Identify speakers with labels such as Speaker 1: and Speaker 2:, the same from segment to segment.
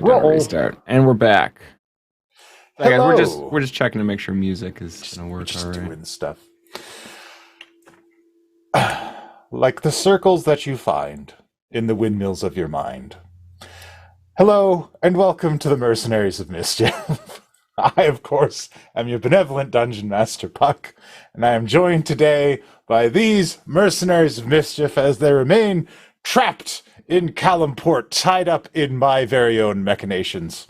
Speaker 1: I've done a restart, and we're back.
Speaker 2: Hello.
Speaker 1: Guys, we're just checking to make sure music is gonna work.
Speaker 2: Just
Speaker 1: all right.
Speaker 2: doing stuff. Like the circles that you find in the windmills of your mind. Hello, and welcome to the Mercenaries of Mischief. I, of course, am your benevolent Dungeon Master, Puck, and I am joined today by these Mercenaries of Mischief as they remain trapped in Calimport, tied up in my very own machinations.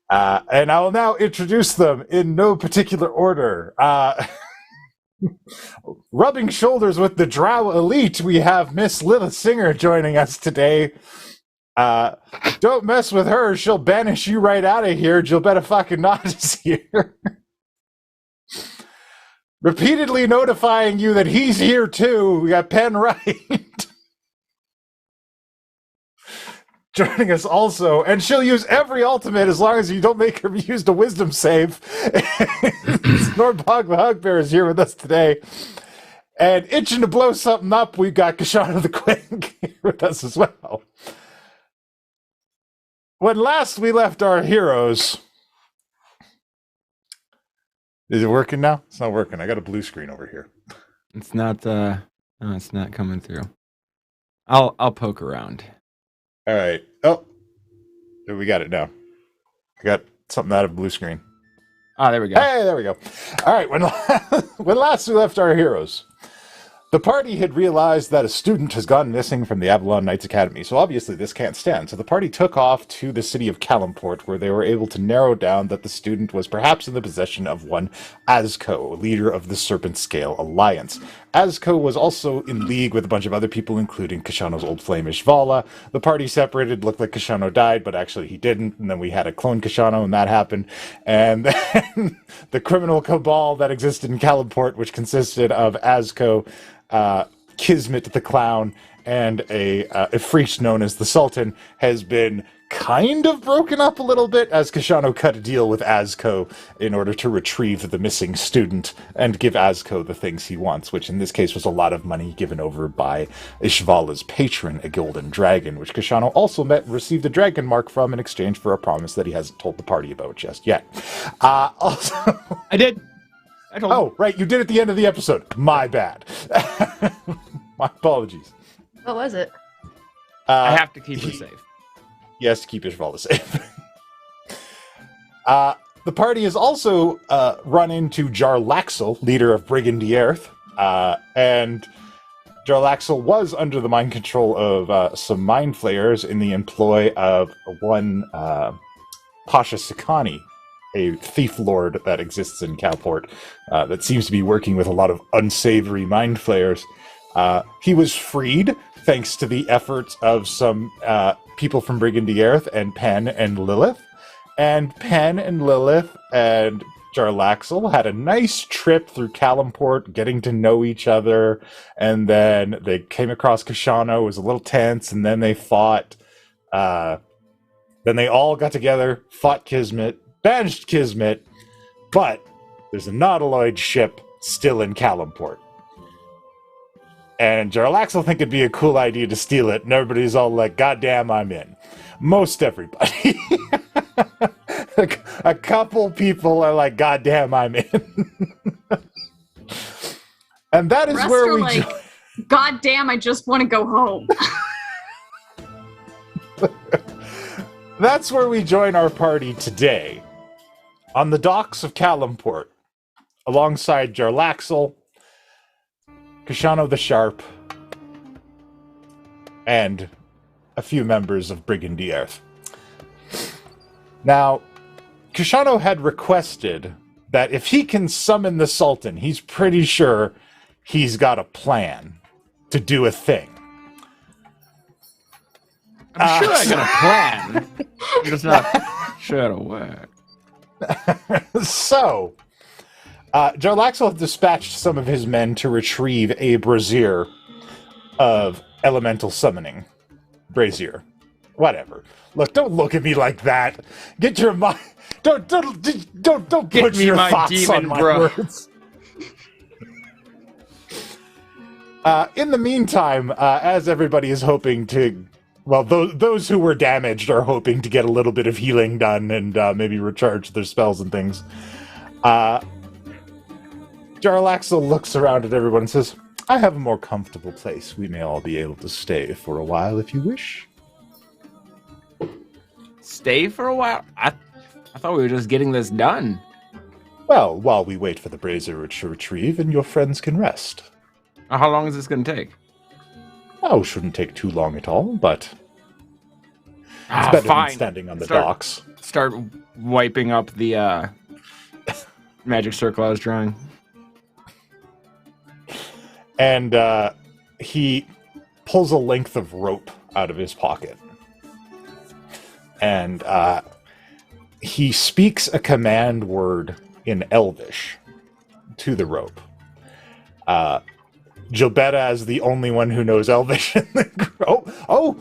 Speaker 2: And I will now introduce them in no particular order. Rubbing shoulders with the Drow elite, we have Miss Lilith Singer joining us today. Don't mess with her, she'll banish you right out of here. Jill Betta fucking Not is here. Repeatedly notifying you that he's here too. We got Penn Wright. Joining us also, and she'll use every ultimate as long as you don't make her use the wisdom save. Snorbog the Hugbear is here with us today. And itching to blow something up, we've got Kashana the Quick here with us as well. When last we left our heroes... Is it working now? It's not working. I got a blue screen over here.
Speaker 1: It's not. No, it's not coming through. I'll poke around.
Speaker 2: All right. Oh, we got it now. I got something out of blue screen.
Speaker 1: Ah, there we go.
Speaker 2: Hey, there we go. All right. When last we left our heroes, the party had realized that a student has gone missing from the Avalon Knights Academy, so obviously this can't stand. So the party took off to the city of Calimport, where they were able to narrow down that the student was perhaps in the possession of one Azko, leader of the Serpent Scale Alliance. Azko was also in league with a bunch of other people, including Kashano's old flame Ishvala. The party separated, looked like Kashano died, but actually he didn't, and then we had a clone Kashano, and that happened. And then the criminal cabal that existed in Calimport, which consisted of Azko, Kismet the Clown, and a Ifrit known as the Sultan, has been kind of broken up a little bit as Kashano cut a deal with Azko in order to retrieve the missing student and give Azko the things he wants, which in this case was a lot of money given over by Ishvala's patron, a golden dragon, which Kashano also received a dragon mark from in exchange for a promise that he hasn't told the party about just yet. Also,
Speaker 1: I did.
Speaker 2: Oh, right, you did at the end of the episode. My bad. My apologies.
Speaker 3: What was it?
Speaker 1: I have to keep her safe.
Speaker 2: He has to keep Ishvala safe. The party has also run into Jarlaxle, leader of Brigandierth, and Jarlaxle was under the mind control of some mind flayers in the employ of one Pasha Sikani, a thief lord that exists in Calport that seems to be working with a lot of unsavory mind flayers. He was freed thanks to the efforts of some people from Brigandierth and Penn and Lilith. And Penn and Lilith and Jarlaxle had a nice trip through Calimport, getting to know each other. And then they came across Kashano. It was a little tense, and then they fought. Then they all got together, fought Kismet, banished Kismet, but there's a Nautiloid ship still in Calimport. And Jarlaxle think it'd be a cool idea to steal it, and everybody's all like, goddamn, I'm in. Most everybody. A couple people are like, goddamn, I'm in. And that is
Speaker 3: Rest
Speaker 2: where
Speaker 3: are
Speaker 2: we
Speaker 3: like, goddamn, I just want to go home.
Speaker 2: That's where we join our party today. On the docks of Calimport, alongside Jarlaxle, Kashano the Sharp, and a few members of Brigandierth. Now, Kashano had requested that if he can summon the Sultan, he's pretty sure he's got a plan to do a thing.
Speaker 1: I'm sure I got a plan. I'm just not sure it'll work.
Speaker 2: So, Jarlaxle dispatched some of his men to retrieve a brazier of elemental summoning. Brazier. Whatever. Look, don't look at me like that. Get your mind. Don't put your thoughts on my words. In the meantime, as everybody is hoping to Well, those who were damaged are hoping to get a little bit of healing done and maybe recharge their spells and things. Jarlaxle looks around at everyone and says, I have a more comfortable place. We may all be able to stay for a while if you wish.
Speaker 1: Stay for a while? I thought we were just getting this done.
Speaker 2: Well, while we wait for the brazier to retrieve and your friends can rest.
Speaker 1: How long is this going to take?
Speaker 2: Oh, shouldn't take too long at all, but it's better than standing on the docks.
Speaker 1: Start wiping up the magic circle I was drawing.
Speaker 2: And he pulls a length of rope out of his pocket. And he speaks a command word in Elvish to the rope. Gilbetta is the only one who knows Elvish in the group. Oh,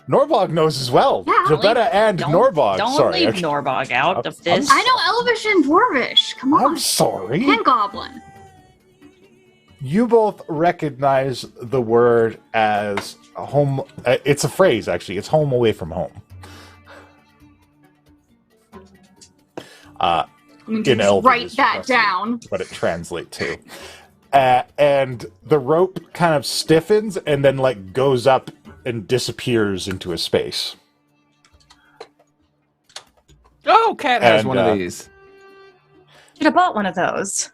Speaker 2: Norbog knows as well.
Speaker 3: Yeah,
Speaker 2: Gilbetta and Norbog.
Speaker 4: Don't leave Norbog out of this.
Speaker 3: I know Elvish and Dwarvish. Come on.
Speaker 2: I'm sorry.
Speaker 3: And Goblin.
Speaker 2: You both recognize the word as home. It's a phrase, actually. It's home away from home. In Elvish,
Speaker 3: write that down.
Speaker 2: What it translates to. And the rope kind of stiffens and then like goes up and disappears into a space.
Speaker 1: Oh, Cat has one of these.
Speaker 4: Should have bought one of those.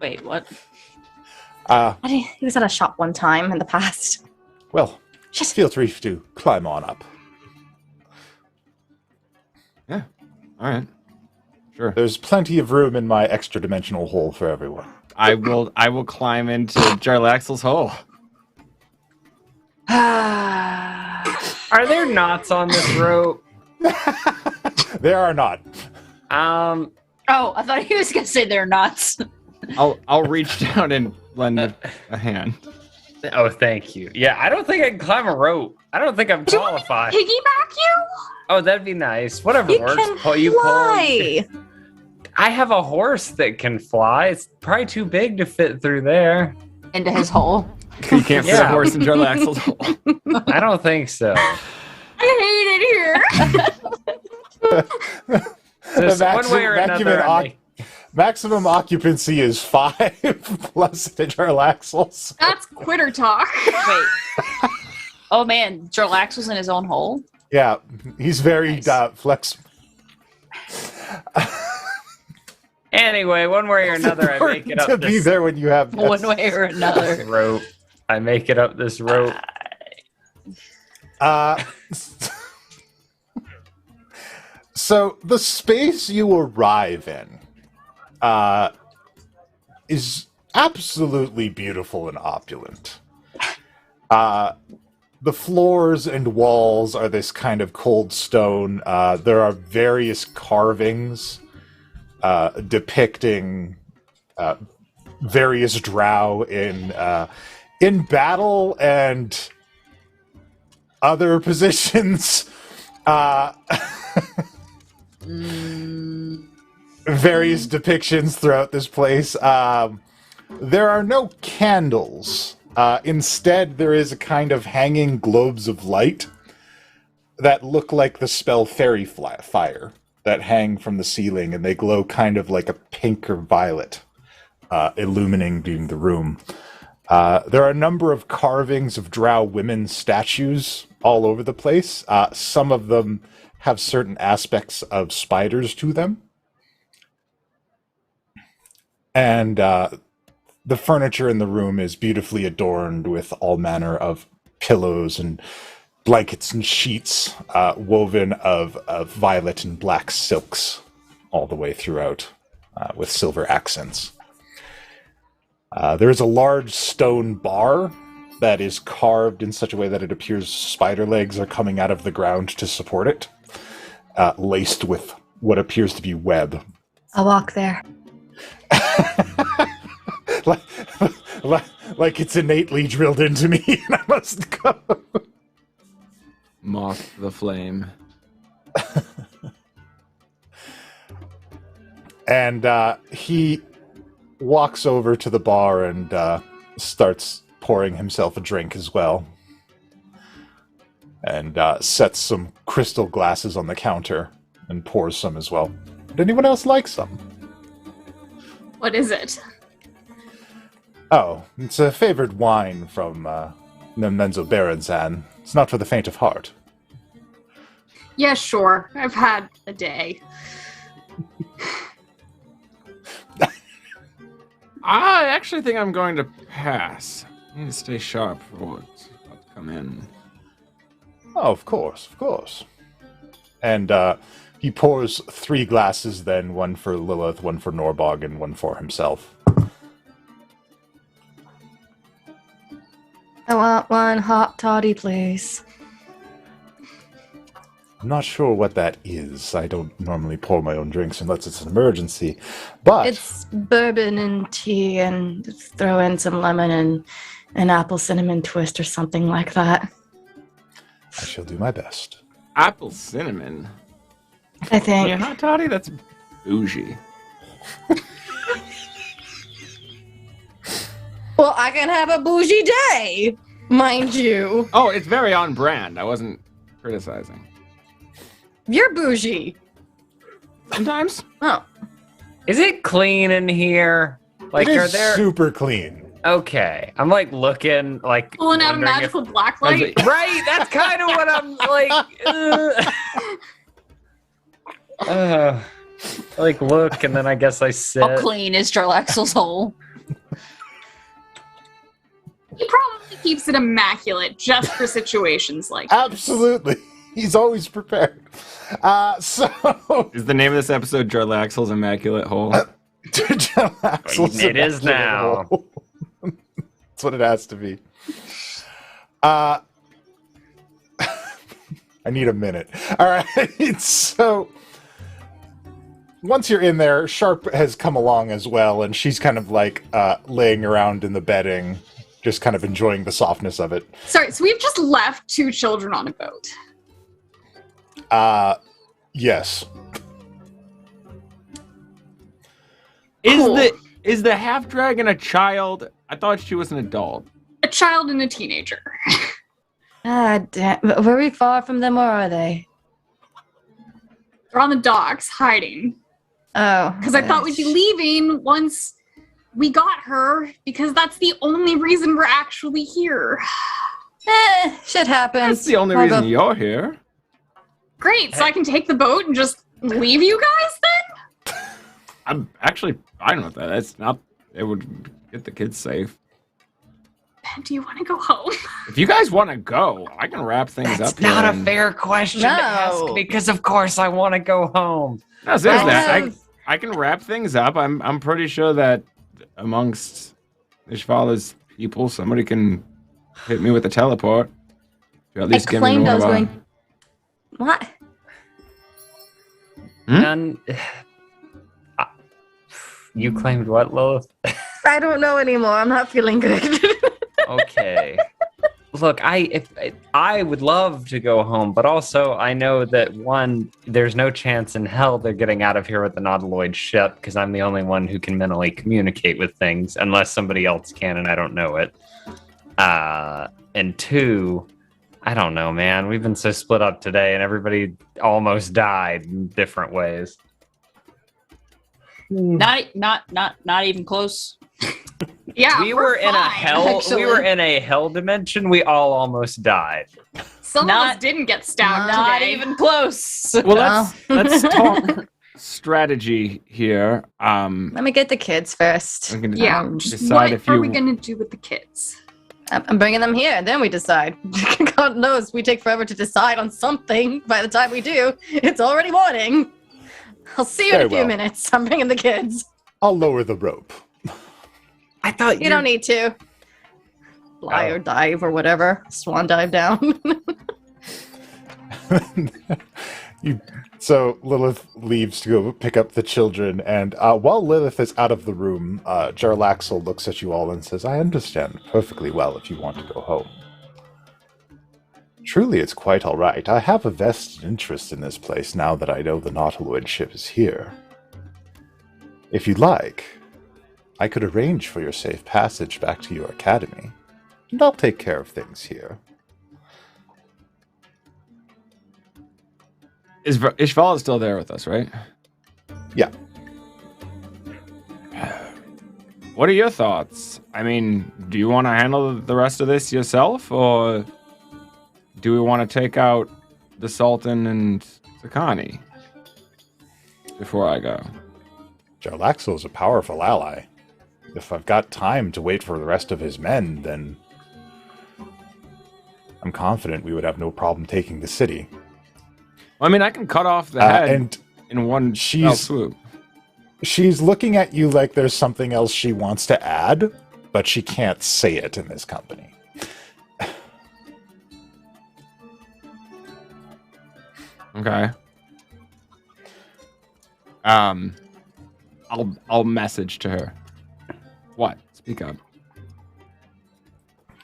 Speaker 4: Wait, what? He was at a shop one time in the past.
Speaker 2: Well, just feel free to climb on up.
Speaker 1: Yeah. All right. Sure.
Speaker 2: There's plenty of room in my extra-dimensional hole for everyone.
Speaker 1: I will climb into Jarlaxle's hole.
Speaker 5: Are there knots on this rope?
Speaker 2: There are not.
Speaker 4: Oh, I thought he was gonna say they're nuts.
Speaker 1: I'll reach down and lend a hand.
Speaker 5: Oh, thank you. Yeah, I don't think I can climb a rope. I don't think I'm qualified.
Speaker 3: Piggyback you?
Speaker 5: Oh, that'd be nice. Whatever
Speaker 4: You
Speaker 5: works.
Speaker 4: can
Speaker 5: Pull, you
Speaker 4: fly.
Speaker 5: pull. I have a horse that can fly. It's probably too big to fit through there.
Speaker 4: Into his hole.
Speaker 1: You can't fit a
Speaker 5: Yeah.
Speaker 1: horse in Jarlaxle's hole.
Speaker 5: I don't think so.
Speaker 3: I hate it here.
Speaker 5: Just one way or another.
Speaker 2: Maximum occupancy is 5 plus the Jarlaxles.
Speaker 3: That's quitter talk.
Speaker 4: Wait. Oh man, Jarlax was in his own hole?
Speaker 2: Yeah, he's very
Speaker 4: Nice.
Speaker 2: flexible.
Speaker 5: Anyway, one way or another, I make it up
Speaker 2: to be
Speaker 5: this
Speaker 2: there when you have
Speaker 4: One way or another.
Speaker 5: rope. I make it up this rope.
Speaker 2: So the space you arrive in is absolutely beautiful and opulent. The floors and walls are this kind of cold stone. There are various carvings depicting various drow in battle and other positions. Various depictions throughout this place. There are no candles. Instead, there is a kind of hanging globes of light that look like the spell Fairy Fire that hang from the ceiling, and they glow kind of like a pink or violet, illuminating the room. There are a number of carvings of drow women's statues all over the place. Some of them have certain aspects of spiders to them. And the furniture in the room is beautifully adorned with all manner of pillows and blankets and sheets woven of violet and black silks all the way throughout with silver accents. There is a large stone bar that is carved in such a way that it appears spider legs are coming out of the ground to support it, laced with what appears to be web.
Speaker 4: I'll walk there.
Speaker 2: like it's innately drilled into me and I must go.
Speaker 1: Moth the flame.
Speaker 2: And he walks over to the bar and starts pouring himself a drink as well. and sets some crystal glasses on the counter and pours some as well. Would anyone else like some?
Speaker 3: What is it?
Speaker 2: Oh, it's a favored wine from Nemmenzo Berenzan. It's not for the faint of heart.
Speaker 3: Yeah, sure. I've had a day.
Speaker 1: I actually think I'm going to pass. I need to stay sharp for what's about to come in.
Speaker 2: Oh, of course, of course. And he pours 3 glasses then, one for Lilith, one for Norbog, and one for himself.
Speaker 4: I want one hot toddy, please.
Speaker 2: I'm not sure what that is. I don't normally pour my own drinks unless it's an emergency. But
Speaker 4: It's bourbon and tea, and throw in some lemon and an apple cinnamon twist or something like that.
Speaker 2: I shall do my best.
Speaker 1: Apple cinnamon.
Speaker 4: I think.
Speaker 1: Yeah, hot toddy? That's bougie.
Speaker 4: Well, I can have a bougie day, mind you.
Speaker 1: Oh, it's very on brand. I wasn't criticizing.
Speaker 4: You're bougie.
Speaker 1: Sometimes.
Speaker 4: Oh.
Speaker 5: Is it clean in here? Like,
Speaker 2: It
Speaker 5: are
Speaker 2: is
Speaker 5: there?
Speaker 2: super clean.
Speaker 5: Okay, I'm like looking, like
Speaker 3: Pulling out a
Speaker 5: wondering
Speaker 3: magical
Speaker 5: if-
Speaker 3: blacklight.
Speaker 5: Right, that's kind of what I'm like. Like look, and then I guess I sit.
Speaker 6: How clean is Jarlaxle's hole?
Speaker 3: He probably keeps it immaculate just for situations like this.
Speaker 2: Absolutely. He's always prepared. So
Speaker 1: Is the name of this episode Jarlaxle's Immaculate Hole?
Speaker 5: It is now.
Speaker 2: That's what it has to be. I need a minute. All right. So once you're in there, Sharp has come along as well, and she's kind of like laying around in the bedding, just kind of enjoying the softness of it.
Speaker 3: Sorry, so we've just left 2 children on a boat.
Speaker 2: Yes.
Speaker 3: Cool.
Speaker 1: Is the half dragon a child? I thought she was an adult.
Speaker 3: A child and a teenager.
Speaker 4: Ah, damn. Were we far from them, or are they?
Speaker 3: They're on the docks, hiding.
Speaker 4: Oh.
Speaker 3: Because I thought we'd be leaving once we got her, because that's the only reason we're actually here.
Speaker 4: Shit happens.
Speaker 1: That's the only
Speaker 4: I'll
Speaker 1: reason
Speaker 4: go-
Speaker 1: you're here.
Speaker 3: Great, so I can take the boat and just leave you guys then?
Speaker 1: I'm actually fine with that. It's not. It would get the kids safe.
Speaker 3: Ben, do you want to go home?
Speaker 1: If you guys want to go, I can wrap things
Speaker 5: That's
Speaker 1: up.
Speaker 5: not
Speaker 1: here
Speaker 5: a
Speaker 1: and-
Speaker 5: fair question to ask
Speaker 4: No.
Speaker 5: because, of course, I want to go home.
Speaker 1: No, seriously,
Speaker 4: I
Speaker 1: I can wrap things up. I'm pretty sure that amongst Ishvala's people, somebody can hit me with a teleport. To at
Speaker 4: I
Speaker 1: least give me
Speaker 4: claimed
Speaker 1: more
Speaker 4: I was
Speaker 1: of a-
Speaker 4: going. What?
Speaker 1: Hmm?
Speaker 5: None. You claimed what, Lilith?
Speaker 4: I don't know anymore. I'm not feeling good.
Speaker 5: Okay. Look, I would love to go home, but also I know that one, there's no chance in hell they're getting out of here with an Nautiloid ship because I'm the only one who can mentally communicate with things, unless somebody else can and I don't know it. And 2, I don't know, man. We've been so split up today, and everybody almost died in different ways.
Speaker 6: Not even close.
Speaker 3: Yeah,
Speaker 5: We were in a
Speaker 3: fine.
Speaker 5: hell.
Speaker 6: actually.
Speaker 5: We were in a hell dimension. We all almost died.
Speaker 3: Some of
Speaker 6: Not-
Speaker 3: us didn't get stabbed
Speaker 6: Not
Speaker 3: today.
Speaker 6: even close.
Speaker 1: Well, let's talk strategy here.
Speaker 4: Let me get the kids first.
Speaker 1: We can
Speaker 3: Yeah, just
Speaker 1: decide
Speaker 3: what
Speaker 1: if
Speaker 3: are
Speaker 1: you.
Speaker 3: we going to do with the kids?
Speaker 4: I'm bringing them here, then we decide. God knows we take forever to decide on something. By the time we do, it's already morning. I'll see you in
Speaker 2: Very
Speaker 4: a few
Speaker 2: well.
Speaker 4: minutes. I'm bringing the kids.
Speaker 2: I'll lower the rope.
Speaker 5: I thought
Speaker 4: You don't need to. Fly
Speaker 5: Oh.
Speaker 4: or dive or whatever. Swan dive down.
Speaker 2: So Lilith leaves to go pick up the children, and while Lilith is out of the room, Jarlaxle looks at you all and says, I understand perfectly well if you want to go home. Truly, it's quite all right. I have a vested interest in this place now that I know the Nautiloid ship is here. If you'd like, I could arrange for your safe passage back to your academy, and I'll take care of things here.
Speaker 1: Ishval is still there with us, right?
Speaker 2: Yeah.
Speaker 1: What are your thoughts? I mean, do you want to handle the rest of this yourself, or do we want to take out the Sultan and Sakani before I go?
Speaker 2: Jarlaxle is a powerful ally. If I've got time to wait for the rest of his men, then I'm confident we would have no problem taking the city.
Speaker 1: Well, I mean, I can cut off the head
Speaker 2: And
Speaker 1: in one fell swoop.
Speaker 2: she's looking at you like there's something else she wants to add, but she can't say it in this company.
Speaker 1: Okay. I'll message to her. What? Speak up.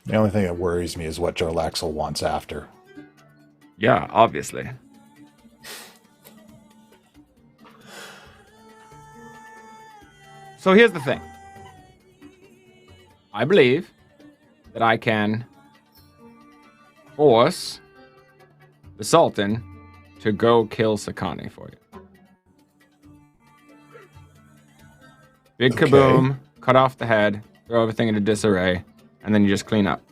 Speaker 2: The only thing that worries me is what Jarlaxle wants after.
Speaker 1: Yeah, obviously. So here's the thing. I believe that I can force the Sultan to go kill Sakani for you. Big
Speaker 2: Okay.
Speaker 1: kaboom, cut off the head, throw everything into disarray, and then you just clean up.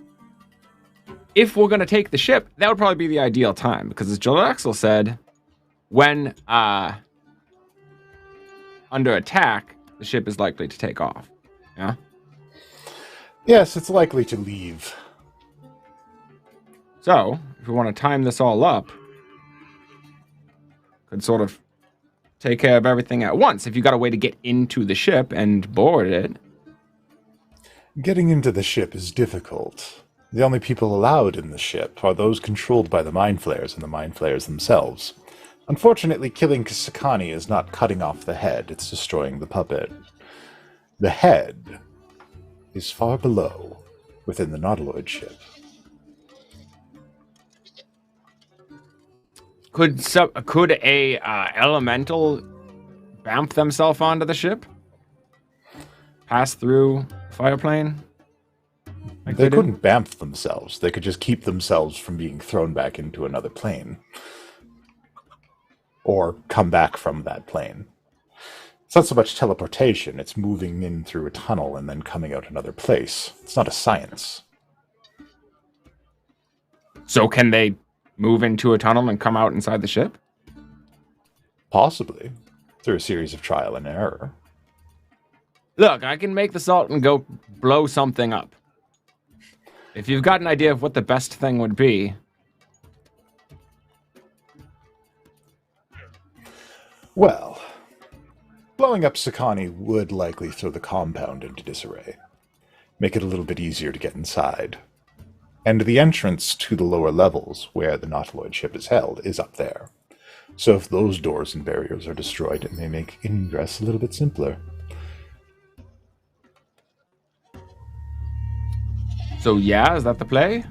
Speaker 1: If we're going to take the ship, that would probably be the ideal time, because as Joel Axel said, when under attack, the ship is likely to take off. Yeah?
Speaker 2: Yes, it's likely to leave.
Speaker 1: So, if we want to time this all up, could sort of take care of everything at once. If you got a way to get into the ship and board it.
Speaker 2: Getting into the ship is difficult. The only people allowed in the ship are those controlled by the mind flayers and the mind flayers themselves. Unfortunately, killing Sakani is not cutting off the head, it's destroying the puppet. The head is far below, within the Nautiloid ship.
Speaker 1: Could a elemental bamf themselves onto the ship? Pass through fireplane? Like
Speaker 2: They
Speaker 1: do?
Speaker 2: couldn't bamf themselves. They could just keep themselves from being thrown back into another plane. Or come back from that plane. It's not so much teleportation, it's moving in through a tunnel and then coming out another place. It's not a science.
Speaker 1: So can they move into a tunnel and come out inside the ship?
Speaker 2: Possibly. Through a series of trial and error.
Speaker 1: Look, I can make the Sultan go blow something up. If you've got an idea of what the best thing would be.
Speaker 2: Well, blowing up Sakani would likely throw the compound into disarray. Make it a little bit easier to get inside. And the entrance to the lower levels, where the Nautiloid ship is held, is up there. So if those doors and barriers are destroyed, it may make ingress a little bit simpler.
Speaker 1: So yeah, is that the play?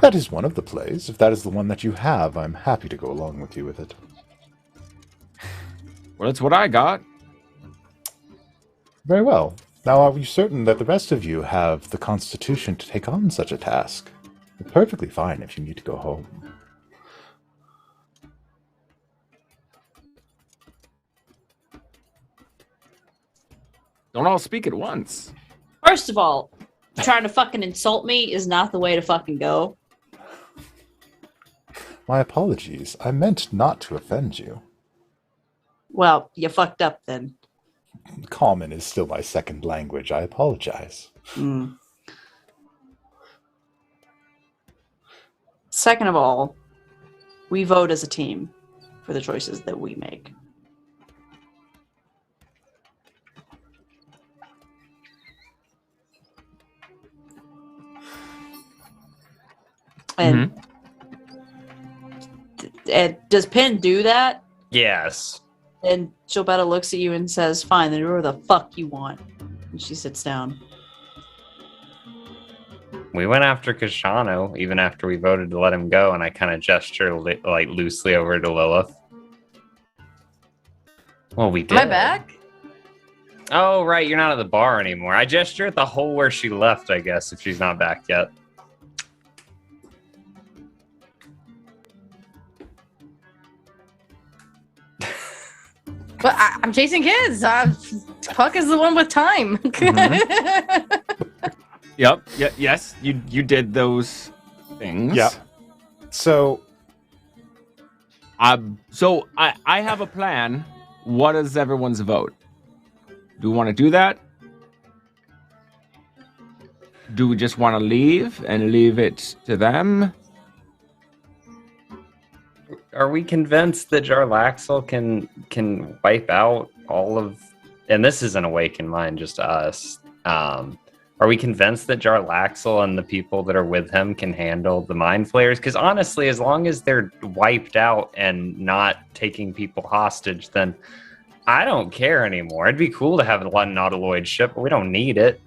Speaker 2: That is one of the plays. If that is the one that you have, I'm happy to go along with you with it.
Speaker 1: Well, it's what I got.
Speaker 2: Very well. Now, are we certain that the rest of you have the constitution to take on such a task? You're perfectly fine if you need to go home.
Speaker 1: Don't all speak at once.
Speaker 6: First of all, trying to fucking insult me is not the way to fucking go.
Speaker 2: My apologies. I meant not to offend you.
Speaker 6: Well, you fucked up then.
Speaker 2: Common is still my second language. I apologize.
Speaker 6: Mm. Second of all, we vote as a team for the choices that we make. And, and does Penn do that?
Speaker 5: Yes.
Speaker 6: And Gilbetta looks at you and says, fine, then do whatever the fuck you want. And she sits down.
Speaker 5: We went after Kashano even after we voted to let him go, and I kind of gesture like loosely over to Lilith. Well, we did.
Speaker 4: Am I back?
Speaker 5: Oh, right, you're not at the bar anymore. I gesture at the hole where she left, I guess, if she's not back yet.
Speaker 4: But I'm chasing kids. Puck is the one with time.
Speaker 1: Yep. Yes. You did those things.
Speaker 2: Yeah. So
Speaker 1: So I have a plan. What is everyone's vote? Do we want to do that? Do we just want to leave and leave it to them?
Speaker 5: Are we convinced that Jarlaxle can wipe out all of? And this isn't Awakened Mind, just us. Are we convinced that Jarlaxle and the people that are with him can handle the Mind Flayers? Because honestly, as long as they're wiped out and not taking people hostage, then I don't care anymore. It'd be cool to have a Nautiloid ship, but we don't need it.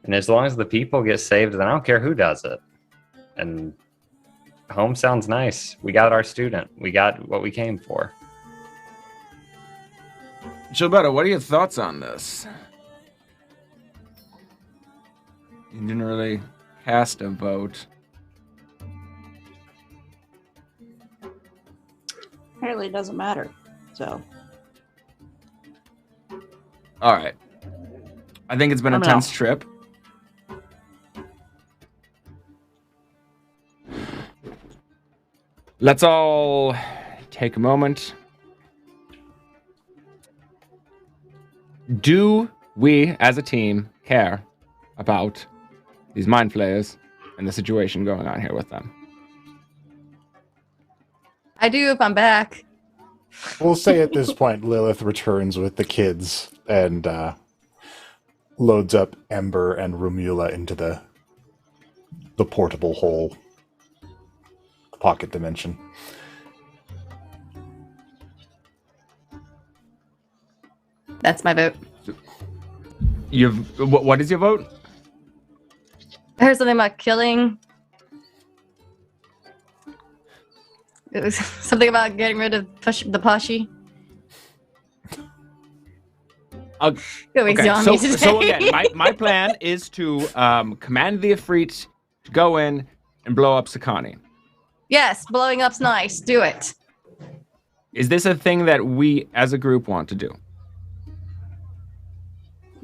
Speaker 5: And as long as the people get saved, then I don't care who does it. And home sounds nice. We got our student. We got what we came for.
Speaker 1: Gilberto, what are your thoughts on this? You didn't really cast a vote.
Speaker 6: Apparently it doesn't matter. So.
Speaker 1: All right. I think it's been a tense trip. Let's all take a moment. Do we, as a team, care about these Mind Flayers and the situation going on here with them?
Speaker 4: I do if I'm back.
Speaker 2: we'll say at this point, Lilith returns with the kids and loads up Ember and Romula into the portable hole, the pocket dimension.
Speaker 4: That's my vote.
Speaker 1: What is your vote?
Speaker 4: I heard something about killing. It was something about getting rid of the Pashi. Going zombie today.
Speaker 1: So again, my plan is to command the Ifrit to go in and blow up Sakani.
Speaker 4: Yes, blowing up's nice. Do it.
Speaker 1: Is this a thing that we as a group want to do?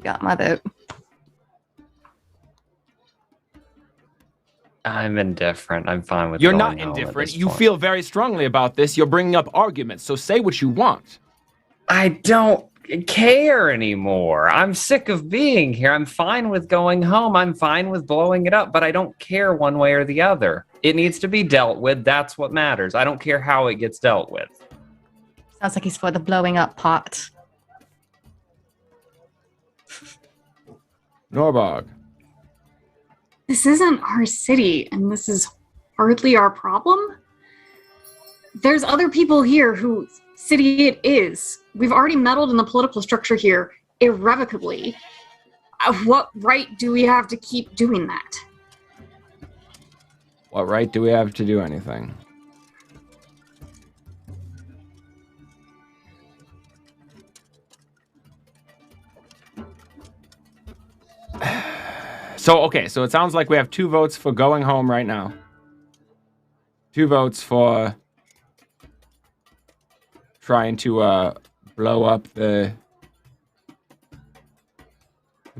Speaker 4: Got my vote.
Speaker 5: I'm indifferent. I'm fine with
Speaker 1: You're
Speaker 5: going
Speaker 1: not
Speaker 5: home at
Speaker 1: indifferent.
Speaker 5: this
Speaker 1: You
Speaker 5: point.
Speaker 1: feel very strongly about this. You're bringing up arguments, so say what you want.
Speaker 5: I don't care anymore. I'm sick of being here. I'm fine with going home. I'm fine with blowing it up, but I don't care one way or the other. It needs to be dealt with. That's what matters. I don't care how it gets dealt with.
Speaker 4: Sounds like he's for the blowing up pot.
Speaker 1: Norbog.
Speaker 3: This isn't our city, and this is hardly our problem. There's other people here whose city it is. We've already meddled in the political structure here irrevocably. What right do we have to keep doing that?
Speaker 1: What right do we have to do anything? So it sounds like we have 2 votes for going home right now. 2 votes for trying to blow up the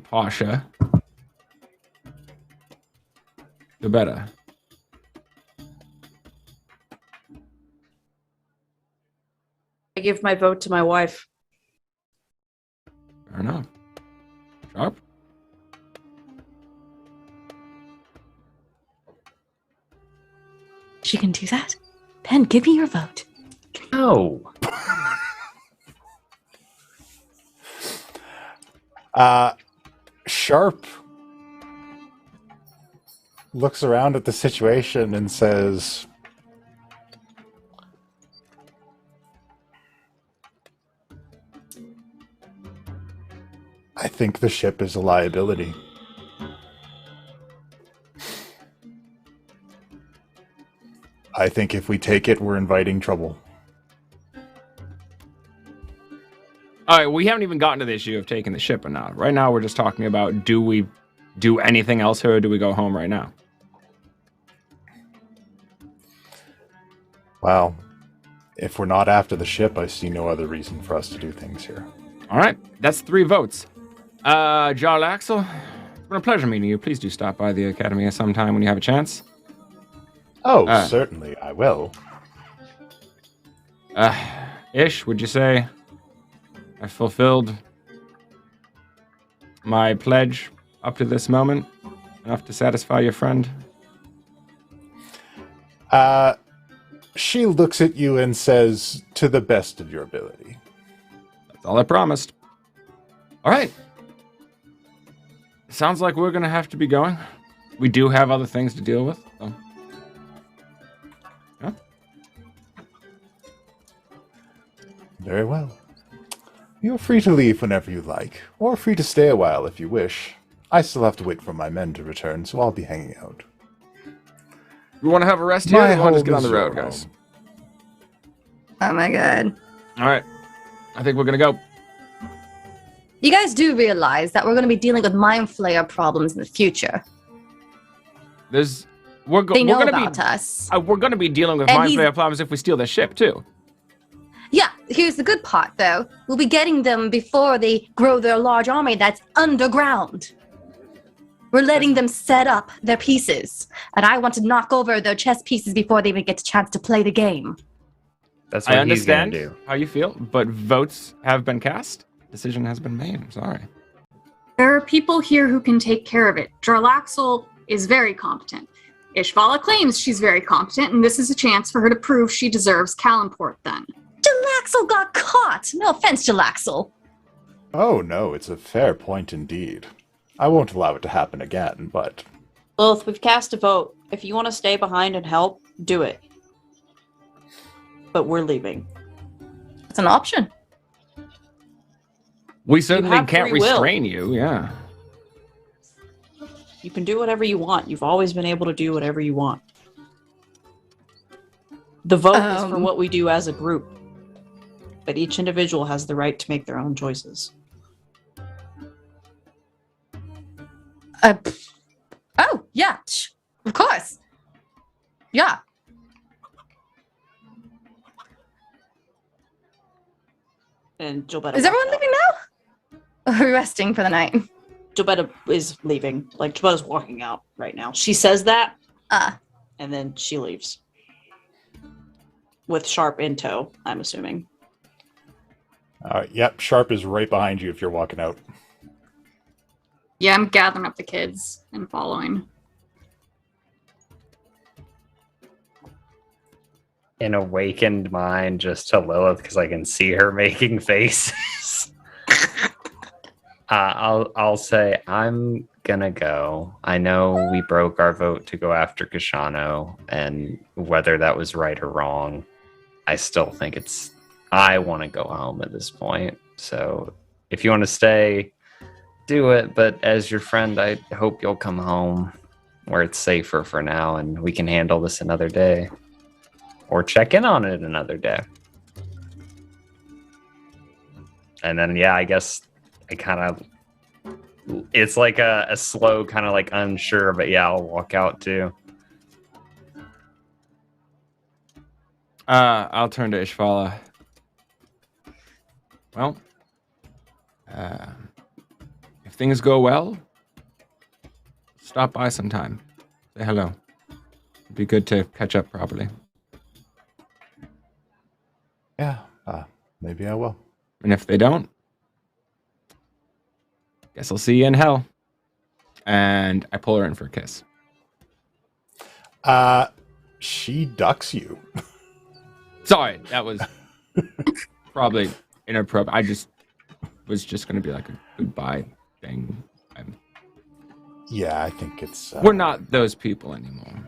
Speaker 1: Pasha. The better.
Speaker 6: I give my vote to my wife.
Speaker 1: Fair enough. Sharp.
Speaker 4: She can do that? Ben, give me your vote.
Speaker 5: No.
Speaker 2: Sharp looks around at the situation and says, I think the ship is a liability. I think if we take it, we're inviting trouble.
Speaker 1: All right, we haven't even gotten to the issue of taking the ship or not. Right now, we're just talking about, do we do anything else here, or do we go home right now?
Speaker 2: Wow. If we're not after the ship, I see no other reason for us to do things here.
Speaker 1: All right, that's 3 votes. Jarl Axel, it's been a pleasure meeting you. Please do stop by the Academy sometime when you have a chance.
Speaker 2: Oh, certainly, I will.
Speaker 1: Ish, would you say I fulfilled my pledge up to this moment? Enough to satisfy your friend?
Speaker 2: She looks at you and says, to the best of your ability.
Speaker 1: That's all I promised. All right. Sounds like we're going to have to be going. We do have other things to deal with. So. Yeah.
Speaker 2: Very well. You're free to leave whenever you like, or free to stay a while if you wish. I still have to wait for my men to return, so I'll be hanging out.
Speaker 1: We want to have a rest here, or we want to just get on the road, guys?
Speaker 4: Oh my god.
Speaker 1: All right. I think we're going to go.
Speaker 4: You guys do realize that we're going to be dealing with mind flayer problems in the future.
Speaker 1: They know
Speaker 4: about us.
Speaker 1: We're going to be dealing with
Speaker 4: And
Speaker 1: mind
Speaker 4: he's-
Speaker 1: flayer problems if we steal their ship, too.
Speaker 4: Yeah, here's the good part, though. We'll be getting them before they grow their large army that's underground. We're letting them set up their pieces, and I want to knock over their chess pieces before they even get a chance to play the game.
Speaker 5: That's what
Speaker 1: I
Speaker 5: he's gonna
Speaker 1: understand
Speaker 5: do.
Speaker 1: how you feel, but votes have been cast. Decision has been made. I'm sorry.
Speaker 3: There are people here who can take care of it. Jarlaxle is very competent. Ishvala claims she's very competent, and this is a chance for her to prove she deserves Kalimport then.
Speaker 4: Jalaxel got caught! No offense, Jalaxel.
Speaker 2: Oh no, it's a fair point indeed. I won't allow it to happen again, but...
Speaker 6: Lilith, we've cast a vote. If you want to stay behind and help, do it. But we're leaving.
Speaker 4: It's an option.
Speaker 1: We certainly
Speaker 6: have
Speaker 1: can't
Speaker 6: free will.
Speaker 1: restrain you, yeah.
Speaker 6: You can do whatever you want. You've always been able to do whatever you want. The vote is for what we do as a group. But each individual has the right to make their own choices.
Speaker 4: Oh, yeah, of course. Yeah.
Speaker 6: And Jobetta
Speaker 4: Is everyone leaving now? Or are we resting for the night?
Speaker 6: Jobetta is leaving. Like, Jobetta's walking out right now. She says that, and then she leaves. With Sharp in tow, I'm assuming.
Speaker 2: Yep, Sharp is right behind you if you're walking out.
Speaker 3: Yeah, I'm gathering up the kids and following.
Speaker 5: An awakened mind just to Lilith because I can see her making faces. I'll say I'm gonna go. I know we broke our vote to go after Kashano, and whether that was right or wrong, I still think I want to go home at this point. So if you want to stay, do it. But as your friend, I hope you'll come home where it's safer for now, and we can handle this another day. Or check in on it another day. And then, yeah, I guess I kind of... It's like a slow kind of like unsure, but yeah, I'll walk out too.
Speaker 1: I'll turn to Ishvala. Well, if things go well, stop by sometime. Say hello. It'd be good to catch up properly.
Speaker 2: Yeah, maybe I will.
Speaker 1: And if they don't, guess I'll see you in hell. And I pull her in for a kiss.
Speaker 2: She ducks you.
Speaker 1: Sorry, that was probably inappropriate. I was just going to be like a goodbye thing.
Speaker 2: Yeah, I think it's...
Speaker 1: We're not those people anymore.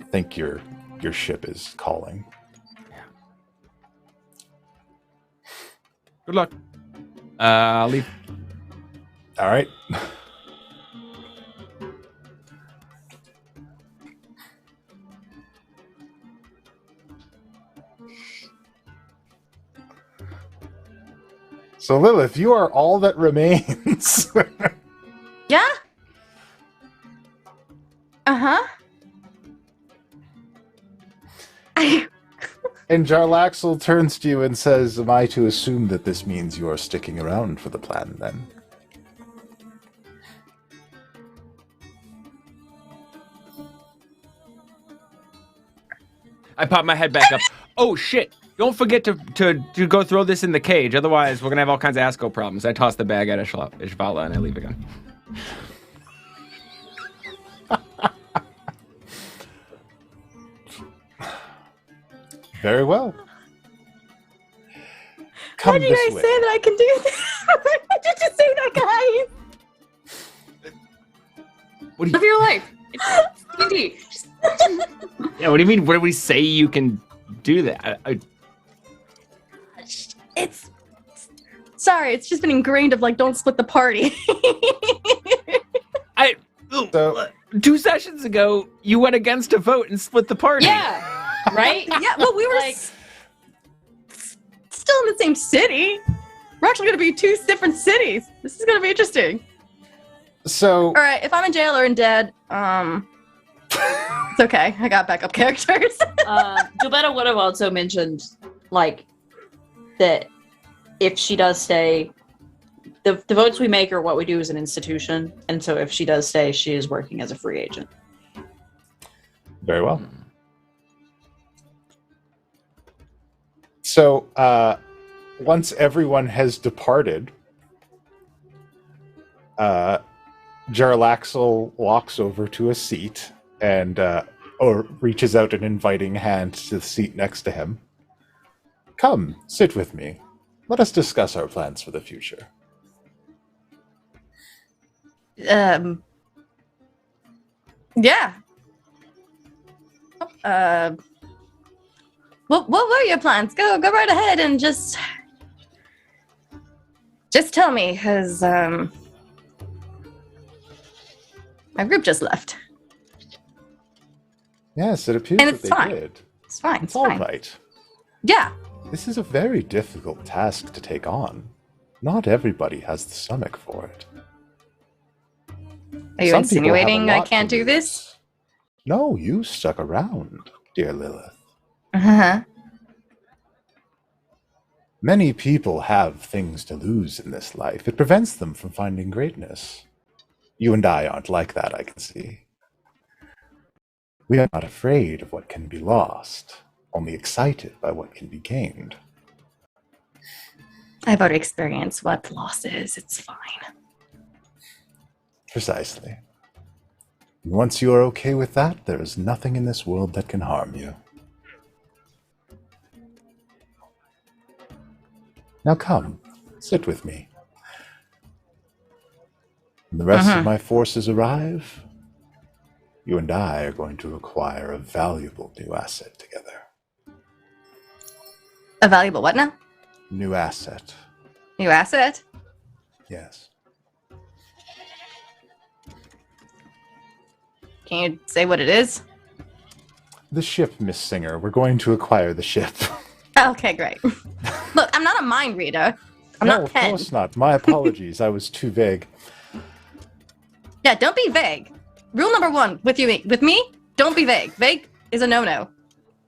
Speaker 2: I think your ship is calling.
Speaker 1: Good luck. I'll leave.
Speaker 2: All right. So Lilith, you are all that remains.
Speaker 4: Yeah? Uh-huh.
Speaker 2: And Jarlaxle turns to you and says, am I to assume that this means you are sticking around for the plan, then?
Speaker 1: I pop my head back up. Oh, shit. Don't forget to go throw this in the cage. Otherwise, we're going to have all kinds of ASCO problems. I toss the bag at Ishvala and I leave again.
Speaker 2: Very well.
Speaker 4: How do you guys say that I can do this? How did you say that, guys?
Speaker 1: What do
Speaker 3: Live your life. Indeed.
Speaker 1: Yeah, what do you mean? What do we say you can do that?
Speaker 4: It's sorry, it's just been ingrained of like don't split the party.
Speaker 2: So,
Speaker 1: 2 sessions ago, you went against a vote and split the party.
Speaker 6: Yeah. Right?
Speaker 4: Yeah, well, we were
Speaker 6: Like-
Speaker 4: still in the same city. We're actually going to be 2 different cities. This is going to be interesting.
Speaker 2: so
Speaker 4: All right, if I'm in jail or in dead, it's okay. I got backup characters.
Speaker 6: Gilberto would have also mentioned, like, that if she does stay, the votes we make are what we do as an institution, and so if she does stay, she is working as a free agent.
Speaker 2: very well. So, once everyone has departed, Jarlaxle walks over to a seat and or reaches out an inviting hand to the seat next to him. Come, sit with me. Let us discuss our plans for the future.
Speaker 4: Yeah. What were your plans? Go right ahead and just tell me, because my group just left.
Speaker 2: Yes, it appears
Speaker 4: And
Speaker 2: that
Speaker 4: it's
Speaker 2: they
Speaker 4: fine.
Speaker 2: did.
Speaker 4: It's fine.
Speaker 2: It's
Speaker 4: It's
Speaker 2: all
Speaker 4: fine.
Speaker 2: right.
Speaker 4: Yeah.
Speaker 2: This is a very difficult task to take on. Not everybody has the stomach for it.
Speaker 4: Are you
Speaker 2: Some people have a
Speaker 4: insinuating I
Speaker 2: lot
Speaker 4: can't
Speaker 2: to
Speaker 4: do this?
Speaker 2: lose. No, you stuck around, dear Lilith.
Speaker 4: Uh-huh.
Speaker 2: Many people have things to lose in this life. It prevents them from finding greatness. You and I aren't like that, I can see. We are not afraid of what can be lost, only excited by what can be gained.
Speaker 4: I've already experienced what loss is. It's fine.
Speaker 2: Precisely. And once you are okay with that, there is nothing in this world that can harm you. Now come, sit with me. When the rest of my forces arrive, you and I are going to acquire a valuable new asset together.
Speaker 4: A valuable what now?
Speaker 2: New asset,
Speaker 4: New asset?
Speaker 2: yes.
Speaker 4: Can you say what it is?
Speaker 2: The ship, Miss Singer. We're going to acquire the ship.
Speaker 4: Okay, great. Look, I'm not a mind reader. I'm
Speaker 2: No,
Speaker 4: not
Speaker 2: of
Speaker 4: Pen.
Speaker 2: course not. My apologies. I was too vague.
Speaker 4: Yeah, don't be vague. Rule number 1 with me, don't be vague. Vague is a no-no.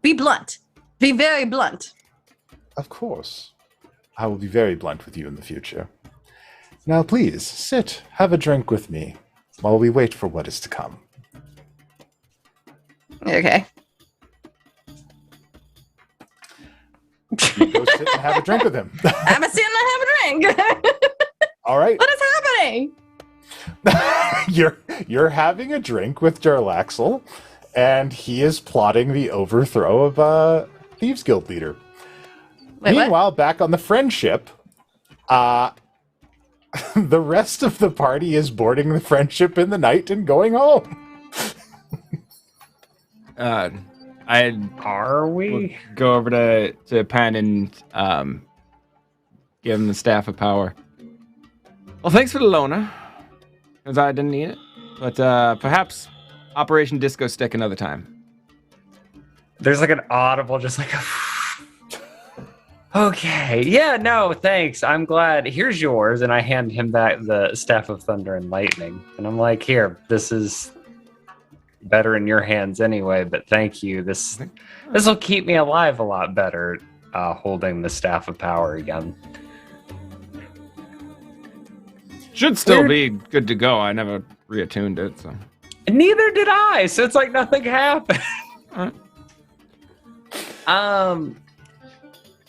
Speaker 4: Be blunt. Be very blunt.
Speaker 2: Of course. I will be very blunt with you in the future. Now, please, sit, have a drink with me, while we wait for what is to come.
Speaker 4: Okay.
Speaker 2: You go sit and have a drink with him.
Speaker 4: I'm a sit and have a drink.
Speaker 2: All right.
Speaker 4: What is happening?
Speaker 2: You're having a drink with Jarlaxle, and he is plotting the overthrow of Thieves Guild leader.
Speaker 4: Wait,
Speaker 2: Meanwhile, back on the Friendship, the rest of the party is boarding the Friendship in the night and going home.
Speaker 5: Are we?
Speaker 1: We'll go over to Pen and give him the Staff of Power. Well, thanks for the loaner, because I didn't need it. But perhaps Operation Disco Stick another time.
Speaker 5: There's like an audible, just like a. Okay, yeah, no, thanks. I'm glad. Here's yours, and I hand him back the Staff of Thunder and Lightning, and I'm like, here, this is better in your hands anyway, but thank you. This will keep me alive a lot better, holding the Staff of Power again.
Speaker 1: Should still be good to go. I never reattuned it, so.
Speaker 5: Neither did I, so it's like nothing happened.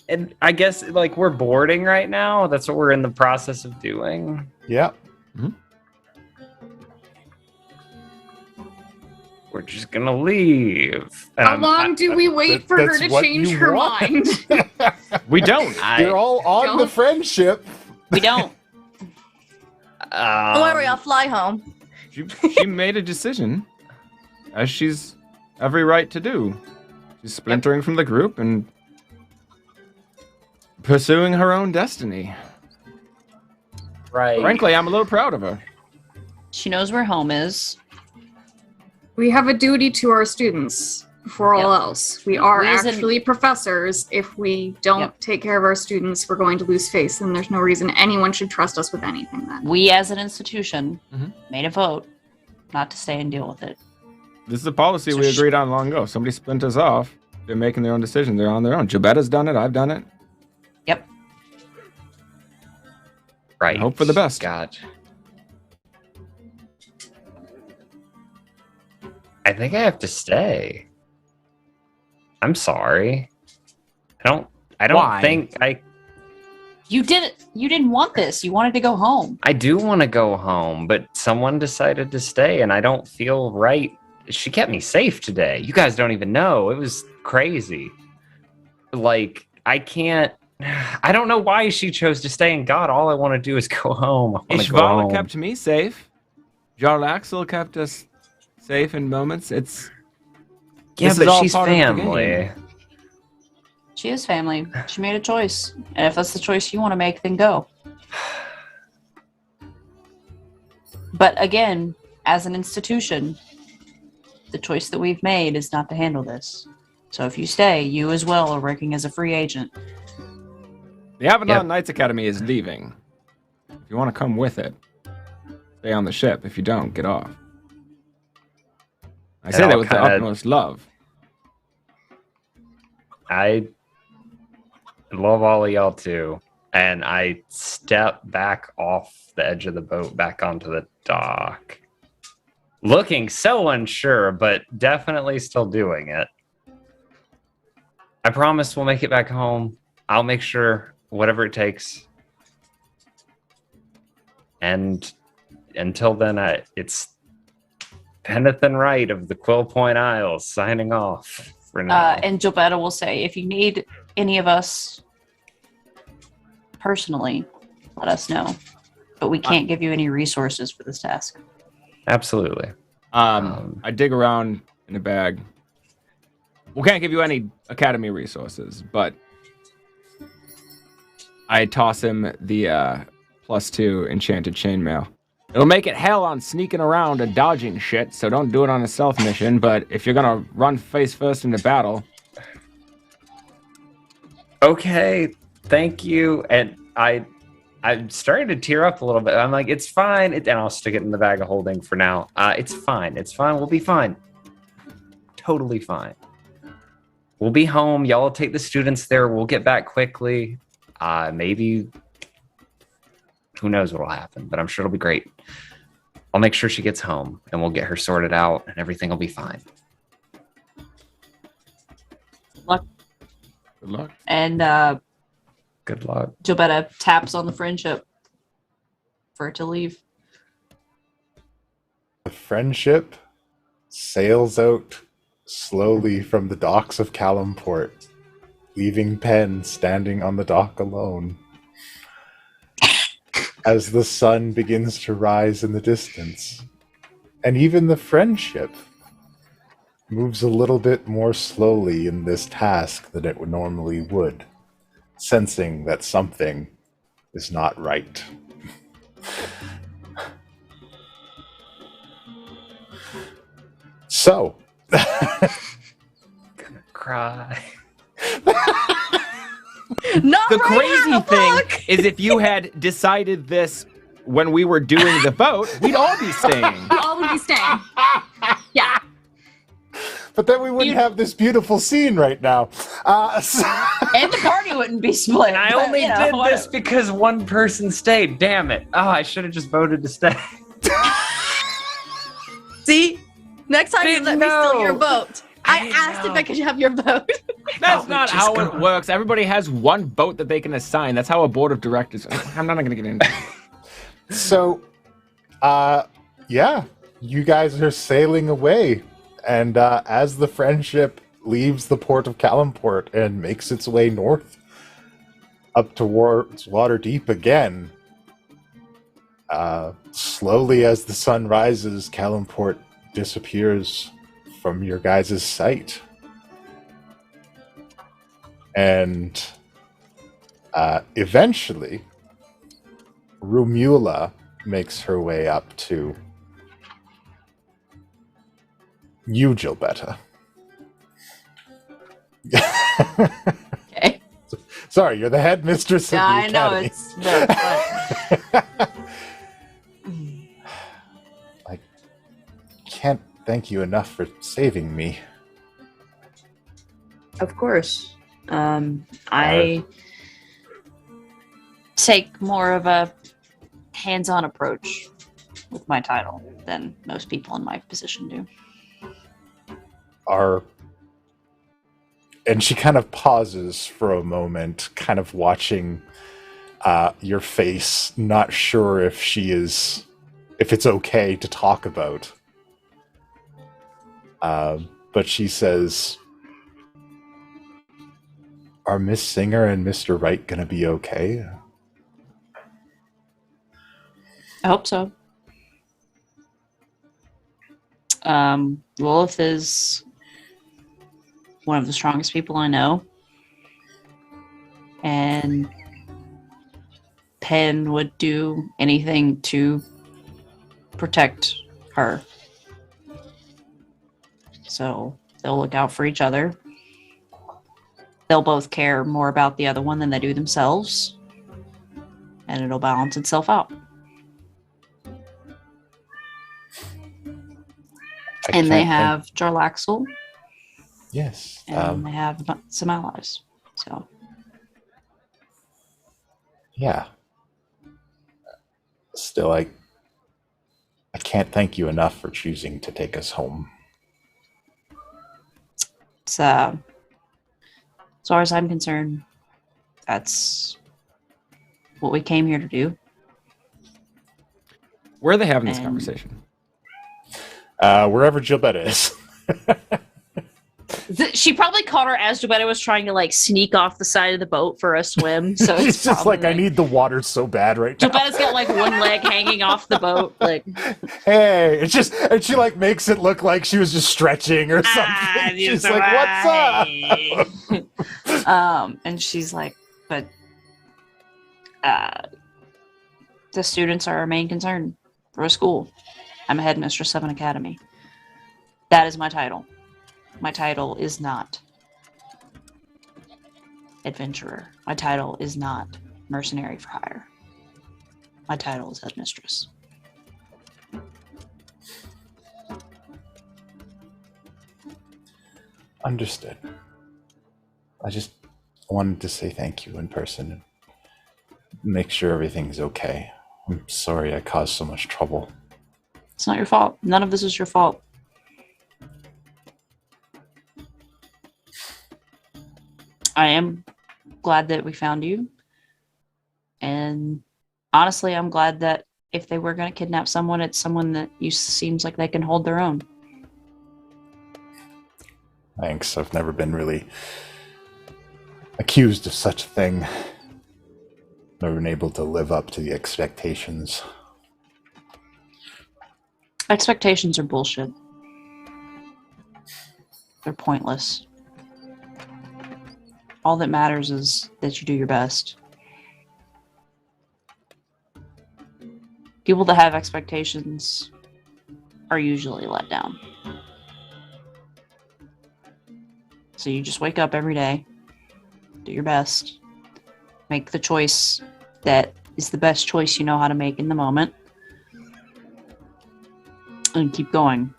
Speaker 5: And I guess like we're boarding right now. That's what we're in the process of doing.
Speaker 2: Yeah.
Speaker 1: Mm-hmm.
Speaker 5: We're just gonna leave.
Speaker 3: How long do we wait for her to change her mind?
Speaker 1: We don't.
Speaker 2: You're all on the friendship.
Speaker 6: We don't.
Speaker 4: Don't worry, I'll fly home.
Speaker 1: She made a decision, as she's every right to do. She's splintering from the group and pursuing her own destiny.
Speaker 5: Right.
Speaker 1: Frankly, I'm a little proud of her.
Speaker 6: She knows where home is.
Speaker 3: We have a duty to our students before all else. We are
Speaker 6: as
Speaker 3: actually professors. If we don't take care of our students, we're going to lose face, and there's no reason anyone should trust us with anything then.
Speaker 6: We as an institution
Speaker 1: Mhm.
Speaker 6: made a vote not to stay and deal with it.
Speaker 1: This is a policy we agreed on long ago. Somebody splinters off. They're making their own decision. They're on their own. Jabetta's done it. I've done it.
Speaker 6: Yep.
Speaker 5: Right.
Speaker 1: Hope for the best.
Speaker 5: God. I think I have to stay. I'm sorry. I don't
Speaker 1: Why?
Speaker 5: think I
Speaker 6: You didn't want this. You wanted to go home.
Speaker 5: I do want to go home, but someone decided to stay and I don't feel right. She kept me safe today. You guys don't even know. It was crazy. Like, I don't know why she chose to stay, and God, all I want to do is go home. I want to go
Speaker 1: Ishvala
Speaker 5: home.
Speaker 1: kept me safe. Jarlaxle kept us safe in moments.
Speaker 5: Yeah,
Speaker 1: this is
Speaker 5: but
Speaker 1: all
Speaker 5: she's
Speaker 1: part of the
Speaker 5: family.
Speaker 1: game.
Speaker 6: She is family. She made a choice. And if that's the choice you want to make, then go. But again, as an institution, the choice that we've made is not to handle this. So if you stay, you as well are working as a free agent.
Speaker 1: The Avalon
Speaker 5: Yep.
Speaker 1: Knights Academy is leaving. If you want to come with it, stay on the ship. If you don't, get off. I say
Speaker 5: I'll
Speaker 1: that with the
Speaker 5: kinda-
Speaker 1: utmost love.
Speaker 5: I love all of y'all too. And I step back off the edge of the boat back onto the dock. Looking so unsure, but definitely still doing it. I promise we'll make it back home. I'll make sure, whatever it takes. And until then, it's Penneth and Wright of the Quill Point Isles signing off for now.
Speaker 6: And Gilberta will say, if you need any of us personally, let us know. But we can't give you any resources for this task.
Speaker 5: Absolutely.
Speaker 1: I dig around in a bag. We can't give you any academy resources, but I toss him the +2 enchanted chainmail. It'll make it hell on sneaking around and dodging shit, so don't do it on a stealth mission, but if you're gonna run face first into battle...
Speaker 5: Okay, thank you. And I'm starting to tear up a little bit. I'm like, it's fine. And I'll stick it in the bag of holding for now. It's fine. It's fine. We'll be fine. Totally fine. We'll be home. Y'all will take the students there. We'll get back quickly. Maybe, who knows what'll happen, but I'm sure it'll be great. I'll make sure she gets home and we'll get her sorted out and everything will be fine.
Speaker 1: Good luck.
Speaker 6: And
Speaker 5: Good luck.
Speaker 6: Gilberta taps on the friendship for it to leave.
Speaker 2: The friendship sails out slowly from the docks of Calumport, leaving Penn standing on the dock alone. As the sun begins to rise in the distance, and even the friendship moves a little bit more slowly in this task than it normally would, sensing that something is not right. So,
Speaker 5: Cry.
Speaker 4: Not
Speaker 1: The
Speaker 4: right
Speaker 1: crazy
Speaker 4: now,
Speaker 1: thing
Speaker 4: fuck!
Speaker 1: is if you had decided this when we were doing the vote, we'd all be staying.
Speaker 3: We all would be staying. Yeah.
Speaker 2: but then we wouldn't have this beautiful scene right now.
Speaker 6: And the party wouldn't be split.
Speaker 5: And I
Speaker 6: but,
Speaker 5: only
Speaker 6: you know,
Speaker 5: did this
Speaker 6: whatever.
Speaker 5: because one person stayed. Damn it. Oh, I should have just voted to stay.
Speaker 4: See? Next time you let me steal your vote. I
Speaker 5: didn't
Speaker 4: asked if
Speaker 5: know.
Speaker 4: I could have your vote.
Speaker 1: That's not how it works. Everybody has one vote that they can assign. That's how a board of directors. I'm not going to get into it.
Speaker 2: So, yeah, you guys are sailing away, and as the friendship leaves the port of Calimport and makes its way north up towards Waterdeep again, slowly as the sun rises, Calimport disappears from your guys' sight. And eventually, Rumula makes her way up to you, Gilbetta.
Speaker 6: Okay.
Speaker 2: Sorry, you're the headmistress of the
Speaker 6: I know
Speaker 2: academy.
Speaker 6: it's very fun.
Speaker 2: I can't thank you enough for saving me.
Speaker 6: Of course. I take more of a hands-on approach with my title than most people in my position do.
Speaker 2: And she kind of pauses for a moment, kind of watching your face, not sure if it's okay to talk about. But she says, "Are Miss Singer and Mr. Wright gonna be okay?"
Speaker 6: I hope so. Lilith is one of the strongest people I know. And Penn would do anything to protect her. So they'll look out for each other. They'll both care more about the other one than they do themselves. And it'll balance itself out. And they have Jarlaxle.
Speaker 2: Yes.
Speaker 6: And they have some allies. So
Speaker 2: Yeah. Still, I can't thank you enough for choosing to take us home.
Speaker 6: it's as far as I'm concerned, that's what we came here to do.
Speaker 1: Where are they having this
Speaker 6: And-
Speaker 1: conversation?
Speaker 2: Wherever Gilbetta is.
Speaker 6: She probably caught her as Jabetta was trying to like sneak off the side of the boat for a swim. So
Speaker 2: She's
Speaker 6: it's
Speaker 2: just like, I need the water so bad right now.
Speaker 6: Jabetta's got like one leg hanging off the boat. Like,
Speaker 2: Hey, it's just, and she like makes it look like she was just stretching or something. She's like, what's up?
Speaker 6: and she's like, but the students are our main concern for a school. I'm a headmistress of an academy. That is my title. My title is not adventurer. My title is not mercenary for hire. My title is headmistress.
Speaker 2: Understood. I just wanted to say thank you in person and make sure everything's okay. I'm sorry I caused so much trouble.
Speaker 6: It's not your fault. None of this is your fault. I am glad that we found you. And honestly, I'm glad that if they were going to kidnap someone, it's someone that seems like they can hold their own.
Speaker 2: Thanks. I've never been really accused of such a thing. Never been able to live up to the expectations.
Speaker 6: Expectations are bullshit. They're pointless. All that matters is that you do your best. People that have expectations are usually let down. So you just wake up every day, do your best, make the choice that is the best choice you know how to make in the moment, and keep going.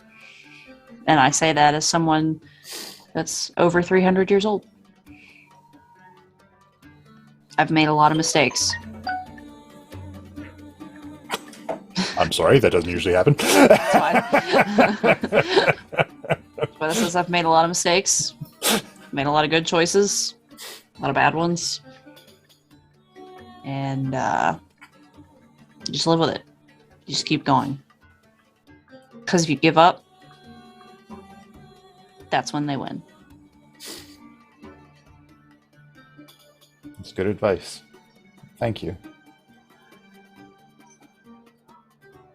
Speaker 6: And I say that as someone that's over 300 years old. I've made a lot of mistakes.
Speaker 2: I'm sorry, that doesn't usually happen.
Speaker 6: That's fine. But it says I've made a lot of mistakes, made a lot of good choices, a lot of bad ones. And you just live with it. You just keep going. Because if you give up, that's when they win.
Speaker 2: That's good advice. Thank you.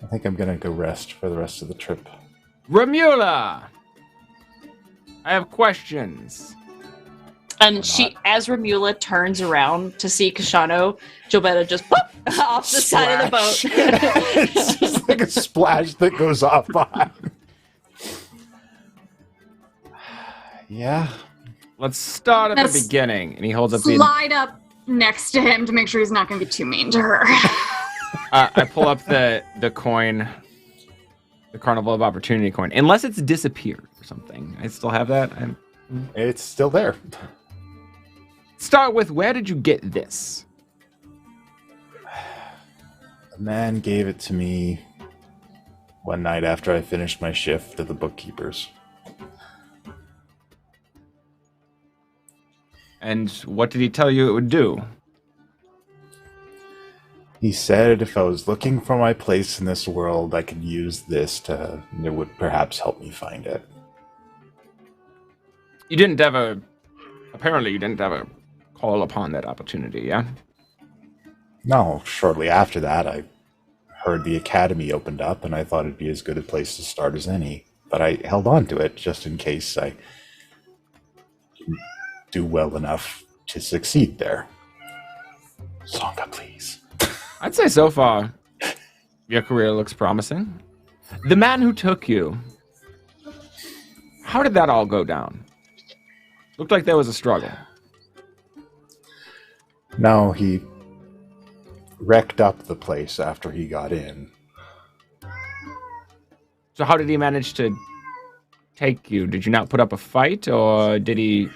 Speaker 2: I think I'm gonna go rest for the rest of the trip.
Speaker 1: Remula! I have questions.
Speaker 6: And she, as Remula turns around to see Kashano, Jobetta just whoop, off the side of the boat.
Speaker 2: It's just like a splash that goes off behind. Yeah.
Speaker 1: Let's start at the
Speaker 3: Let's
Speaker 1: beginning. And he holds up the...
Speaker 3: Slide up next to him to make sure he's not going to be too mean to her.
Speaker 1: I pull up the coin, the Carnival of Opportunity coin. Unless it's disappeared or something. I still have that.
Speaker 2: It's still there.
Speaker 1: Start with, where did you get this?
Speaker 2: A man gave it to me one night after I finished my shift at the bookkeepers.
Speaker 1: And what did he tell you it would do?
Speaker 2: He said if I was looking for my place in this world, I could use this to... It would perhaps help me find it.
Speaker 1: You didn't ever... Apparently you didn't ever call upon that opportunity, yeah?
Speaker 2: No, shortly after that, I heard the academy opened up, and I thought it'd be as good a place to start as any. But I held on to it just in case I didn't do well enough to succeed there. Songa, please.
Speaker 1: I'd say so far, your career looks promising. The man who took you, how did that all go down? Looked like there was a struggle.
Speaker 2: No, he wrecked up the place after he got in.
Speaker 1: So how did he manage to take you? Did you not put up a fight, or did he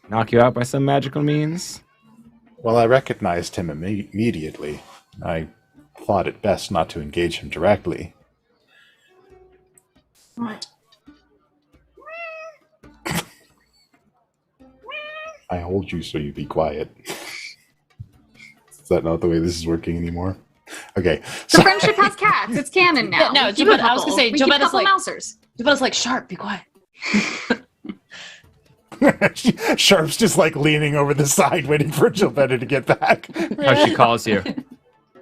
Speaker 1: knock you out by some magical means?
Speaker 2: Well, I recognized him immediately. I thought it best not to engage him directly.
Speaker 3: What?
Speaker 2: I hold you so you be quiet. Is that not the way this is working anymore? Okay.
Speaker 3: The friendship has cats. It's canon now.
Speaker 6: Yeah, no,
Speaker 3: We keep a
Speaker 6: Jobetta, I was gonna
Speaker 3: couple.
Speaker 6: say,
Speaker 3: We keep a
Speaker 6: Jobetta's
Speaker 3: couple
Speaker 6: like-
Speaker 3: mousers.
Speaker 6: Jobetta's like, Sharp, be quiet.
Speaker 2: Sharp's just like leaning over the side waiting for Jobetta to get back.
Speaker 1: How she calls you.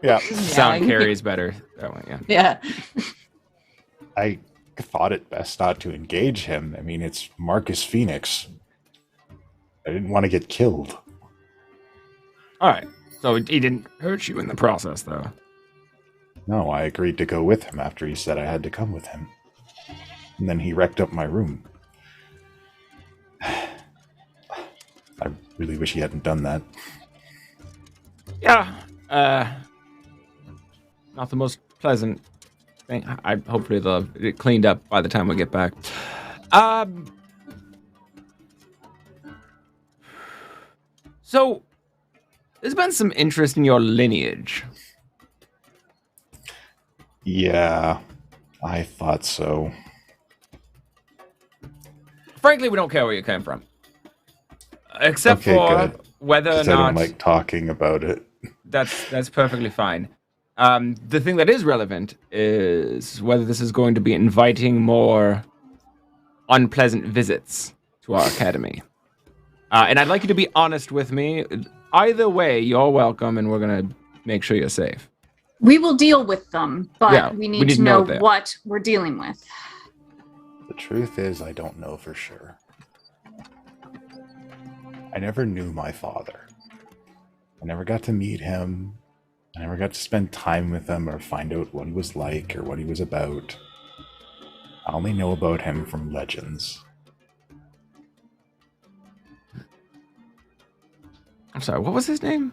Speaker 2: Yeah.
Speaker 1: Sound carries better that way, yeah.
Speaker 6: Yeah.
Speaker 2: I thought it best not to engage him. I mean, it's Marcus Phoenix. I didn't want to get killed.
Speaker 1: All right. So he didn't hurt you in the process, though.
Speaker 2: No, I agreed to go with him after he said I had to come with him. And then he wrecked up my room. I really wish he hadn't done that.
Speaker 1: Yeah. Not the most pleasant thing. Hopefully they'll get it cleaned up by the time we get back. So there's been some interest in your lineage.
Speaker 2: Yeah, I thought so.
Speaker 1: Frankly, we don't care where you came from. Except
Speaker 2: Okay,
Speaker 1: for
Speaker 2: good.
Speaker 1: whether or
Speaker 2: 'Cause I
Speaker 1: not
Speaker 2: don't like talking about it.
Speaker 1: that's perfectly fine. The thing that is relevant is whether this is going to be inviting more unpleasant visits to our academy. And I'd like you to be honest with me. Either way, you're welcome, and we're going to make sure you're safe.
Speaker 3: We will deal with them, but
Speaker 1: Yeah,
Speaker 3: we need to know what we're dealing with.
Speaker 2: The truth is, I don't know for sure. I never knew my father. I never got to meet him. I never got to spend time with him or find out what he was like or what he was about. I only know about him from legends.
Speaker 1: I'm sorry, what was his name?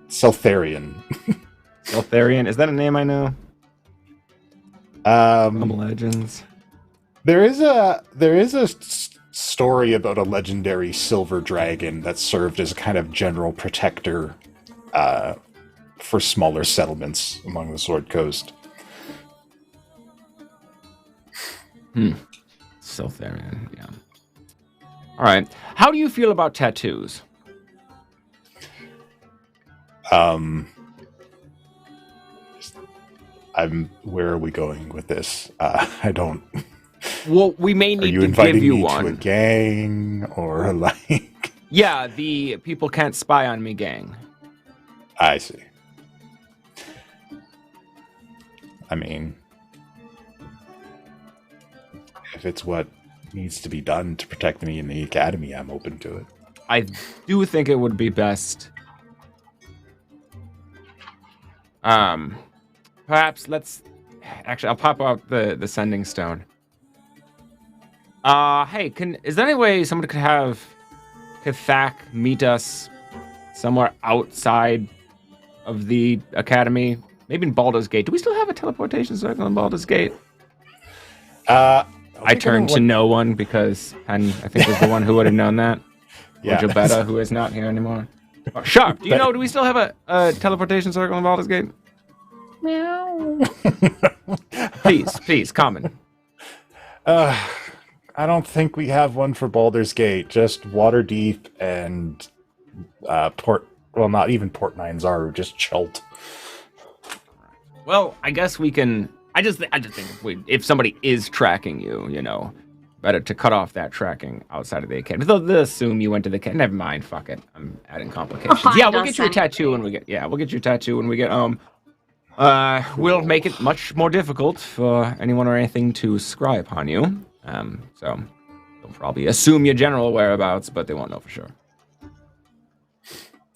Speaker 2: Seltharian.
Speaker 1: Eltharion. Is that a name I know? Legends.
Speaker 2: There is a story about a legendary silver dragon that served as a kind of general protector for smaller settlements among the Sword Coast.
Speaker 1: Eltharion, yeah. All right. How do you feel about tattoos?
Speaker 2: Where are we going with this? I don't.
Speaker 1: Well, we may
Speaker 2: Are
Speaker 1: need
Speaker 2: you
Speaker 1: to
Speaker 2: inviting
Speaker 1: give you
Speaker 2: me
Speaker 1: one.
Speaker 2: to a gang or like?
Speaker 1: Yeah, the people can't spy on me gang.
Speaker 2: I see. I mean, if it's what needs to be done to protect me in the academy, I'm open to it.
Speaker 1: I do think it would be best. Perhaps let's. Actually, I'll pop out the sending stone. Hey, is there any way someone could have Kathak meet us somewhere outside of the academy? Maybe in Baldur's Gate. Do we still have a teleportation circle in Baldur's Gate? I turned to no one because Penn, I think, was the one who would have known that.
Speaker 2: Yeah.
Speaker 1: Or Jabetta, who is not here anymore. Oh, Sharp, do you know, do we still have a teleportation circle in Baldur's Gate?
Speaker 6: Meow.
Speaker 1: Please, common.
Speaker 2: I don't think we have one for Baldur's Gate. Just Waterdeep and Port. Well, not even Port Nine Zaru, just Chult.
Speaker 1: Well, I guess we can. I just think if somebody is tracking you, better to cut off that tracking outside of the academy. They'll assume you went to the academy. Never mind. Fuck it. I'm adding complications. Yeah, we'll get you a tattoo when we get. Yeah, we'll get you a tattoo when we get home. We'll make it much more difficult for anyone or anything to scry upon you. So they'll probably assume your general whereabouts, but they won't know for sure.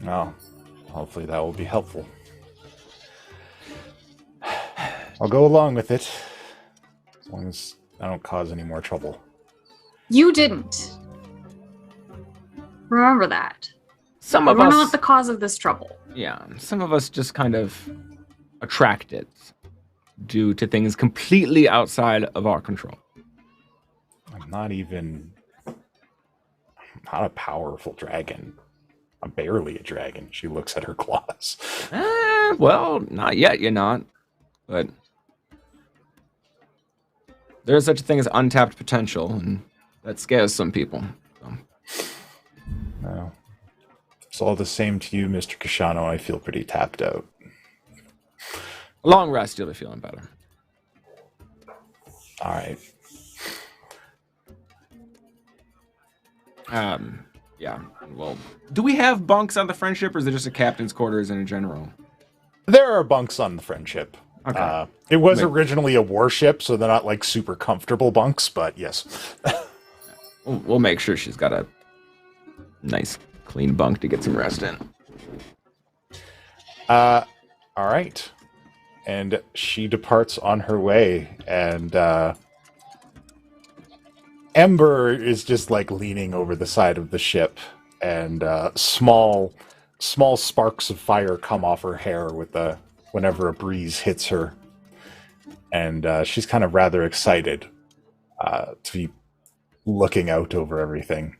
Speaker 2: Oh, hopefully that will be helpful. I'll go along with it, as long as I don't cause any more trouble.
Speaker 3: You didn't. Remember that.
Speaker 1: Some of
Speaker 3: We're
Speaker 1: us,
Speaker 3: not the cause of this trouble.
Speaker 1: yeah, some of us just kind of attracted due to things completely outside of our control.
Speaker 2: I'm not a powerful dragon. I'm barely a dragon. She looks at her claws.
Speaker 1: Well, not yet, you're not. But there's such a thing as untapped potential, and that scares some people. So.
Speaker 2: No. It's all the same to you, Mr. Kashano. I feel pretty tapped out.
Speaker 1: A long rest, you'll be feeling better.
Speaker 2: All right.
Speaker 1: Yeah. Well, do we have bunks on the Friendship, or is it just a captain's quarters in general?
Speaker 2: There are bunks on the Friendship.
Speaker 1: Okay.
Speaker 2: It was originally a warship, so they're not like super comfortable bunks, but yes.
Speaker 1: We'll make sure she's got a nice, clean bunk to get some rest in.
Speaker 2: All right. And she departs on her way, and Ember is just like leaning over the side of the ship, and small sparks of fire come off her hair whenever a breeze hits her, and she's kind of rather excited to be looking out over everything.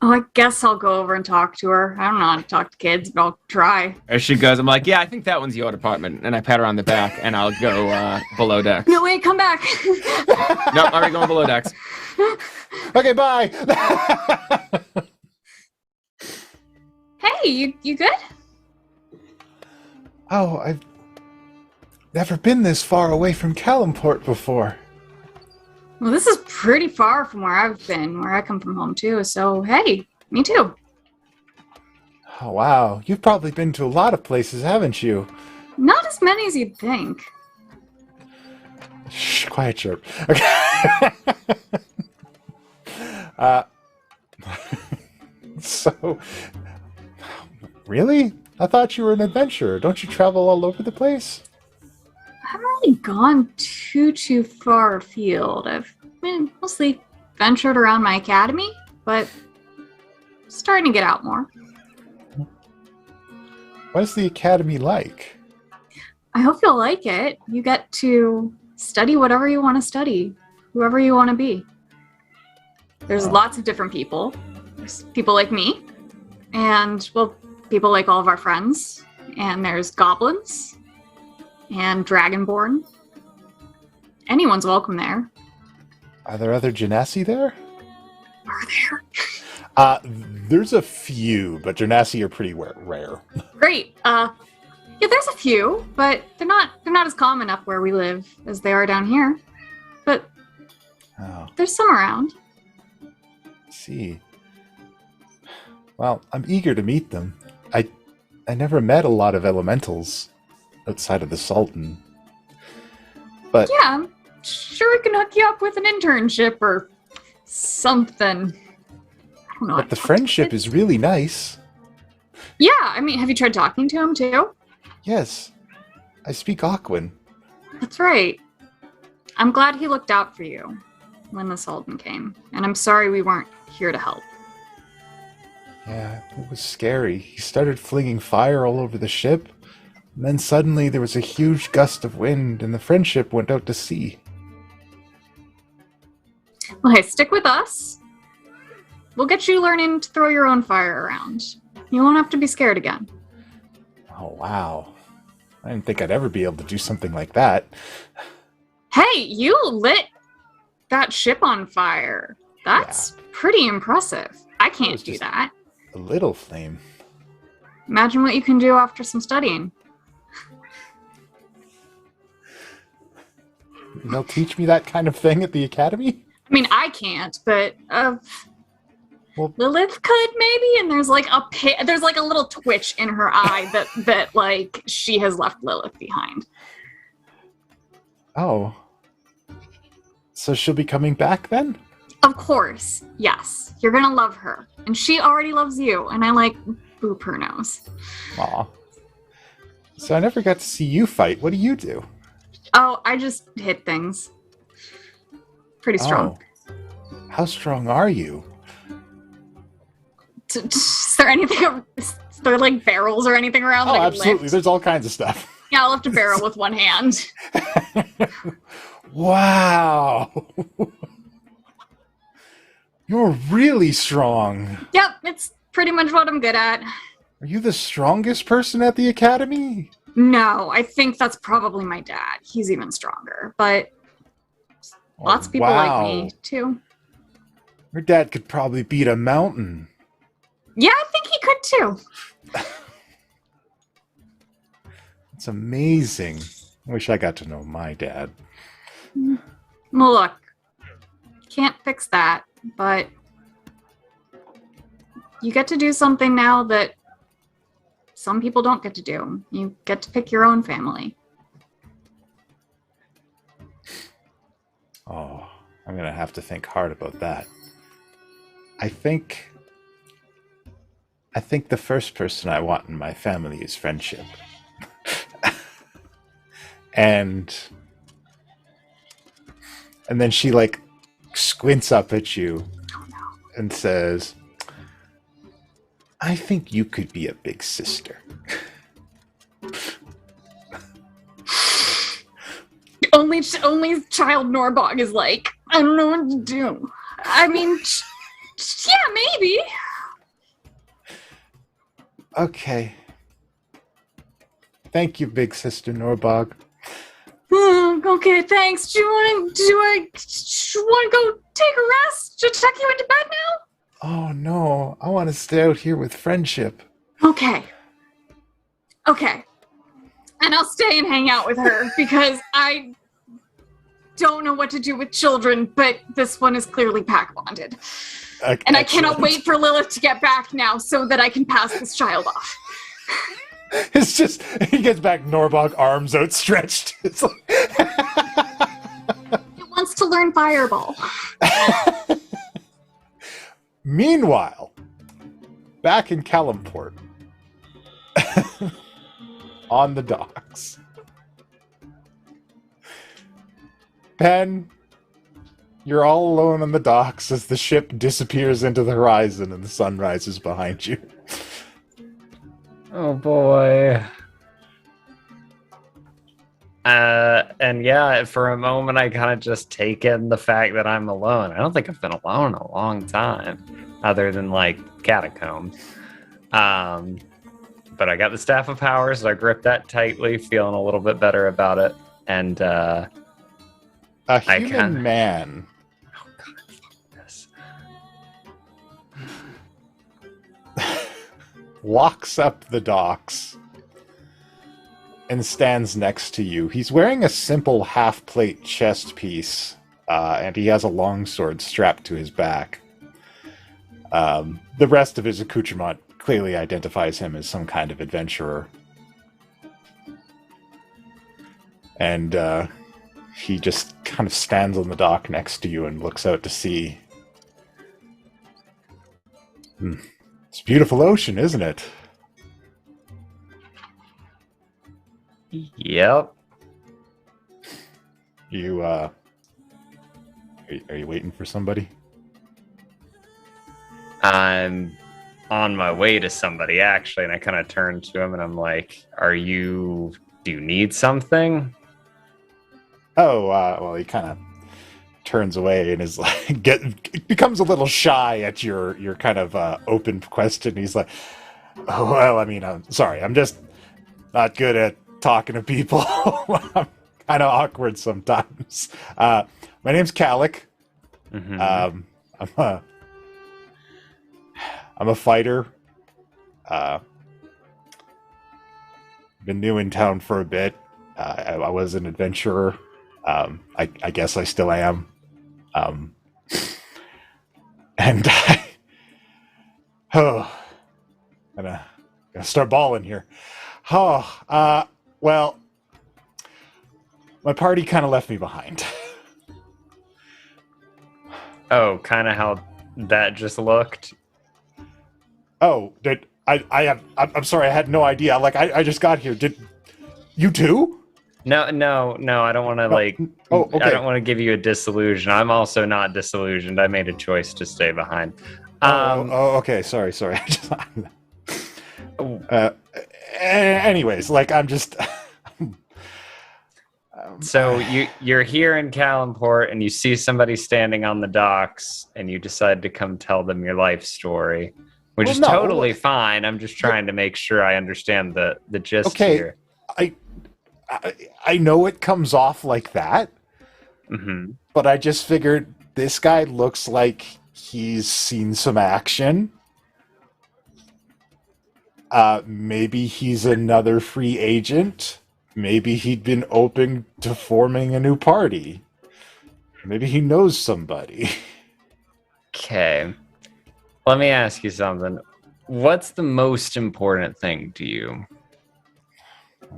Speaker 3: Oh, I guess I'll go over and talk to her. I don't know how to talk to kids, but I'll try.
Speaker 1: As she goes, I'm like, yeah, I think that one's your department. And I pat her on the back, and I'll go below decks.
Speaker 3: No, wait, come back.
Speaker 1: Nope, already going below decks.
Speaker 2: Okay, bye!
Speaker 3: Hey, you good?
Speaker 2: Oh, I've never been this far away from Calimport before.
Speaker 3: Well, this is pretty far from where I've been, where I come from home too, so hey, me too.
Speaker 2: Oh, wow. You've probably been to a lot of places, haven't you?
Speaker 3: Not as many as you'd think.
Speaker 2: Shh, quiet chirp. Okay. So, really? I thought you were an adventurer. Don't you travel all over the place?
Speaker 3: I haven't really gone too far afield. I've been mostly ventured around my academy, but starting to get out more.
Speaker 2: What is the academy like?
Speaker 3: I hope you'll like it. You get to study whatever you want to study, whoever you want to be. There's lots of different people. There's people like me, and, well, people like all of our friends. And there's goblins, and dragonborn. Anyone's welcome there.
Speaker 2: Are there other genasi there?
Speaker 3: Are there?
Speaker 2: There's a few, but genasi are pretty rare.
Speaker 3: Great. Yeah, there's a few, but they're not as common up where we live as they are down here. But there's some around.
Speaker 2: See. Well, I'm eager to meet them. I never met a lot of elementals outside of the Sultan. But
Speaker 3: Yeah, I'm sure we can hook you up with an internship or something. I don't know.
Speaker 2: but the friendship is really nice.
Speaker 3: Yeah, I mean, have you tried talking to him too?
Speaker 2: Yes. I speak Aquan.
Speaker 3: That's right. I'm glad he looked out for you when the Sultan came, and I'm sorry we weren't here to help.
Speaker 2: Yeah, it was scary. He started flinging fire all over the ship, and then suddenly there was a huge gust of wind, and the friendship went out to sea.
Speaker 3: Well, hey, stick with us. We'll get you learning to throw your own fire around. You won't have to be scared again.
Speaker 2: Oh, wow. I didn't think I'd ever be able to do something like that.
Speaker 3: Hey, you lit that ship on fire. That's pretty impressive. I
Speaker 2: was
Speaker 3: can't do
Speaker 2: just-
Speaker 3: that.
Speaker 2: A little flame.
Speaker 3: Imagine what you can do after some studying.
Speaker 2: They'll teach me that kind of thing at the academy?
Speaker 3: I mean, I can't, but
Speaker 2: Well-
Speaker 3: Lilith could maybe. And there's like there's like a little twitch in her eye that like she has left Lilith behind.
Speaker 2: Oh. So she'll be coming back then?
Speaker 3: Of course, yes. You're gonna love her, and she already loves you. And I like boop her nose.
Speaker 2: Aw. So I never got to see you fight. What do you do?
Speaker 3: Oh, I just hit things. Pretty strong.
Speaker 2: Oh. How strong are you?
Speaker 3: Is there anything? Is there like barrels or anything around?
Speaker 2: Oh,
Speaker 3: that I can
Speaker 2: absolutely.
Speaker 3: lift?
Speaker 2: There's all kinds of stuff.
Speaker 3: Yeah, I'll lift a barrel with one hand.
Speaker 2: Wow. You're really strong.
Speaker 3: Yep, it's pretty much what I'm good at.
Speaker 2: Are you the strongest person at the academy?
Speaker 3: No, I think that's probably my dad. He's even stronger, but lots of people like me too.
Speaker 2: Your dad could probably beat a mountain.
Speaker 3: Yeah, I think he could too.
Speaker 2: It's amazing. I wish I got to know my dad.
Speaker 3: Well, look, can't fix that, but you get to do something now that some people don't get to do. You get to pick your own family.
Speaker 2: Oh, I'm going to have to think hard about that. I think the first person I want in my family is friendship. and then she like squints up at you and says, I think you could be a big sister.
Speaker 3: Only child Norbog is like, I don't know what to do. I mean, yeah, maybe.
Speaker 2: Okay. Thank you, big sister Norbog.
Speaker 3: Okay, thanks. Do I want to go take a rest? Should I tuck you into bed now?
Speaker 2: Oh no, I want to stay out here with friendship.
Speaker 3: Okay. And I'll stay and hang out with her because I don't know what to do with children, but this one is clearly pack bonded. And I cannot wait for Lilith to get back now so that I can pass this child off.
Speaker 2: It's just, he gets back, Norbog, arms outstretched. It's like...
Speaker 3: It wants to learn Fireball.
Speaker 2: Meanwhile, back in Calimport, on the docks, Pen, you're all alone on the docks as the ship disappears into the horizon and the sun rises behind you.
Speaker 5: Oh boy. And yeah, for a moment, I kind of just take in the fact that I'm alone. I don't think I've been alone in a long time, other than like catacombs. But I got the Staff of Power, so I grip that tightly, feeling a little bit better about it. And
Speaker 2: A human man
Speaker 5: oh god, fuck this.
Speaker 2: walks up the docks and stands next to you. He's wearing a simple half-plate chest piece, and he has a longsword strapped to his back. The rest of his accoutrement clearly identifies him as some kind of adventurer. And he just kind of stands on the dock next to you and looks out to sea. It's a beautiful ocean, isn't it?
Speaker 5: Yep.
Speaker 2: You, are you waiting for somebody?
Speaker 5: I'm on my way to somebody, actually, and I kind of turn to him and I'm like, do you need something?
Speaker 2: Oh, well, he kind of turns away and is like, becomes a little shy at your kind of open question. He's like, oh, well, I mean, I'm sorry, I'm just not good at talking to people. I'm kind of awkward sometimes. My name's Calic.
Speaker 5: Mm-hmm.
Speaker 2: I'm a fighter. Been new in town for a bit. I was an adventurer. I guess I still am. And I'm gonna start balling here. Well, my party kind of left me behind.
Speaker 5: Oh, kind of how that just looked.
Speaker 2: Oh, I'm sorry, I had no idea. Like, I just got here. Did you too?
Speaker 5: No, I don't want to
Speaker 2: okay.
Speaker 5: I don't want to give you a disillusion. I'm also not disillusioned. I made a choice to stay behind.
Speaker 2: Okay. Sorry. Anyways, like, I'm just.
Speaker 5: So you're here in Calimport and you see somebody standing on the docks and you decide to come tell them your life story, which is totally fine. I'm just trying to make sure I understand the gist here.
Speaker 2: I know it comes off like that, but I just figured this guy looks like he's seen some action. Maybe he's another free agent. Maybe he'd been open to forming a new party. Maybe he knows somebody.
Speaker 5: Okay. Let me ask you something. What's the most important thing to you?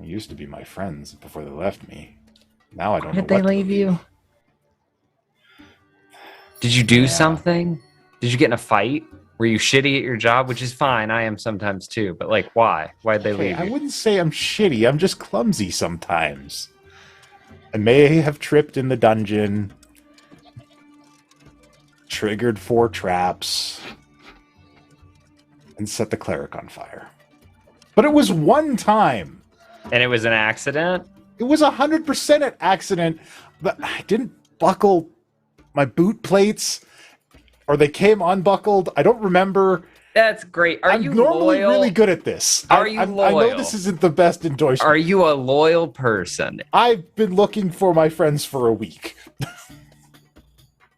Speaker 2: They used to be my friends before they left me. Now I don't know.
Speaker 5: Did they leave you? Did you do something? Did you get in a fight? Were you shitty at your job? Which is fine. I am sometimes too. But like, why? Why'd they leave you?
Speaker 2: I wouldn't say I'm shitty. I'm just clumsy sometimes. I may have tripped in the dungeon. Triggered 4 traps. And set the cleric on fire. But it was one time.
Speaker 5: And it was an accident?
Speaker 2: It was 100% an accident. But I didn't buckle my boot plates. Or they came unbuckled. I don't remember.
Speaker 5: That's great. Are you
Speaker 2: normally
Speaker 5: loyal?
Speaker 2: really good at this.
Speaker 5: Are you loyal?
Speaker 2: I know this isn't the best endorsement.
Speaker 5: Are you a loyal person?
Speaker 2: I've been looking for my friends for a week.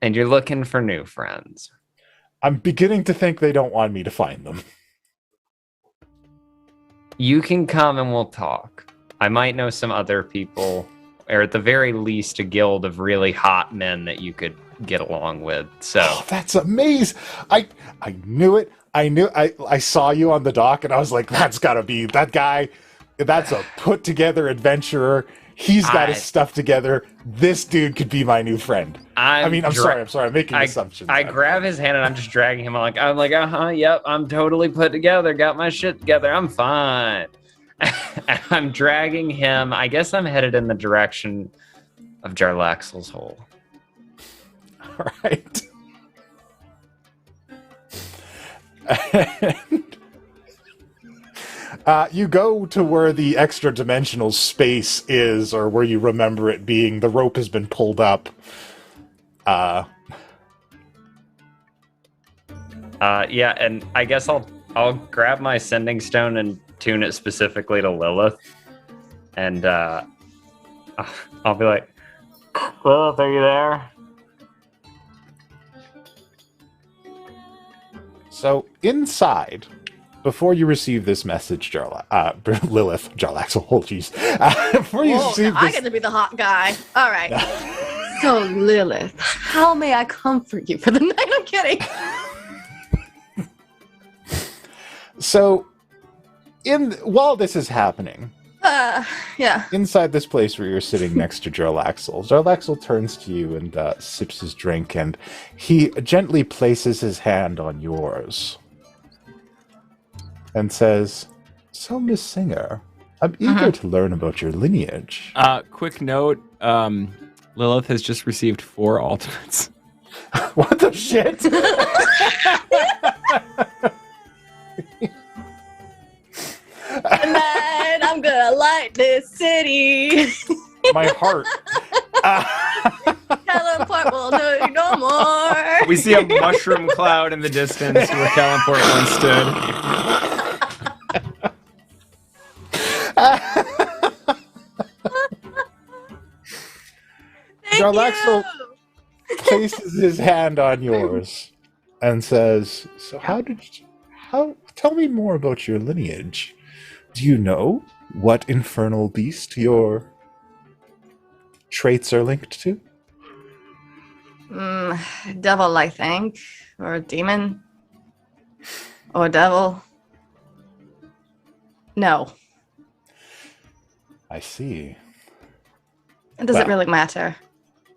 Speaker 5: And you're looking for new friends.
Speaker 2: I'm beginning to think they don't want me to find them.
Speaker 5: You can come and we'll talk. I might know some other people, or at the very least a guild of really hot men that you could get along with. So
Speaker 2: that's amazing. I knew it. I saw you on the dock and I was like, that's gotta be that guy. That's a put together adventurer. He's got his stuff together. This dude could be my new friend. I'm sorry. I'm making assumptions.
Speaker 5: I grab his hand and I'm just dragging him. I'm like, yep, I'm totally put together. Got my shit together. I'm fine. I'm dragging him. I guess I'm headed in the direction of Jarlaxle's hole.
Speaker 2: All right. You go to where the extra dimensional space is, or where you remember it being. The rope has been pulled up.
Speaker 5: Yeah, and I guess I'll grab my sending stone and tune it specifically to Lilith, and I'll be like, Lilith, are you there?
Speaker 2: So inside, before you receive this message, Lilith, Jarlaxle, oh jeez. Before you
Speaker 4: Whoa,
Speaker 2: receive
Speaker 4: now I
Speaker 2: this,
Speaker 4: get to be the hot guy. All right. So, Lilith, how may I comfort you for the night? I'm kidding.
Speaker 2: so while this is happening,
Speaker 4: Yeah.
Speaker 2: inside this place where you're sitting next to Jarlaxle turns to you and sips his drink, and he gently places his hand on yours and says, "So, Miss Singer, I'm eager to learn about your lineage."
Speaker 1: Quick note, Lilith has just received 4 ultimates.
Speaker 2: What the shit?
Speaker 4: Tonight I'm gonna light this city.
Speaker 2: My heart.
Speaker 4: Kellenport will know you no more.
Speaker 1: We see a mushroom cloud in the distance where Kellenport once stood.
Speaker 2: Jarlaxle places his hand on yours and says, "So tell me more about your lineage. Do you know what infernal beast your traits are linked to?"
Speaker 4: Devil, I think. Or demon. Or devil. No.
Speaker 2: I see.
Speaker 4: It doesn't
Speaker 2: Well.
Speaker 4: really matter.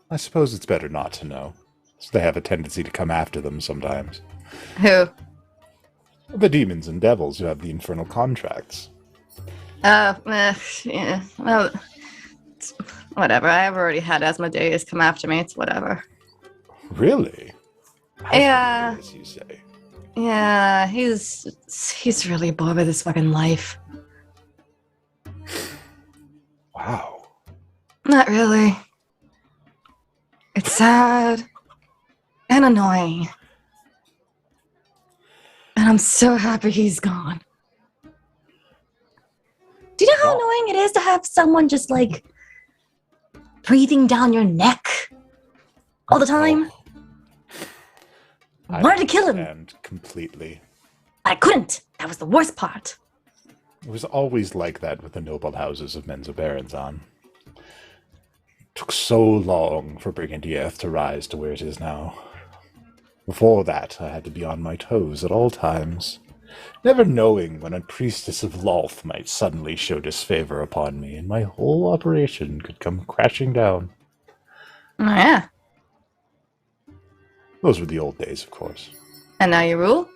Speaker 2: I suppose it's better not to know. So they have a tendency to come after them sometimes.
Speaker 4: Who?
Speaker 2: The demons and devils who have the infernal contracts.
Speaker 4: Yeah. Well, it's whatever. I've already had Asmodeus come after me. It's whatever.
Speaker 2: Really?
Speaker 4: Yeah.
Speaker 2: As you say.
Speaker 4: Yeah, he's really bored with his fucking life.
Speaker 2: Wow.
Speaker 4: Not really. It's sad and annoying. And I'm so happy he's gone. Do you know how annoying it is to have someone just like breathing down your neck all the time? I wanted to kill him.
Speaker 2: And completely.
Speaker 4: I couldn't. That was the worst part.
Speaker 2: It was always like that with the noble houses of Menzoberranzan. It took so long for Brigantiath to rise to where it is now. Before that, I had to be on my toes at all times, never knowing when a priestess of Lolth might suddenly show disfavor upon me, and my whole operation could come crashing down.
Speaker 4: Oh, yeah.
Speaker 2: Those were the old days, of course.
Speaker 4: And now you rule?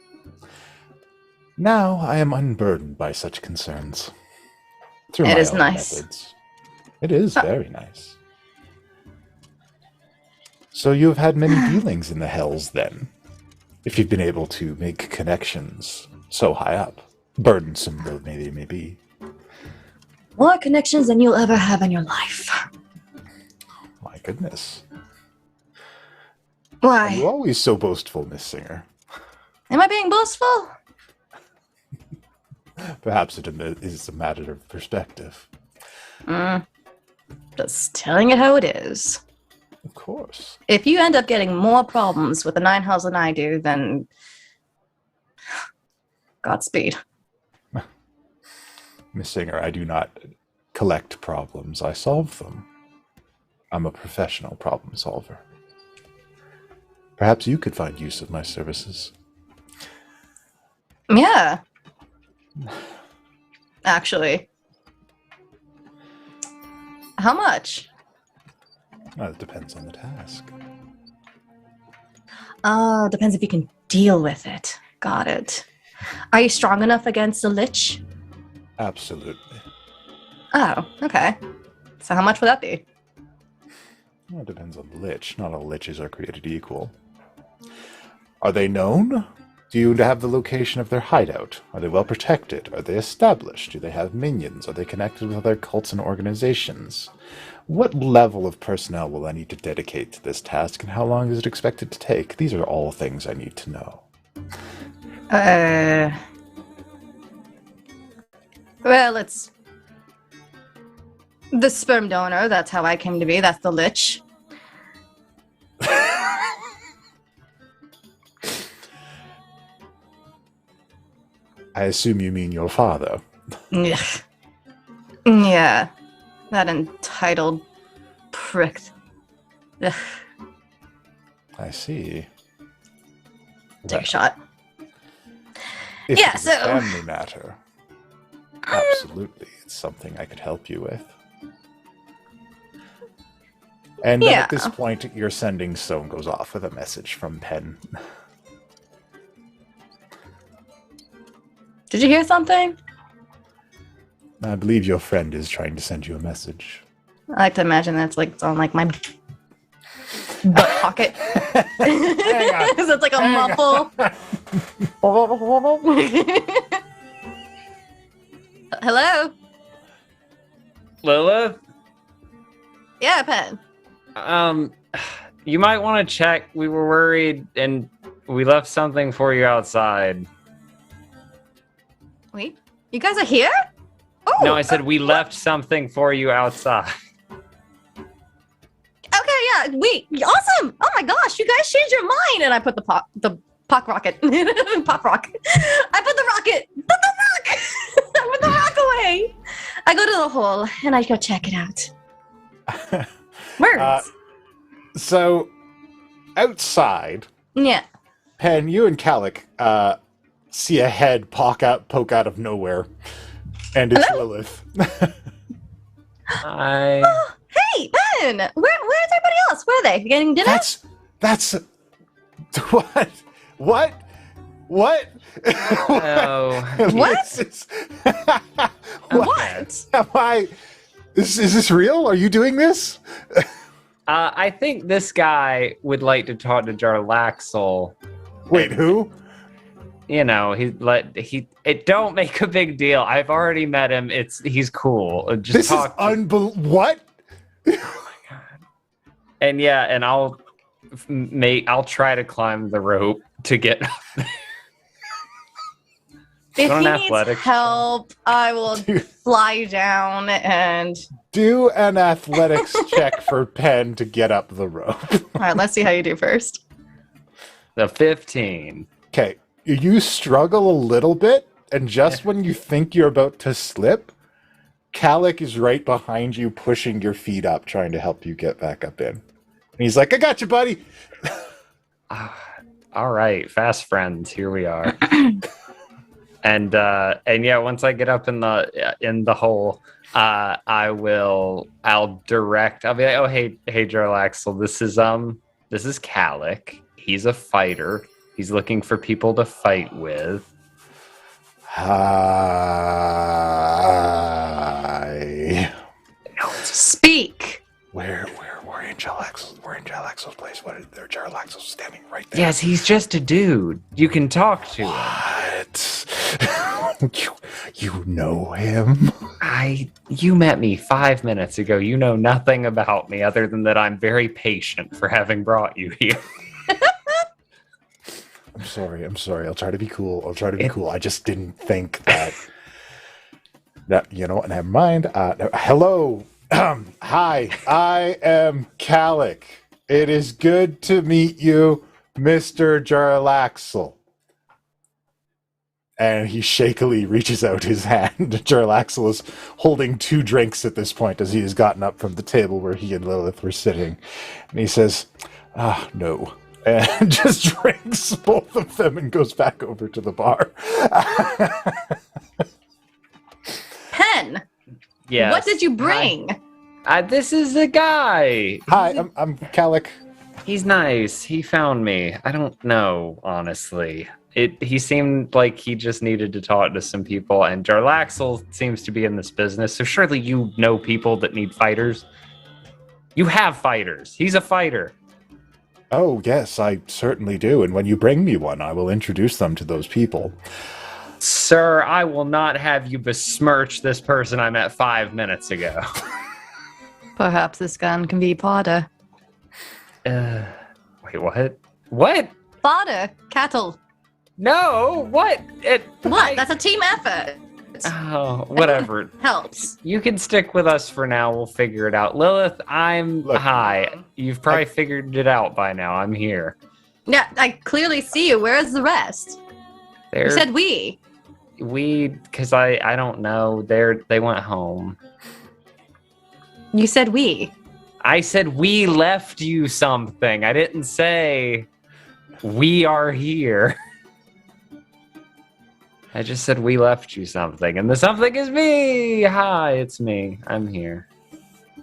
Speaker 2: Now I am unburdened by such concerns. Through
Speaker 4: It
Speaker 2: my
Speaker 4: is
Speaker 2: own
Speaker 4: nice.
Speaker 2: methods. It is very nice. So you have had many dealings in the Hells, then? If you've been able to make connections so high up, burdensome though they may be.
Speaker 4: More connections than you'll ever have in your life.
Speaker 2: My goodness.
Speaker 4: Why?
Speaker 2: You're always so boastful, Miss Singer.
Speaker 4: Am I being boastful?
Speaker 2: Perhaps it is a matter of perspective.
Speaker 4: Just telling it how it is.
Speaker 2: Of course.
Speaker 4: If you end up getting more problems with the 9 hells than I do, then Godspeed.
Speaker 2: Miss Singer, I do not collect problems, I solve them. I'm a professional problem solver. Perhaps you could find use of my services.
Speaker 4: Yeah. Actually. How much?
Speaker 2: Well, it depends on the task.
Speaker 4: Depends if you can deal with it. Got it. Are you strong enough against the Lich?
Speaker 2: Absolutely.
Speaker 4: Oh, okay. So how much would that be?
Speaker 2: Well, it depends on the Lich. Not all Liches are created equal. Are they known? Do you have the location of their hideout? Are they well protected? Are they established? Do they have minions? Are they connected with other cults and organizations? What level of personnel will I need to dedicate to this task, and how long is it expected to take? These are all things I need to know.
Speaker 4: Well, it's the sperm donor. That's how I came to be. That's the lich.
Speaker 2: I assume you mean your father.
Speaker 4: Yeah. Yeah. That entitled prick. Ugh.
Speaker 2: I see.
Speaker 4: Take a shot.
Speaker 2: If
Speaker 4: Yeah,
Speaker 2: it's a
Speaker 4: so-
Speaker 2: family matter, absolutely, it's something I could help you with. And then
Speaker 4: Yeah.
Speaker 2: at this point, your sending stone goes off with a message from Penn.
Speaker 4: Did you hear something?
Speaker 2: I believe your friend is trying to send you a message.
Speaker 4: I like to imagine that's like it's on like my butt pocket. So it's like a muffle. Hello?
Speaker 5: Lilith,
Speaker 4: Yeah, Pen.
Speaker 5: you might want to check. We were worried, and we left something for you outside.
Speaker 4: Wait, you guys are here? Oh,
Speaker 5: No, I said we left something for you outside.
Speaker 4: Okay, yeah. Wait, awesome! Oh my gosh, you guys changed your mind, and I put the pop rocket, pop rock. I put the rocket, put the rock, I put the rock away. I go to the hole and I go check it out. Words.
Speaker 2: So, outside,
Speaker 4: Yeah.
Speaker 2: Penn, you and Calic see a head poke out of nowhere, and it's
Speaker 4: Hello?
Speaker 2: Lilith.
Speaker 5: I
Speaker 4: Hey, Ben! Where's everybody else? Where are they? Getting dinner?
Speaker 2: That's what? What?
Speaker 5: Oh.
Speaker 4: What?
Speaker 2: This is-
Speaker 4: What?
Speaker 2: Am I? Is this real? Are you doing this?
Speaker 5: I think this guy would like to talk to Jarlaxle.
Speaker 2: Wait, who?
Speaker 5: You know, it don't make a big deal. I've already met him. He's cool. Just
Speaker 2: This is
Speaker 5: talk.
Speaker 2: what?
Speaker 5: And yeah, and I'll try to climb the rope to get.
Speaker 4: If
Speaker 5: Go on
Speaker 4: he needs
Speaker 5: athletics.
Speaker 4: help, I will fly down and...
Speaker 2: Do an athletics check for Penn to get up the rope.
Speaker 4: All right, let's see how you do first.
Speaker 5: The 15.
Speaker 2: Okay, you struggle a little bit, and just when you think you're about to slip, Calic is right behind you, pushing your feet up, trying to help you get back up in. And he's like, I got you, buddy.
Speaker 5: All right, fast friends. Here we are. And yeah, once I get up in the hole, I'll direct. I'll be like, oh hey Jarlaxle, this is Calic. He's a fighter. He's looking for people to fight with.
Speaker 2: Hi.
Speaker 4: Speak!
Speaker 2: We're in Jarlaxle's place. Jarlaxle's standing right there.
Speaker 5: Yes, he's just a dude. You can talk to him.
Speaker 2: What? you know him?
Speaker 5: You met me 5 minutes ago. You know nothing about me other than that I'm very patient for having brought you here.
Speaker 2: I'm sorry. I'll try to be cool. I just didn't think that. Never mind. Hello. Hi, I am Calic. It is good to meet you, Mr. Jarlaxle. And he shakily reaches out his hand. Jarlaxle is holding 2 drinks at this point as he has gotten up from the table where he and Lilith were sitting. And he says, no. And just drinks both of them and goes back over to the bar.
Speaker 4: Pen!
Speaker 5: Yes.
Speaker 4: What did you bring?
Speaker 5: This is the guy.
Speaker 2: Hi, I'm Calic.
Speaker 5: He's nice. He found me. I don't know, honestly. He seemed like he just needed to talk to some people, and Jarlaxle seems to be in this business, so surely you know people that need fighters. You have fighters. He's a fighter.
Speaker 2: Oh, yes, I certainly do. And when you bring me one, I will introduce them to those people.
Speaker 5: Sir, I will not have you besmirch this person I met 5 minutes ago.
Speaker 4: Perhaps this gun can be fodder.
Speaker 5: Wait, what? What?
Speaker 4: Fodder, cattle.
Speaker 5: No, what?
Speaker 4: What? That's a team effort.
Speaker 5: Oh, whatever.
Speaker 4: Helps.
Speaker 5: You can stick with us for now. We'll figure it out. Lilith,
Speaker 2: Look,
Speaker 5: hi. You've probably figured it out by now. I'm here.
Speaker 4: Yeah, I clearly see you. Where's the rest? You said we.
Speaker 5: Because I don't know. They went home.
Speaker 4: You said we.
Speaker 5: I said we left you something. I didn't say we are here. I just said we left you something, and the something is me. Hi, it's me. I'm here.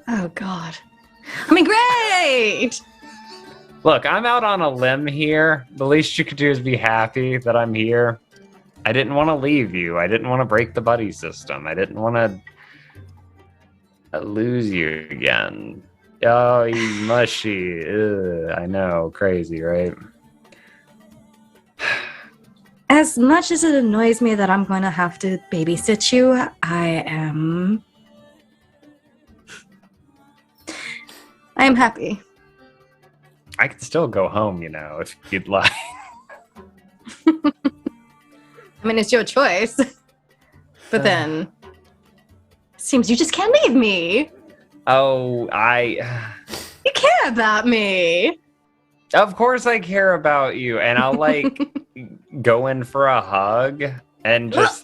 Speaker 4: Oh, God. I mean, great!
Speaker 5: Look, I'm out on a limb here. The least you could do is be happy that I'm here. I didn't want to leave you. I didn't want to break the buddy system. I didn't want to lose you again. Oh, you mushy. Ugh, I know, crazy, right?
Speaker 4: As much as it annoys me that I'm going to have to babysit you, I am happy.
Speaker 5: I could still go home, if you'd like.
Speaker 4: I mean, it's your choice. But then, it seems you just can't leave me.
Speaker 5: Oh,
Speaker 4: You care about me.
Speaker 5: Of course I care about you, and I'll, go in for a hug, and just,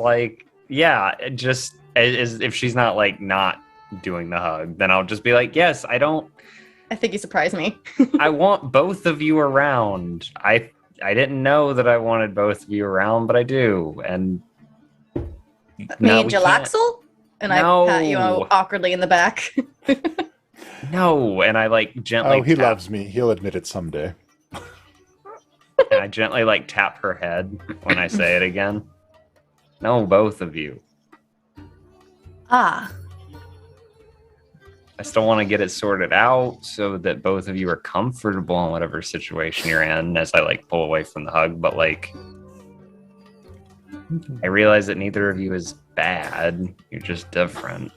Speaker 5: just as if she's not, not doing the hug, then I'll just be like, yes, I
Speaker 4: think you surprised me.
Speaker 5: I want both of you around. I didn't know that I wanted both of you around, but I do, and...
Speaker 4: Me and Jalaxel? And
Speaker 5: no.
Speaker 4: I pat you awkwardly in the back.
Speaker 5: No, and I, gently...
Speaker 2: Oh, he loves me. He'll admit it someday.
Speaker 5: And I gently, tap her head when I say it again. No, both of you.
Speaker 4: Ah.
Speaker 5: I still want to get it sorted out so that both of you are comfortable in whatever situation you're in as I, pull away from the hug. But, I realize that neither of you is bad. You're just different.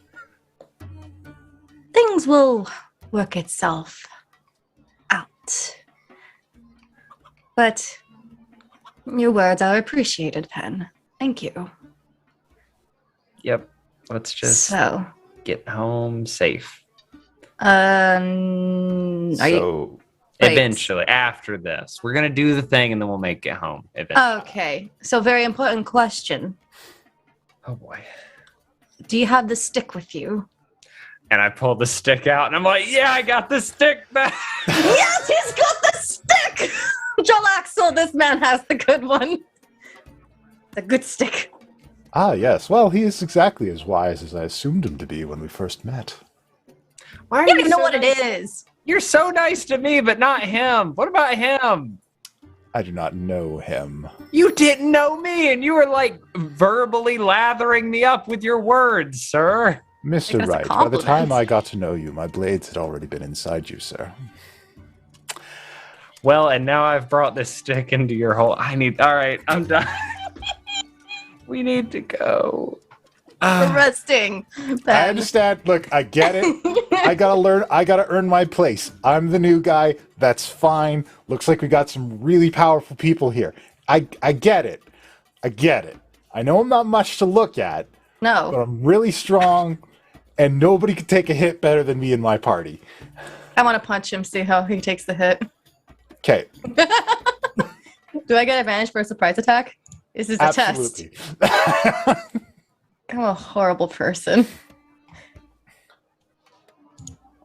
Speaker 4: Things will work itself out. But your words are appreciated, Pen. Thank you.
Speaker 5: Yep. Let's just get home safe. Eventually, after this. We're going to do the thing and then we'll make it home. Eventually.
Speaker 4: Okay. So very important question.
Speaker 5: Oh, boy.
Speaker 4: Do you have the stick with you?
Speaker 5: And I pulled the stick out and I'm like, yeah, I got the stick back.
Speaker 4: Yes, he's got the stick! Jalaxel, this man has the good one. The good stick.
Speaker 2: Ah, yes. Well, he is exactly as wise as I assumed him to be when we first met.
Speaker 5: Why
Speaker 4: You don't even know what it is.
Speaker 5: You're so nice to me, but not him. What about him?
Speaker 2: I do not know him.
Speaker 5: You didn't know me, and you were, verbally lathering me up with your words, sir.
Speaker 2: Mr. Wright, by the time I got to know you, my blades had already been inside you, sir.
Speaker 5: Well, and now I've brought this stick into your hole. All right, I'm done. We need to go.
Speaker 4: Resting.
Speaker 2: I understand. Look, I get it. I gotta earn my place. I'm the new guy. That's fine. Looks like we got some really powerful people here. I get it. I get it. I know I'm not much to look at.
Speaker 4: No.
Speaker 2: But I'm really strong, and nobody can take a hit better than me in my party.
Speaker 4: I want to punch him, see how he takes the hit.
Speaker 2: Okay.
Speaker 4: Do I get advantage for a surprise attack? This is a
Speaker 2: Absolutely.
Speaker 4: test. I'm a horrible person.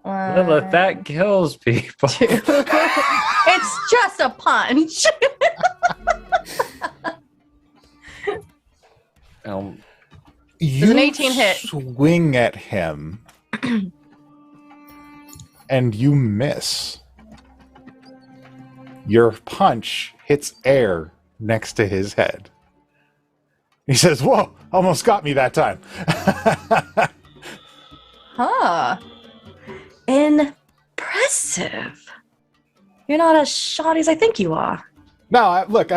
Speaker 5: Lilith, that kills people.
Speaker 4: It's just a punch.
Speaker 2: You
Speaker 4: an 18 hit.
Speaker 2: Swing at him, and you miss. Your punch hits air next to his head. He says, "Whoa, almost got me that time."
Speaker 4: Huh. Impressive. You're not as shoddy as I think you are.
Speaker 2: Now, look,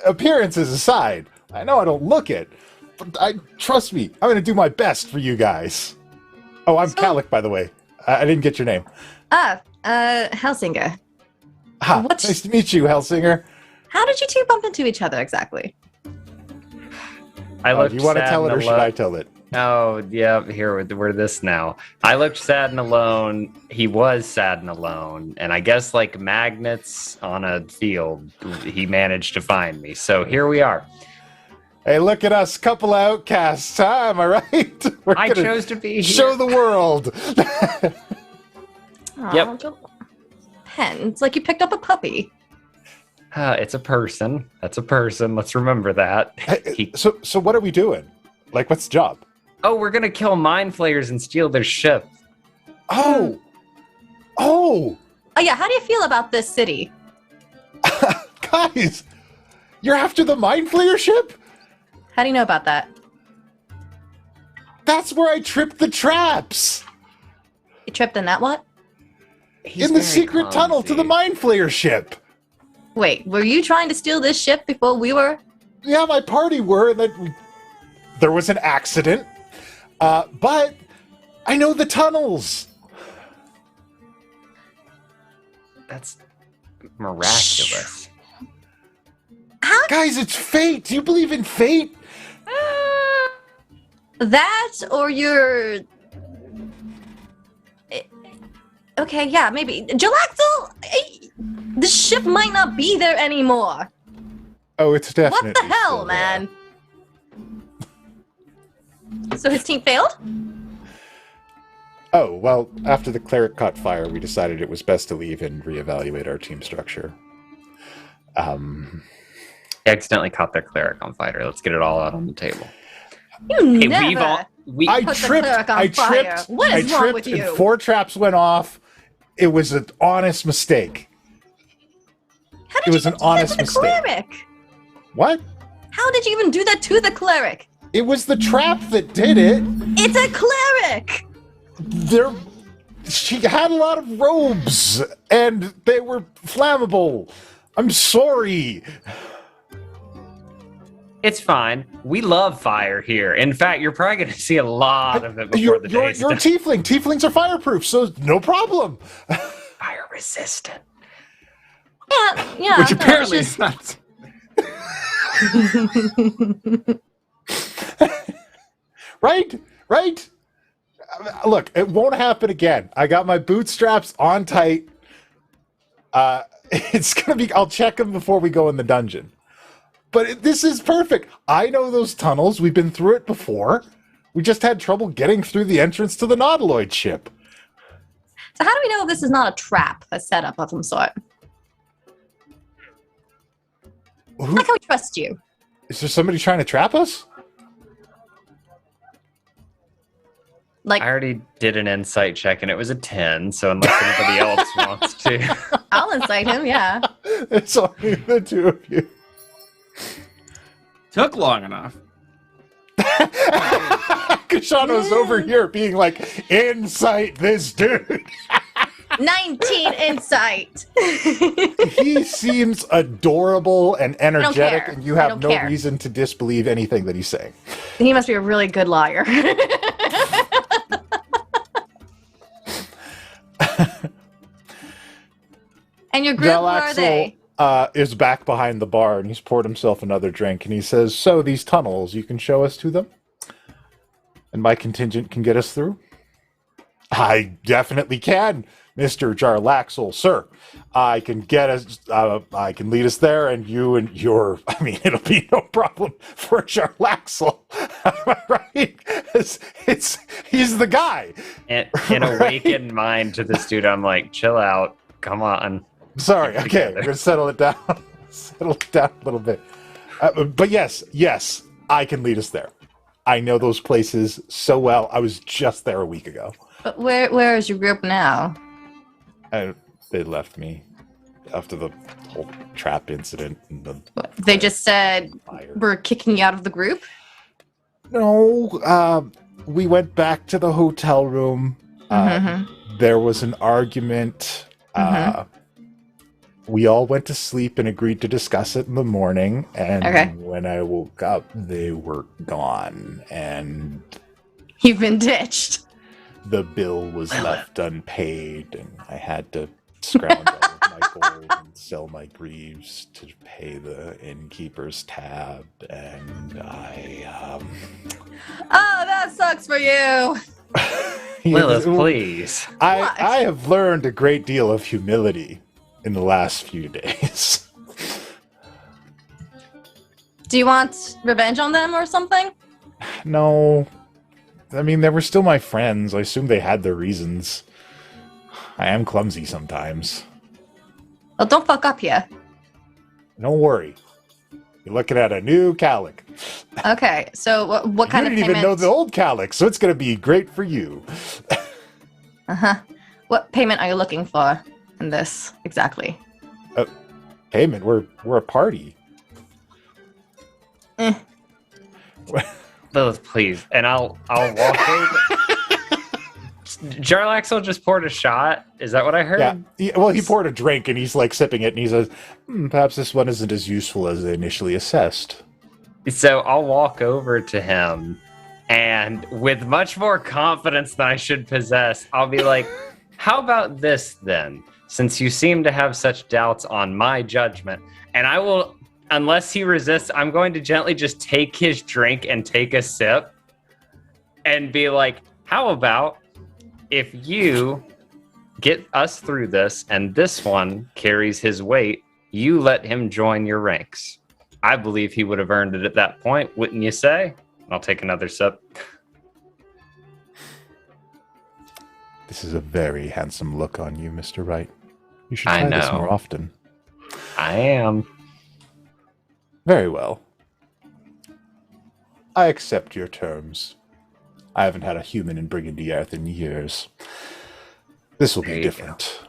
Speaker 2: appearances aside, I know I don't look it, but trust me, I'm going to do my best for you guys. Oh, I'm Calic, by the way. I didn't get your name.
Speaker 4: Helsinger.
Speaker 2: Nice to meet you, Helsinger.
Speaker 4: How did you two bump into each other exactly?
Speaker 5: I looked
Speaker 2: Do you want to
Speaker 5: sad
Speaker 2: tell it,
Speaker 5: and
Speaker 2: or should I tell it?
Speaker 5: Oh, yeah, here, we're this now. I looked sad and alone. He was sad and alone. And I guess like magnets on a field, he managed to find me. So here we are.
Speaker 2: Hey, look at us, couple of outcasts, huh? Am I right?
Speaker 5: I chose to be here.
Speaker 2: Show the world.
Speaker 5: Yep.
Speaker 4: Pen, it's like you picked up a puppy.
Speaker 5: It's a person. That's a person. Let's remember that.
Speaker 2: So what are we doing? Like, what's the job?
Speaker 5: Oh, we're going to kill mind flayers and steal their ship.
Speaker 2: Oh,
Speaker 4: yeah, how do you feel about this city?
Speaker 2: guys, you're after the Mind Flayer ship?
Speaker 4: How do you know about that?
Speaker 2: That's where I tripped the traps.
Speaker 4: You tripped in that what?
Speaker 2: In the secret tunnel to the Mind Flayer ship.
Speaker 4: Wait, were you trying to steal this ship before we were?
Speaker 2: Yeah, my party were, and then there was an accident. But I know the tunnels.
Speaker 5: That's miraculous.
Speaker 4: How?
Speaker 2: Guys, it's fate. Do you believe in fate?
Speaker 4: That or your... Okay, yeah, maybe. Jalaxel, the ship might not be there anymore.
Speaker 2: Oh, it's definitely.
Speaker 4: What the hell,
Speaker 2: still
Speaker 4: man? So his team failed?
Speaker 2: Oh, well, after the cleric caught fire, we decided it was best to leave and reevaluate our team structure.
Speaker 5: I accidentally caught their cleric on fire. Let's get it all out on the table.
Speaker 4: You
Speaker 5: Hey,
Speaker 4: never
Speaker 2: I
Speaker 4: put the
Speaker 2: tripped.
Speaker 4: cleric on
Speaker 2: I
Speaker 4: fire.
Speaker 2: tripped.
Speaker 4: What is
Speaker 2: I
Speaker 4: wrong
Speaker 2: tripped,
Speaker 4: with
Speaker 2: and
Speaker 4: you?
Speaker 2: 4 traps went off. It was an honest mistake.
Speaker 4: How
Speaker 2: it
Speaker 4: did
Speaker 2: was
Speaker 4: you
Speaker 2: an
Speaker 4: do
Speaker 2: honest
Speaker 4: that to the
Speaker 2: mistake.
Speaker 4: cleric?
Speaker 2: What?
Speaker 4: How did you even do that to the cleric?
Speaker 2: It was the trap that did it.
Speaker 4: It's a cleric!
Speaker 2: She had a lot of robes, and they were flammable. I'm sorry.
Speaker 5: It's fine. We love fire here. In fact, you're probably going to see a lot of it before
Speaker 2: You're
Speaker 5: the day's
Speaker 2: a
Speaker 5: done.
Speaker 2: tiefling. Tieflings are fireproof, so no problem.
Speaker 5: Fire resistant.
Speaker 4: Yeah.
Speaker 1: Which
Speaker 4: no,
Speaker 1: apparently
Speaker 4: it's
Speaker 1: is not.
Speaker 2: Right? Look, it won't happen again. I got my bootstraps on tight. It's gonna be. I'll check them before we go in the dungeon. But this is perfect. I know those tunnels. We've been through it before. We just had trouble getting through the entrance to the Nautiloid ship.
Speaker 4: So how do we know this is not a trap, a setup of some sort?
Speaker 2: Who,
Speaker 4: How can we trust you?
Speaker 2: is there somebody trying to trap us?
Speaker 4: Like,
Speaker 5: I already did an insight check and it was a 10, so unless anybody else wants to.
Speaker 4: I'll incite him, yeah.
Speaker 2: It's only the two of you.
Speaker 1: Took long enough.
Speaker 2: Kashano's over here being like, incite this dude.
Speaker 4: 19 insight.
Speaker 2: He seems adorable and energetic,
Speaker 4: care.
Speaker 2: and you
Speaker 4: I
Speaker 2: have
Speaker 4: don't
Speaker 2: no
Speaker 4: care.
Speaker 2: reason to disbelieve anything that he's saying.
Speaker 4: He must be a really good liar. And your group, who are they?
Speaker 2: Is back behind the bar, and he's poured himself another drink, and he says, so these tunnels, you can show us to them? And my contingent can get us through? I definitely can, Mr. Jarlaxle, sir. I can get us, I can lead us there, and you and your, I mean, it'll be no problem for Jarlaxle. Am I right? He's the guy.
Speaker 5: And in awakened mind to this dude, I'm like, chill out. Come on.
Speaker 2: Sorry,
Speaker 5: Keep it
Speaker 2: okay,
Speaker 5: together.
Speaker 2: we're gonna settle it down. Settle it down a little bit. But yes, I can lead us there. I know those places so well. I was just there a week ago.
Speaker 4: But where is your group now?
Speaker 2: They left me after the whole trap incident and the
Speaker 4: They just said
Speaker 2: fire.
Speaker 4: we're kicking you out of the group?
Speaker 2: No, we went back to the hotel room.
Speaker 4: Mhm.
Speaker 2: There was an argument. We all went to sleep and agreed to discuss it in the morning. And
Speaker 4: Okay.
Speaker 2: when I woke up, they were gone. And
Speaker 4: You've been ditched.
Speaker 2: the bill was left unpaid. And I had to scrounge all of my gold and sell my greaves to pay the innkeeper's tab. And
Speaker 4: Oh, that sucks for you.
Speaker 5: Lilith, please.
Speaker 2: I have learned a great deal of humility in the last few days.
Speaker 4: Do you want revenge on them or something?
Speaker 2: No. I mean, they were still my friends. I assume they had their reasons. I am clumsy sometimes.
Speaker 4: Well, don't fuck up here.
Speaker 2: Don't worry. You're looking at a new Calic.
Speaker 4: Okay, so what kind
Speaker 2: you
Speaker 4: of
Speaker 2: didn't
Speaker 4: payment?
Speaker 2: even know the old Calic, so it's going to be great for you.
Speaker 4: Uh-huh. What payment are you looking for in this exactly?
Speaker 2: Payment? We're a party.
Speaker 5: Lilith, please. And I'll walk over. Jarlaxle just poured a shot. Is that what I heard?
Speaker 2: Yeah. Well, he poured a drink and he's like sipping it and he says, perhaps this one isn't as useful as initially assessed.
Speaker 5: So I'll walk over to him and with much more confidence than I should possess, I'll be like, how about this then? Since you seem to have such doubts on my judgment, and I will, unless he resists, I'm going to gently just take his drink and take a sip and be like, how about if you get us through this and this one carries his weight, you let him join your ranks. I believe he would have earned it at that point, wouldn't you say? I'll take another sip.
Speaker 2: This is a very handsome look on you, Mr. Wright. You should
Speaker 5: I
Speaker 2: try this
Speaker 5: know.
Speaker 2: more often.
Speaker 5: I am.
Speaker 2: Very well. I accept your terms. I haven't had a human in Brigandy Earth in years. This will
Speaker 5: There
Speaker 2: be
Speaker 5: you
Speaker 2: different.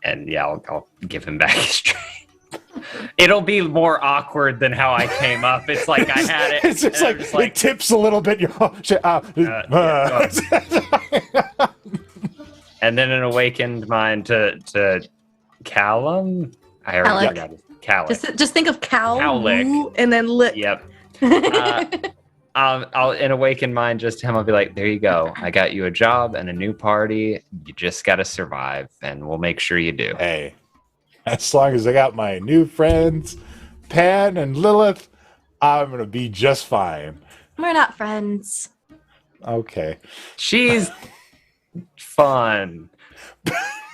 Speaker 5: And yeah, I'll give him back his drink. It'll be more awkward than how I came up. It's like I had it.
Speaker 2: It's just
Speaker 5: and I'm
Speaker 2: like,
Speaker 5: just
Speaker 2: it tips a little bit. You're, oh, shit,
Speaker 5: and then an awakened mind to Callum. I already
Speaker 4: Alec.
Speaker 5: forgot his Calic.
Speaker 4: Just think of cow
Speaker 5: Cowlick.
Speaker 4: and then lick.
Speaker 5: Yep. I'll in awakened mind just him. I'll be like, there you go. I got you a job and a new party. You just got to survive, and we'll make sure you do.
Speaker 2: Hey, as long as I got my new friends, Pan and Lilith, I'm going to be just fine.
Speaker 4: We're not friends.
Speaker 2: Okay.
Speaker 5: She's fun.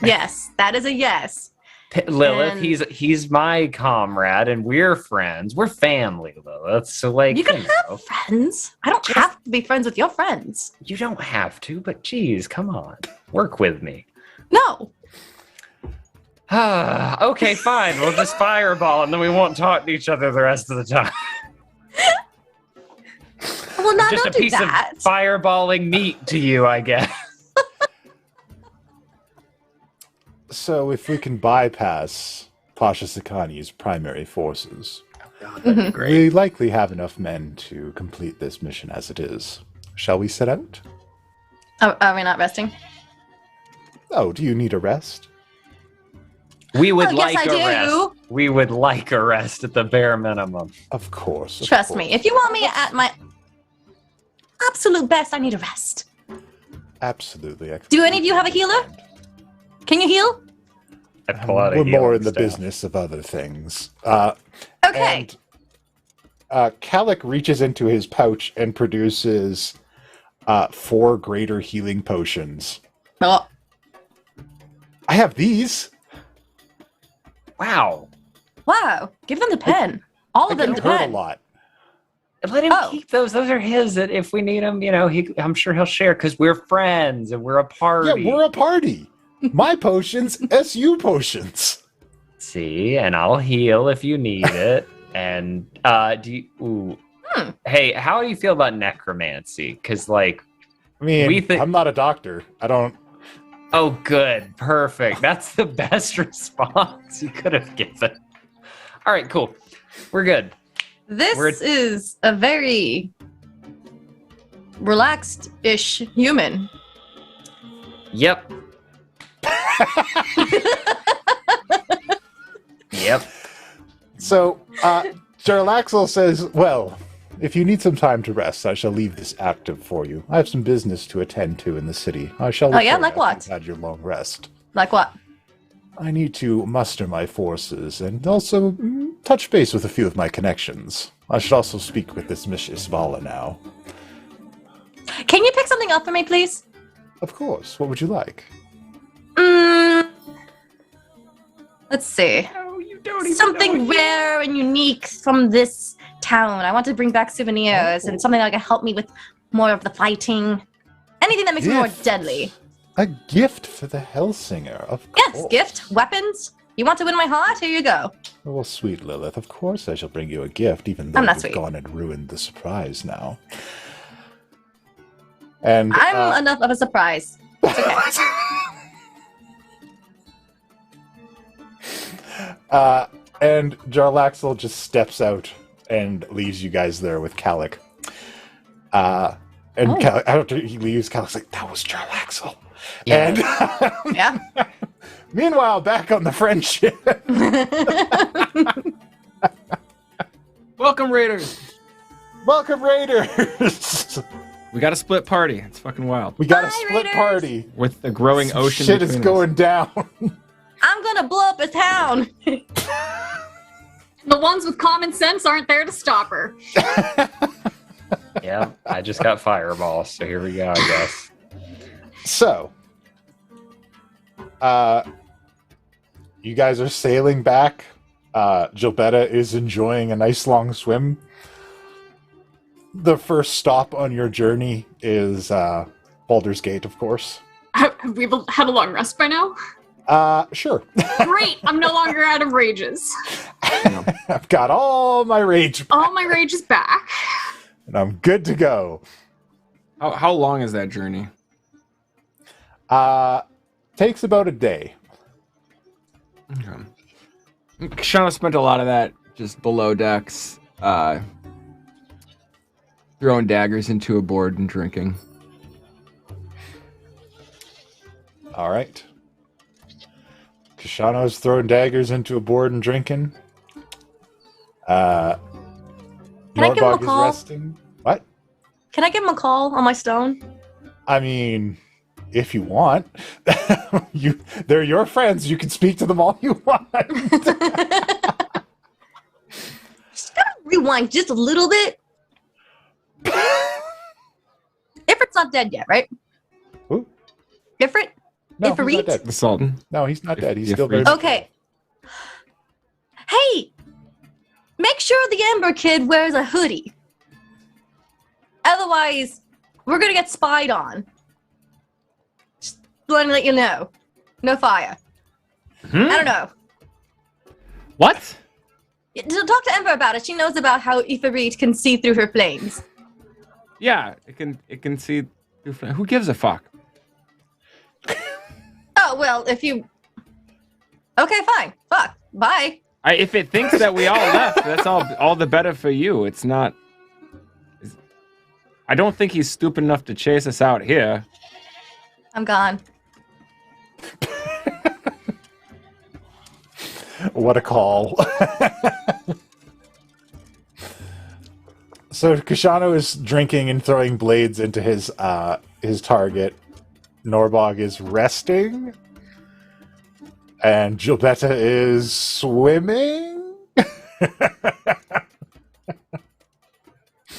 Speaker 4: Yes, that is a yes.
Speaker 5: Lilith,
Speaker 4: And-
Speaker 5: he's my comrade, and we're friends. We're family, Lilith. So like,
Speaker 4: You can
Speaker 5: know,
Speaker 4: have friends. I don't have to be friends with your friends.
Speaker 5: you don't have to, but geez, come on, work with me.
Speaker 4: No.
Speaker 5: Okay, fine. We'll just fireball, and then we won't talk to each other the rest of the time.
Speaker 4: Well, no,
Speaker 5: Just
Speaker 4: don't
Speaker 5: a
Speaker 4: do
Speaker 5: piece
Speaker 4: that.
Speaker 5: of fireballing meat to you, I guess.
Speaker 2: So if we can bypass Pasha Sakani's primary forces,
Speaker 4: Mhm.
Speaker 2: we likely have enough men to complete this mission as it is. Shall we set out?
Speaker 4: Are we not resting?
Speaker 2: Oh, do you need a rest?
Speaker 5: We would
Speaker 4: Oh, yes,
Speaker 5: like
Speaker 4: I
Speaker 5: a rest.
Speaker 4: do.
Speaker 5: We would like a rest at the bare minimum.
Speaker 2: Of course. of
Speaker 4: Trust
Speaker 2: course.
Speaker 4: me. If you want me at my absolute best, I need a rest.
Speaker 2: Absolutely. I
Speaker 4: Do any of you have a healer?
Speaker 2: understand.
Speaker 4: Can you heal?
Speaker 5: I pull out a
Speaker 2: We're more
Speaker 5: healing
Speaker 2: in the
Speaker 5: staff.
Speaker 2: business of other things.
Speaker 4: Okay.
Speaker 2: And Calic reaches into his pouch and produces 4 greater healing potions.
Speaker 4: Oh,
Speaker 2: I have these.
Speaker 5: Wow.
Speaker 4: wow. Give them the pen. All
Speaker 2: I
Speaker 4: of them
Speaker 2: get
Speaker 4: the
Speaker 2: hurt a
Speaker 4: pen.
Speaker 2: lot.
Speaker 5: Let him
Speaker 4: Oh.
Speaker 5: keep those. Those are his. And if we need them, you know, I'm sure he'll share because we're friends and we're a party.
Speaker 2: Yeah, we're a party. My potions, SU potions.
Speaker 5: See, and I'll heal if you need it. And do you? Ooh. Hey, how do you feel about necromancy? Because like,
Speaker 2: I mean,
Speaker 5: We think-
Speaker 2: I'm not a doctor. I don't.
Speaker 5: oh, good, perfect. That's the best response you could have given. All right, cool. We're good.
Speaker 4: This
Speaker 5: We're-
Speaker 4: is a very relaxed-ish human.
Speaker 5: Yep.
Speaker 2: So, Jarlaxle says, well, if you need some time to rest, I shall leave this active for you. I have some business to attend to in the city. I shall
Speaker 4: Oh, yeah?
Speaker 2: return
Speaker 4: Like
Speaker 2: after
Speaker 4: what?
Speaker 2: you've had your long rest.
Speaker 4: Like what?
Speaker 2: I need to muster my forces and also touch base with a few of my connections. I should also speak with this Miss Isvala now.
Speaker 4: Can you pick something up for me, please?
Speaker 2: Of course. What would you like?
Speaker 4: Let's see.
Speaker 1: No, you don't even
Speaker 4: Something rare and unique from this town. I want to bring back souvenirs and something that can help me with more of the fighting. Anything that makes me more
Speaker 2: Gift.
Speaker 4: deadly.
Speaker 2: A gift for the Hellsinger, of
Speaker 4: Yes,
Speaker 2: course.
Speaker 4: gift, weapons. You want to win my heart? Here you go.
Speaker 2: Well, sweet Lilith, of course I shall bring you a gift, even though
Speaker 4: I'm not
Speaker 2: you've
Speaker 4: sweet.
Speaker 2: gone and ruined the surprise now. And
Speaker 4: I'm enough of a surprise. It's okay.
Speaker 2: And Jarlaxle just steps out and leaves you guys there with Calic. And
Speaker 4: Oh.
Speaker 2: after he leaves, Calic's like, that was Jarlaxle.
Speaker 5: Yeah.
Speaker 2: And
Speaker 4: Yeah.
Speaker 2: meanwhile, back on the friendship.
Speaker 1: Welcome, Raiders.
Speaker 2: Welcome, Raiders!
Speaker 1: We got a split party. It's fucking wild.
Speaker 2: We got a
Speaker 4: Bye,
Speaker 2: split
Speaker 4: Raiders!
Speaker 2: party.
Speaker 1: With the growing ocean
Speaker 2: Shit is
Speaker 1: between us.
Speaker 2: going down.
Speaker 4: I'm gonna blow up a town.
Speaker 3: The ones with common sense aren't there to stop her.
Speaker 5: Yeah, I just got fireballs, so here we go, I guess.
Speaker 2: So, you guys are sailing back. Gilbetta is enjoying a nice long swim. The first stop on your journey is Baldur's Gate, of course.
Speaker 3: Have we had a long rest by now?
Speaker 2: Sure.
Speaker 3: Great, I'm no longer out of rages.
Speaker 2: I've got all my rage back,
Speaker 3: All my rage is back.
Speaker 2: and I'm good to go.
Speaker 1: How long is that journey?
Speaker 2: Takes about a day.
Speaker 1: Okay. Kashana spent a lot of that just below decks, throwing daggers into a board and drinking.
Speaker 2: All right. Kashano's throwing daggers into a board and drinking.
Speaker 4: I give him a
Speaker 2: Norbog is
Speaker 4: call?
Speaker 2: resting. What?
Speaker 4: Can I give him a call on my stone?
Speaker 2: I mean, if you want. They're your friends. You can speak to them all you want.
Speaker 4: Just gotta rewind just a little bit. Ifrit's not dead yet, right?
Speaker 2: Who?
Speaker 4: Ifrit?
Speaker 2: No, he's
Speaker 4: Ifrit?
Speaker 2: not dead.
Speaker 1: The Sultan.
Speaker 2: No, he's not dead. He's
Speaker 1: Ifrit.
Speaker 2: still very...
Speaker 4: Okay. Hey, make sure the Ember Kid wears a hoodie. Otherwise, we're gonna get spied on. Just want to let you know. No fire.
Speaker 1: Hmm?
Speaker 4: I don't know.
Speaker 1: What?
Speaker 4: Talk to Ember about it. She knows about how Ifrit can see through her flames.
Speaker 1: Yeah, it can see. Who gives a fuck?
Speaker 4: Oh, well, if you... Okay, fine. Fuck. Bye.
Speaker 1: If it thinks that we all left, that's all the better for you. It's not. I don't think he's stupid enough to chase us out here.
Speaker 4: I'm gone.
Speaker 2: What a call. So Kashano is drinking and throwing blades into his target. Norbog is resting. And Gilbetta is swimming?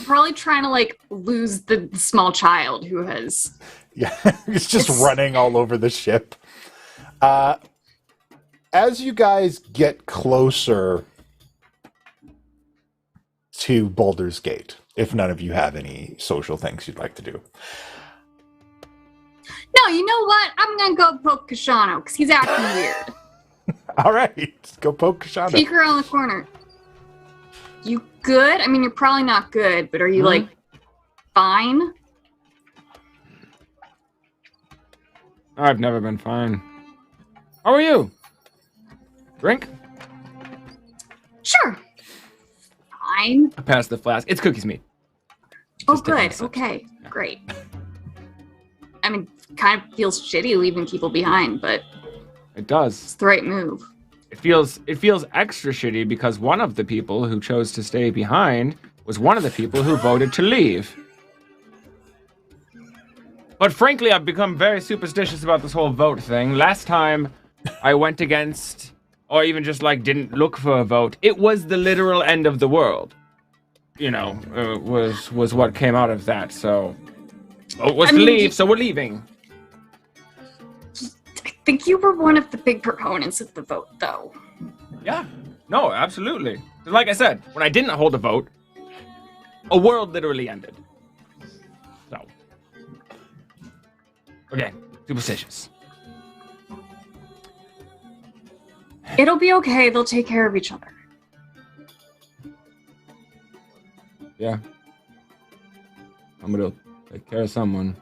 Speaker 3: Probably trying to like lose the small child who has.
Speaker 2: Yeah, he's just
Speaker 3: It's-
Speaker 2: running all over the ship. As you guys get closer to Baldur's Gate, if none of you have any social things you'd like to do.
Speaker 3: No, you know what? I'm gonna go poke Kashano because he's acting weird.
Speaker 2: All right, go poke Kashano.
Speaker 3: Peek around the corner. You good? I mean, you're probably not good, but are you like fine?
Speaker 1: I've never been fine. How are you? Drink?
Speaker 3: Sure. Fine.
Speaker 1: I passed the flask. It's cookies meat.
Speaker 3: Oh,
Speaker 1: Just taking
Speaker 3: good.
Speaker 1: sips.
Speaker 3: Okay, great. I mean, kind of feels shitty leaving people behind, but
Speaker 1: It does.
Speaker 3: it's the right move.
Speaker 1: it feels extra shitty because one of the people who chose to stay behind was one of the people who voted to leave. But frankly, I've become very superstitious about this whole vote thing. Last time I went against, or even just like didn't look for a vote, it was the literal end of the world. You know, was what came out of that. So, vote was to leave, so we're leaving.
Speaker 3: I think you were one of the big proponents of the vote, though.
Speaker 1: Yeah, no, absolutely. Like I said, when I didn't hold a vote, a world literally ended. So, okay, superstitious.
Speaker 3: It'll be okay. They'll take care of each other.
Speaker 1: Yeah. I'm gonna take care of someone.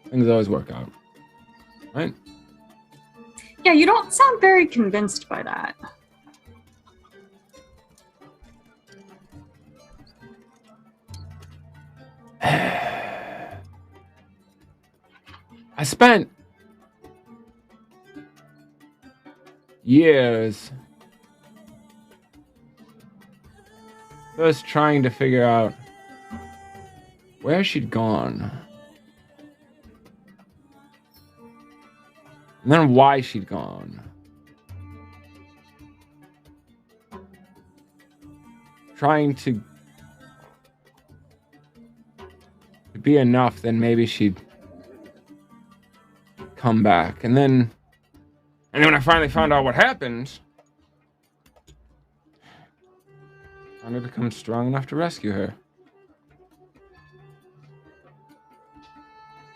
Speaker 1: Things always work out. Right?
Speaker 3: Yeah, you don't sound very convinced by that.
Speaker 1: I spent years first trying to figure out where she'd gone. And then why she'd gone. Trying to be enough, then maybe she'd come back. And then when I finally found out what happened, I finally become strong enough to rescue her.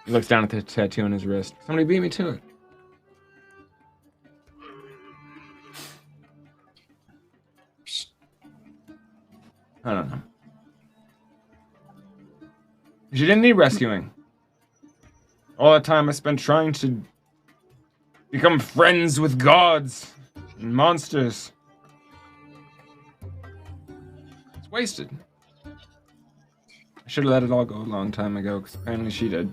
Speaker 1: He looks down at the tattoo on his wrist. Somebody beat me to it. I don't know. She didn't need rescuing. All the time I spent trying to become friends with gods and monsters. It's wasted. I should have let it all go a long time ago, because apparently she did.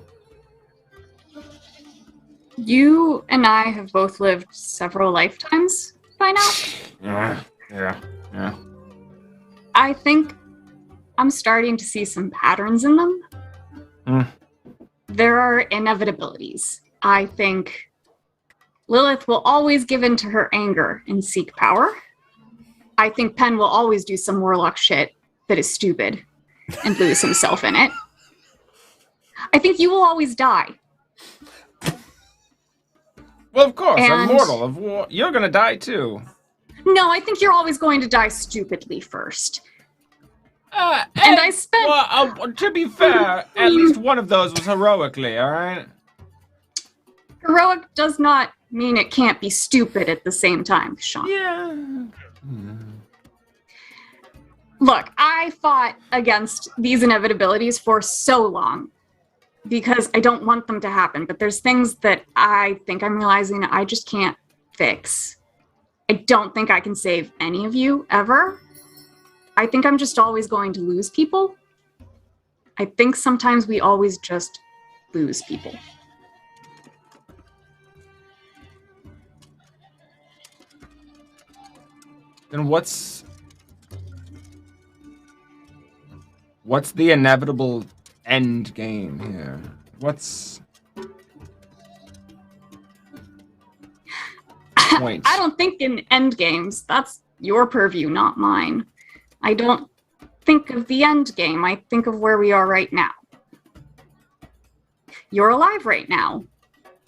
Speaker 3: You and I have both lived several lifetimes by now.
Speaker 1: Yeah.
Speaker 3: I think I'm starting to see some patterns in them. There are inevitabilities. I think Lilith will always give in to her anger and seek power. I think Penn will always do some warlock shit that is stupid and lose himself in it. I think you will always die.
Speaker 1: Well, of course, I'm
Speaker 3: And-
Speaker 1: mortal. You're gonna die too.
Speaker 3: No, I think you're always going to die stupidly first. And I spent...
Speaker 1: Well, to be fair, at least one of those was heroically, alright?
Speaker 3: Heroic does not mean it can't be stupid at the same time, Sean.
Speaker 1: Yeah.
Speaker 3: Look, I fought against these inevitabilities for so long because I don't want them to happen, but there's things that I think I'm realizing I just can't fix. I don't think I can save any of you, ever. I think I'm just always going to lose people. I think sometimes we always just lose people.
Speaker 1: Then what's the inevitable end game here? What's point?
Speaker 3: I don't think in end games. That's your purview, not mine. I don't think of the end game. I think of where we are right now. You're alive right now.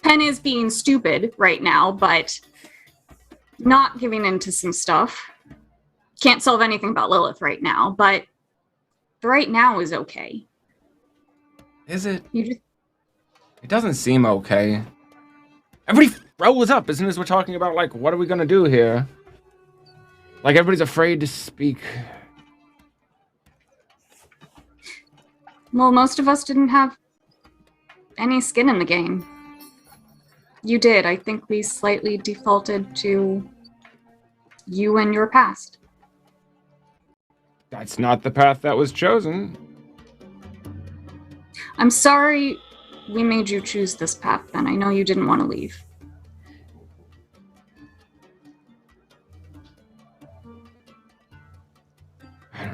Speaker 3: Penn is being stupid right now, but not giving into some stuff. Can't solve anything about Lilith right now, but the right now is okay.
Speaker 1: Is it?
Speaker 3: You just...
Speaker 1: It doesn't seem okay. Everybody froze up as soon as we're talking about, like, what are we gonna do here? Like, everybody's afraid to speak.
Speaker 3: Well, most of us didn't have any skin in the game. You did. I think we slightly defaulted to you and your past.
Speaker 1: That's not the path that was chosen.
Speaker 3: I'm sorry we made you choose this path, then. I know you didn't want to leave.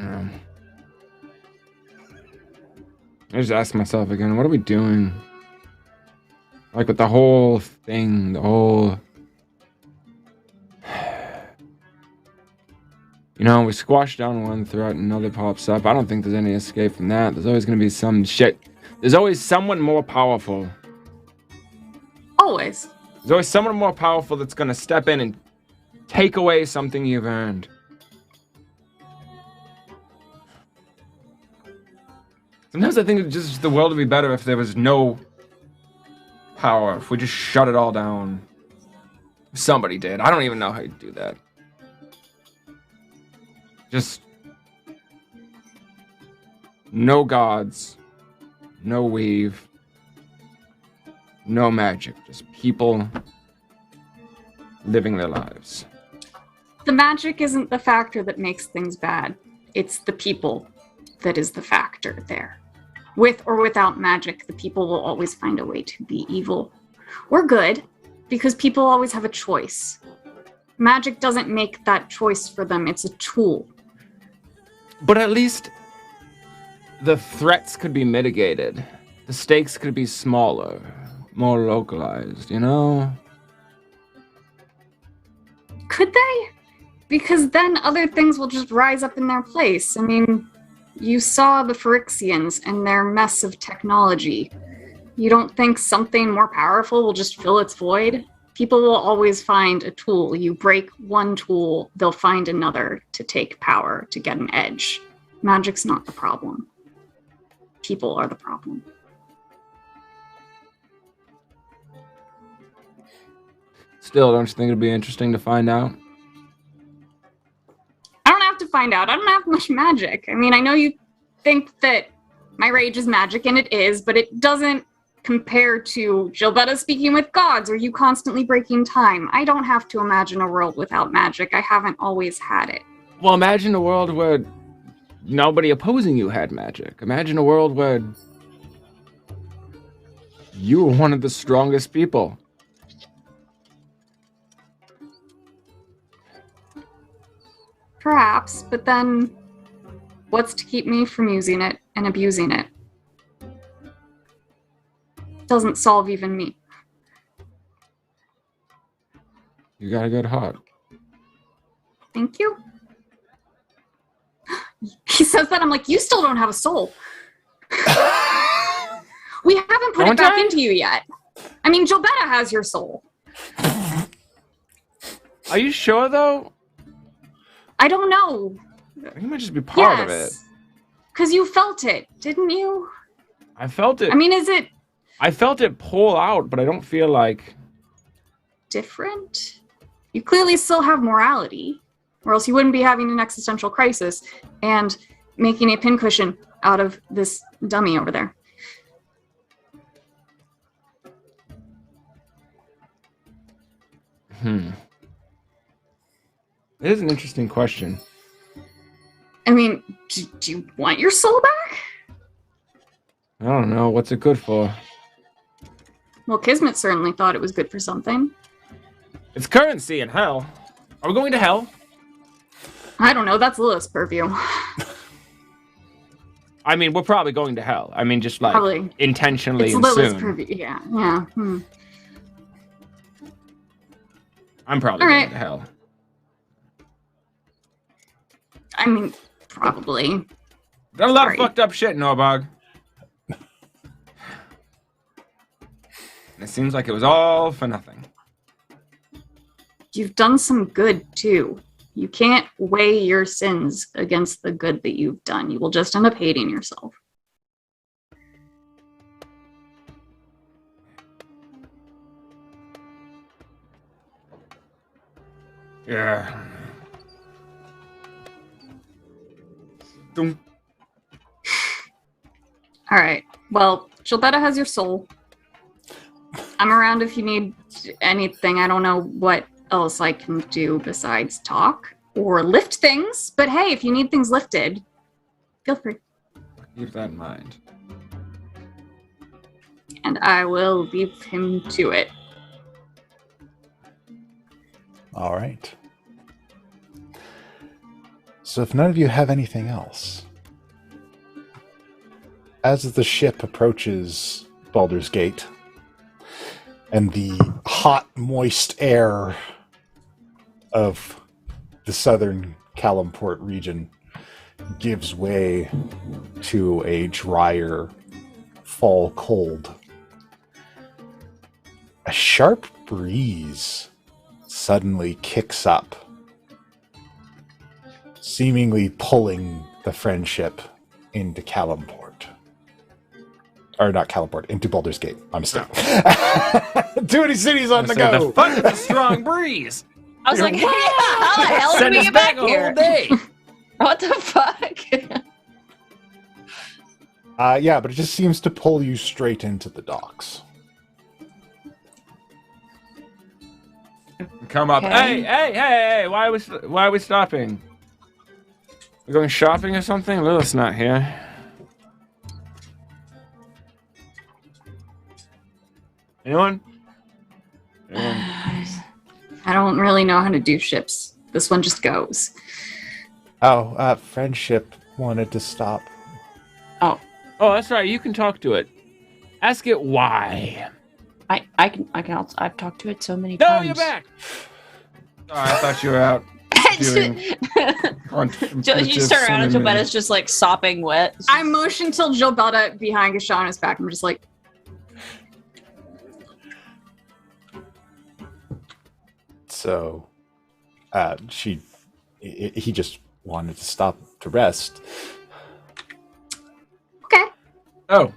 Speaker 1: don't know. I just ask myself again, what are we doing? Like with the whole thing, the whole... You know, we squash down one threat, another pops up. I don't think there's any escape from that. There's always going to be some shit. There's always someone more powerful.
Speaker 3: Always.
Speaker 1: There's always someone more powerful that's going to step in and take away something you've earned. Sometimes I think just the world would be better if there was no power, if we just shut it all down. If somebody did. I don't even know how you do that. Just no gods, no weave, no magic, just people living their lives.
Speaker 3: The magic isn't the factor that makes things bad. It's the people that is the factor there. With or without magic, the people will always find a way to be evil or good because people always have a choice. Magic doesn't make that choice for them. It's a tool.
Speaker 1: But at least the threats could be mitigated. The stakes could be smaller, more localized, you know?
Speaker 3: Could they? Because then other things will just rise up in their place. I mean, you saw the Phyrexians and their mess of technology. You don't think something more powerful will just fill its void? People will always find a tool. You break one tool, they'll find another to take power, to get an edge. Magic's not the problem. People are the problem.
Speaker 1: Still, don't you think it'd be interesting to find out?
Speaker 3: I don't have to find out. I don't have much magic. I mean, I know you think that my rage is magic, and it is, but it doesn't compare to Gilbetta speaking with gods or you constantly breaking time. I don't have to imagine a world without magic. I haven't always had it.
Speaker 1: Well, imagine a world where nobody opposing you had magic. Imagine a world where you were one of the strongest people.
Speaker 3: Perhaps, but then what's to keep me from using it and abusing it? Doesn't solve even me.
Speaker 1: You got a good heart.
Speaker 3: Thank you. He says that, I'm like, you still don't have a soul. We haven't put it back into you yet. I mean, Gilbetta has your soul.
Speaker 1: Are you sure, though?
Speaker 3: I don't know.
Speaker 1: You might just be part of it.
Speaker 3: Because you felt it, didn't you?
Speaker 1: I felt it.
Speaker 3: I mean, is it
Speaker 1: I felt it pull out, but I don't feel like...
Speaker 3: different? You clearly still have morality, or else you wouldn't be having an existential crisis and making a pincushion out of this dummy over there.
Speaker 1: It is an interesting question.
Speaker 3: I mean, do you want your soul back?
Speaker 1: I don't know. What's it good for?
Speaker 3: Well, Kismet certainly thought it was good for something.
Speaker 1: It's currency in hell. Are we going to hell?
Speaker 3: I don't know. That's Lilith's purview.
Speaker 1: I mean, we're probably going to hell. I mean, just like
Speaker 3: Probably.
Speaker 1: intentionally
Speaker 3: It's
Speaker 1: and
Speaker 3: Lilith's
Speaker 1: soon.
Speaker 3: purview. Yeah.
Speaker 1: I'm probably
Speaker 3: All
Speaker 1: going
Speaker 3: right.
Speaker 1: to hell.
Speaker 3: I mean, probably.
Speaker 1: Done a lot
Speaker 3: Sorry.
Speaker 1: of fucked up shit, Norbog. And it seems like it was all for nothing.
Speaker 3: You've done some good, too. You can't weigh your sins against the good that you've done. You will just end up hating yourself.
Speaker 1: Yeah. Dum.
Speaker 3: All right. Well, Gilbetta has your soul. I'm around if you need anything. I don't know what else I can do besides talk or lift things. But hey, if you need things lifted, feel free.
Speaker 1: Keep that in mind.
Speaker 3: And I will leave him to it.
Speaker 2: All right. So if none of you have anything else, as the ship approaches Baldur's Gate, and the hot, moist air of the southern Calimport region gives way to a drier fall cold, a sharp breeze suddenly kicks up, seemingly pulling the friendship into Calimport. Or not Calimport, into Baldur's Gate. I'm mistaken. Too many cities on the go.
Speaker 1: The fun is a strong breeze.
Speaker 6: I was like, hey, how the hell did
Speaker 1: Send
Speaker 6: we
Speaker 1: us
Speaker 6: get
Speaker 1: back
Speaker 6: back
Speaker 1: a
Speaker 6: here?
Speaker 1: whole day.
Speaker 6: What the fuck?
Speaker 2: Yeah, but it just seems to pull you straight into the docks.
Speaker 1: Come up.
Speaker 6: Okay.
Speaker 1: Hey! Why are we stopping? We're going shopping or something? Lilith's not here. Anyone?
Speaker 3: I don't really know how to do ships. This one just goes.
Speaker 2: Oh, friendship wanted to stop.
Speaker 1: Oh, that's right. You can talk to it. Ask it why.
Speaker 6: I can also, I've talked to it so many
Speaker 1: No,
Speaker 6: times.
Speaker 1: you're back. Sorry, I thought you were out. doing
Speaker 6: You just turn around and Gilbetta's just like sopping wet.
Speaker 3: I motion till Gilbetta behind Gashana's back. I'm just like,
Speaker 2: So, he just wanted to stop to rest.
Speaker 3: okay.
Speaker 1: Oh.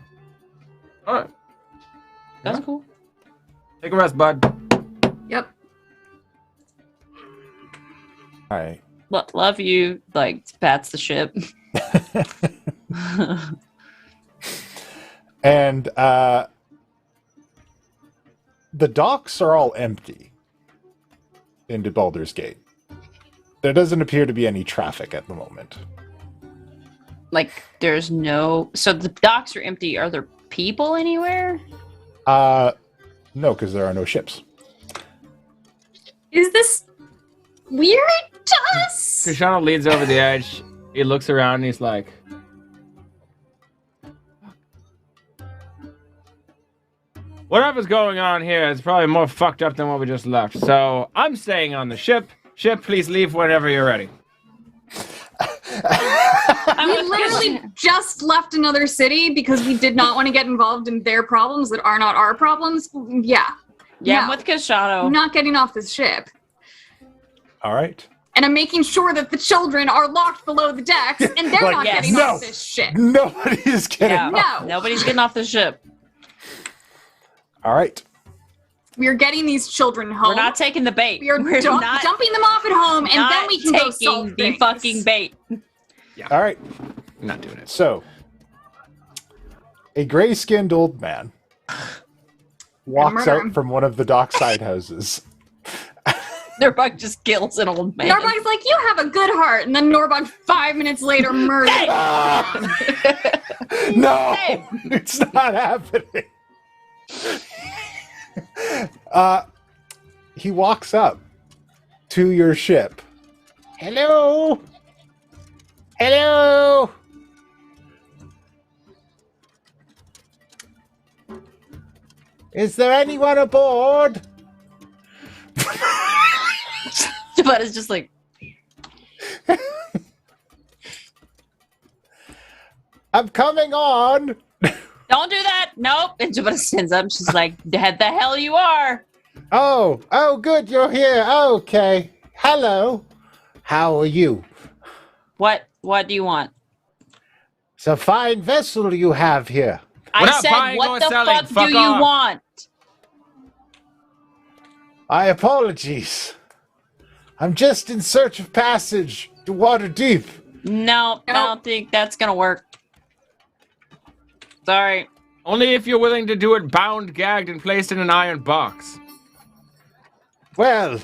Speaker 1: All right.
Speaker 6: That's cool.
Speaker 1: Take a rest, bud.
Speaker 3: Yep.
Speaker 2: All right.
Speaker 6: Love you. Like, pats the ship.
Speaker 2: And the docks are all empty into Baldur's Gate. There doesn't appear to be any traffic at the moment.
Speaker 6: Like, there's no. So the docks are empty. Are there people anywhere?
Speaker 2: No, because there are no ships.
Speaker 3: Is this weird to us?
Speaker 1: Krishana leans over the edge. He looks around and he's like, whatever's going on here is probably more fucked up than what we just left. So I'm staying on the ship. Ship, please leave whenever you're ready.
Speaker 3: We literally just left another city because we did not want to get involved in their problems that are not our problems. Yeah.
Speaker 6: Yeah, I'm
Speaker 3: No.
Speaker 6: with Kashado.
Speaker 3: I'm not getting off this ship.
Speaker 2: All right.
Speaker 3: And I'm making sure that the children are locked below the decks and they're
Speaker 2: Like,
Speaker 3: not
Speaker 6: yes.
Speaker 3: getting
Speaker 2: No.
Speaker 3: off this ship.
Speaker 2: Nobody is getting
Speaker 6: Yeah.
Speaker 2: off.
Speaker 3: No.
Speaker 6: Nobody's getting off the ship.
Speaker 2: All right.
Speaker 3: We're getting these children home.
Speaker 6: We're not taking the bait.
Speaker 3: We are
Speaker 6: We're not
Speaker 3: dumping them off at home, and then we can go
Speaker 6: taking
Speaker 3: solve
Speaker 6: the
Speaker 3: things.
Speaker 6: fucking bait.
Speaker 2: All right.
Speaker 1: Not doing it.
Speaker 2: So, a gray-skinned old man walks
Speaker 3: murder
Speaker 2: out
Speaker 3: him.
Speaker 2: from one of the dockside houses.
Speaker 6: Norbug just kills an old man.
Speaker 3: Norbug's like, you have a good heart, and then Norbug 5 minutes later murders.
Speaker 2: No,
Speaker 6: Hey.
Speaker 2: it's not happening. He walks up to your ship. Hello? Hello? Is there anyone aboard?
Speaker 6: But it's just like,
Speaker 2: I'm coming on.
Speaker 6: don't do that. Nope. And Jabba stands up. She's like, the hell you are.
Speaker 2: Oh, good, you're here. Okay. Hello. How are you?
Speaker 6: What do you want?
Speaker 2: It's a fine vessel you have here.
Speaker 1: We're
Speaker 6: I
Speaker 1: not
Speaker 6: said,
Speaker 1: buying
Speaker 6: what
Speaker 1: or
Speaker 6: the
Speaker 1: selling.
Speaker 6: fuck
Speaker 1: Fuck
Speaker 6: do you
Speaker 1: off."
Speaker 6: want?
Speaker 2: I apologies. I'm just in search of passage to Waterdeep.
Speaker 6: No, I don't think that's gonna work. Sorry.
Speaker 1: Only if you're willing to do it bound, gagged, and placed in an iron box.
Speaker 2: Well,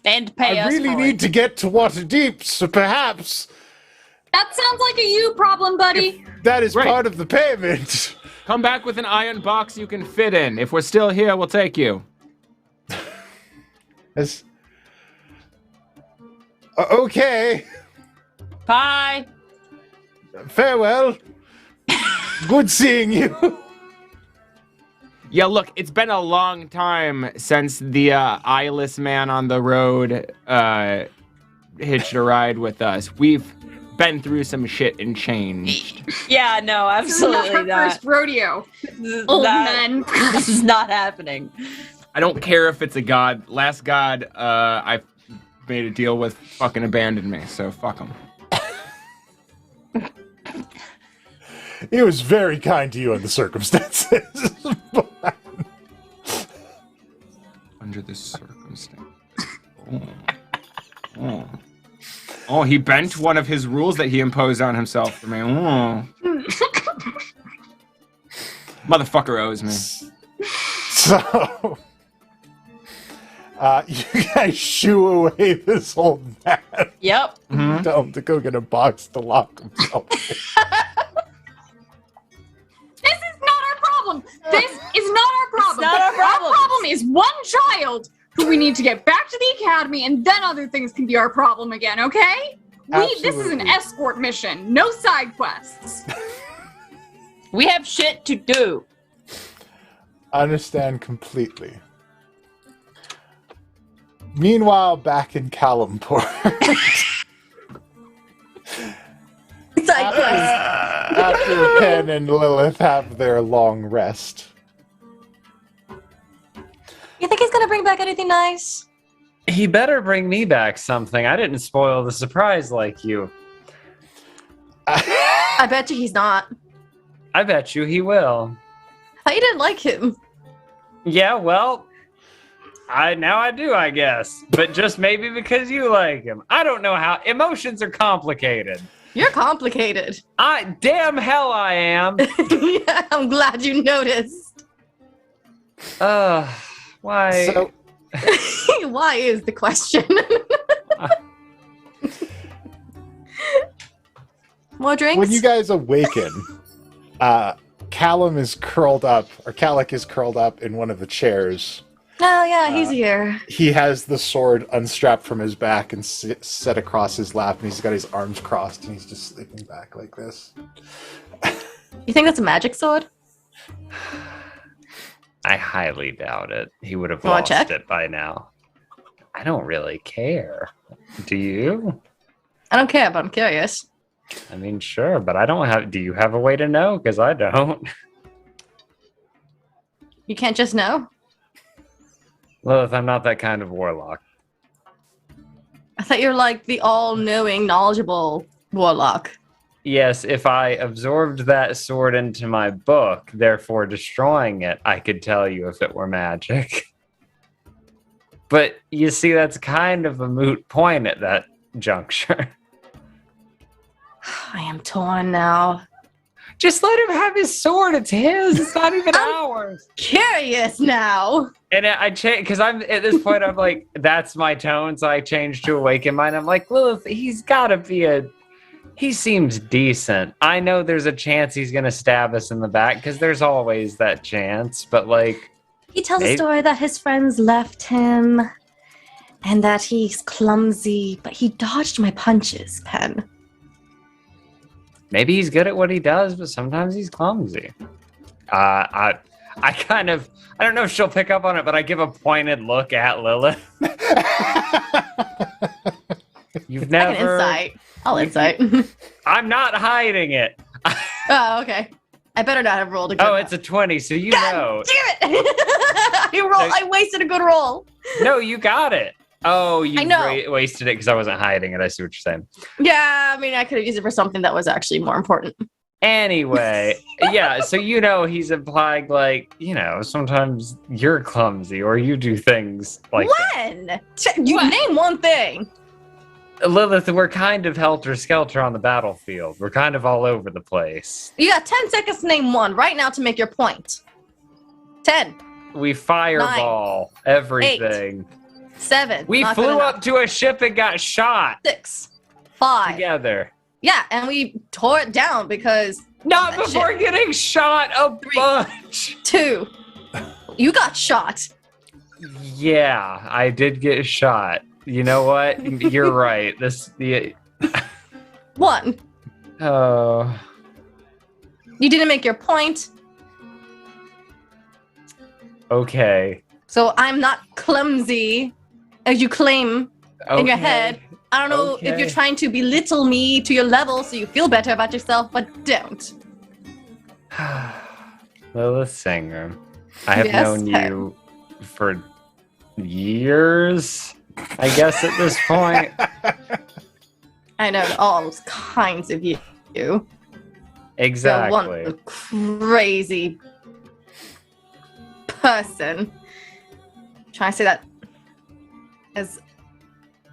Speaker 6: And pay
Speaker 2: I
Speaker 6: us
Speaker 2: really
Speaker 6: for
Speaker 2: need
Speaker 6: it.
Speaker 2: to get to Waterdeep, so perhaps
Speaker 3: That sounds like a you problem, buddy.
Speaker 2: that is
Speaker 1: Right.
Speaker 2: part of the payment.
Speaker 1: Come back with an iron box you can fit in. If we're still here, we'll take you.
Speaker 2: As Okay.
Speaker 6: Bye.
Speaker 2: Farewell. Good seeing you.
Speaker 1: Yeah, look, it's been a long time since the eyeless man on the road hitched a ride with us. We've been through some shit and changed.
Speaker 6: Yeah, no,
Speaker 3: This is not
Speaker 6: absolutely
Speaker 3: our
Speaker 6: not.
Speaker 3: first rodeo,
Speaker 6: This is
Speaker 3: old
Speaker 6: not-
Speaker 3: men.
Speaker 6: This is not happening.
Speaker 1: I don't care if it's a god. Last god I made a deal with fucking abandoned me, so fuck him.
Speaker 2: He was very kind to you in the circumstances.
Speaker 1: Under this circumstance. Oh, he bent one of his rules that he imposed on himself for me. Oh. Motherfucker owes me.
Speaker 2: So, you guys shoo away this old man.
Speaker 6: Yep.
Speaker 1: Mhm.
Speaker 2: Tell him to go get a box to lock himself in.
Speaker 3: This is not our problem. This is not our problem.
Speaker 6: not our problem.
Speaker 3: Our problem is one child who we need to get back to the academy, and then other things can be our problem again. Okay? This is an
Speaker 2: Absolutely.
Speaker 3: escort mission. No side quests.
Speaker 6: We have shit to do.
Speaker 2: I understand completely. Meanwhile, back in Kalimpur,
Speaker 4: Side quest.
Speaker 2: after Penn and Lilith have their long rest,
Speaker 4: You think he's gonna bring back anything nice?
Speaker 5: He better bring me back something. I didn't spoil the surprise like you.
Speaker 4: I bet you he's not.
Speaker 5: I bet you he will.
Speaker 4: I thought you didn't like him.
Speaker 5: Yeah, well, now I do, I guess. But just maybe because you like him. I don't know how. Emotions are complicated.
Speaker 4: You're complicated.
Speaker 5: Damn hell I am.
Speaker 4: Yeah, I'm glad you noticed.
Speaker 5: Why?
Speaker 2: so
Speaker 4: Why is the question? More drinks?
Speaker 2: when you guys awaken, Callum is curled up, or Calic is curled up in one of the chairs.
Speaker 4: Oh, yeah, he's here.
Speaker 2: He has the sword unstrapped from his back and set across his lap, and he's got his arms crossed, and he's just sleeping back like this.
Speaker 4: You think that's a magic sword?
Speaker 5: I highly doubt it. He would have
Speaker 4: You wanna
Speaker 5: lost
Speaker 4: check?
Speaker 5: it by now. I don't really care. Do you?
Speaker 4: I don't care, but I'm curious.
Speaker 5: I mean, sure, but I don't have. Do you have a way to know? Because I don't.
Speaker 4: You can't just know?
Speaker 5: Lilith, I'm not that kind of warlock.
Speaker 4: I thought you were like the all-knowing, knowledgeable warlock.
Speaker 5: Yes, if I absorbed that sword into my book, therefore destroying it, I could tell you if it were magic. But you see, that's kind of a moot point at that juncture.
Speaker 4: I am torn now.
Speaker 5: Just let him have his sword. It's his. It's not even ours.
Speaker 4: Curious now.
Speaker 5: And I change because I'm at this point. I'm like, that's my tone. So I changed to awaken mine. I'm like, Lilith, he's got to be a. He seems decent. I know there's a chance he's gonna stab us in the back because there's always that chance. But like,
Speaker 4: He tells
Speaker 5: Maybe-
Speaker 4: a story that his friends left him and that he's clumsy, but he dodged my punches, Pen.
Speaker 5: maybe he's good at what he does, but sometimes he's clumsy. I don't know if she'll pick up on it, but I give a pointed look at Lilith. You've
Speaker 4: I can
Speaker 5: never.
Speaker 4: insight. I'll insight.
Speaker 5: I'm not hiding it.
Speaker 4: Oh, okay. I better not have rolled a good
Speaker 5: Oh, it's a 20, so you
Speaker 4: God
Speaker 5: know.
Speaker 4: damn it! I wasted a good roll.
Speaker 5: No, you got it. Oh, you
Speaker 4: I know.
Speaker 5: wasted it because I wasn't hiding it. I see what you're saying.
Speaker 4: Yeah, I mean, I could have used it for something that was actually more important.
Speaker 5: Anyway, yeah, so you know he's implying, like, you know, sometimes you're clumsy or you do things like
Speaker 4: When? You name one thing.
Speaker 5: that. Lilith, we're kind of helter-skelter on the battlefield. We're kind of all over the place.
Speaker 4: You got 10 seconds to name one right now to make your point. 10,
Speaker 5: We fireball everything.
Speaker 4: 7.
Speaker 5: We
Speaker 4: not good
Speaker 5: flew
Speaker 4: enough,
Speaker 5: up to a ship and got shot
Speaker 4: 6, 5.
Speaker 5: together.
Speaker 4: Yeah, and we tore it down because
Speaker 5: Not
Speaker 4: That
Speaker 5: before
Speaker 4: shit.
Speaker 5: getting shot a
Speaker 4: 3.
Speaker 5: bunch.
Speaker 4: 2. You got shot.
Speaker 5: Yeah, I did get shot. You know what? You're right.
Speaker 4: One,
Speaker 5: Oh.
Speaker 4: you didn't make your point,
Speaker 5: Okay.
Speaker 4: so I'm not clumsy, as you claim in your head. I don't know if you're
Speaker 5: Okay.
Speaker 4: trying to belittle me to your level so you feel better about yourself, but don't.
Speaker 5: Lilith Singer, I have
Speaker 4: Yes,
Speaker 5: known
Speaker 4: sir.
Speaker 5: you for years, I guess, at this point.
Speaker 4: I know all kinds of you. You're
Speaker 5: Exactly.
Speaker 4: one crazy person. Trying to say that as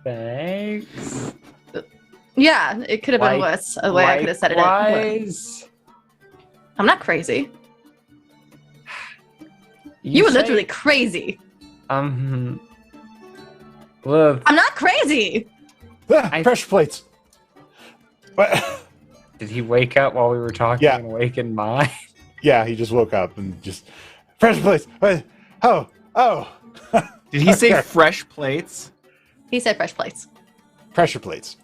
Speaker 5: Thanks.
Speaker 4: yeah, it could have been
Speaker 5: Like-
Speaker 4: worse. The way I could have said it.
Speaker 5: Likewise.
Speaker 4: I'm not crazy. You were
Speaker 5: say-
Speaker 4: literally crazy.
Speaker 5: Look,
Speaker 4: I'm not crazy.
Speaker 2: Pressure plates. What?
Speaker 5: did he wake up while we were talking
Speaker 2: Yeah.
Speaker 5: and awaken mine?
Speaker 2: Yeah, he just woke up and just pressure plates. What? Oh.
Speaker 1: Did he say
Speaker 2: Okay.
Speaker 1: fresh plates?
Speaker 4: He said fresh plates.
Speaker 2: Pressure plates.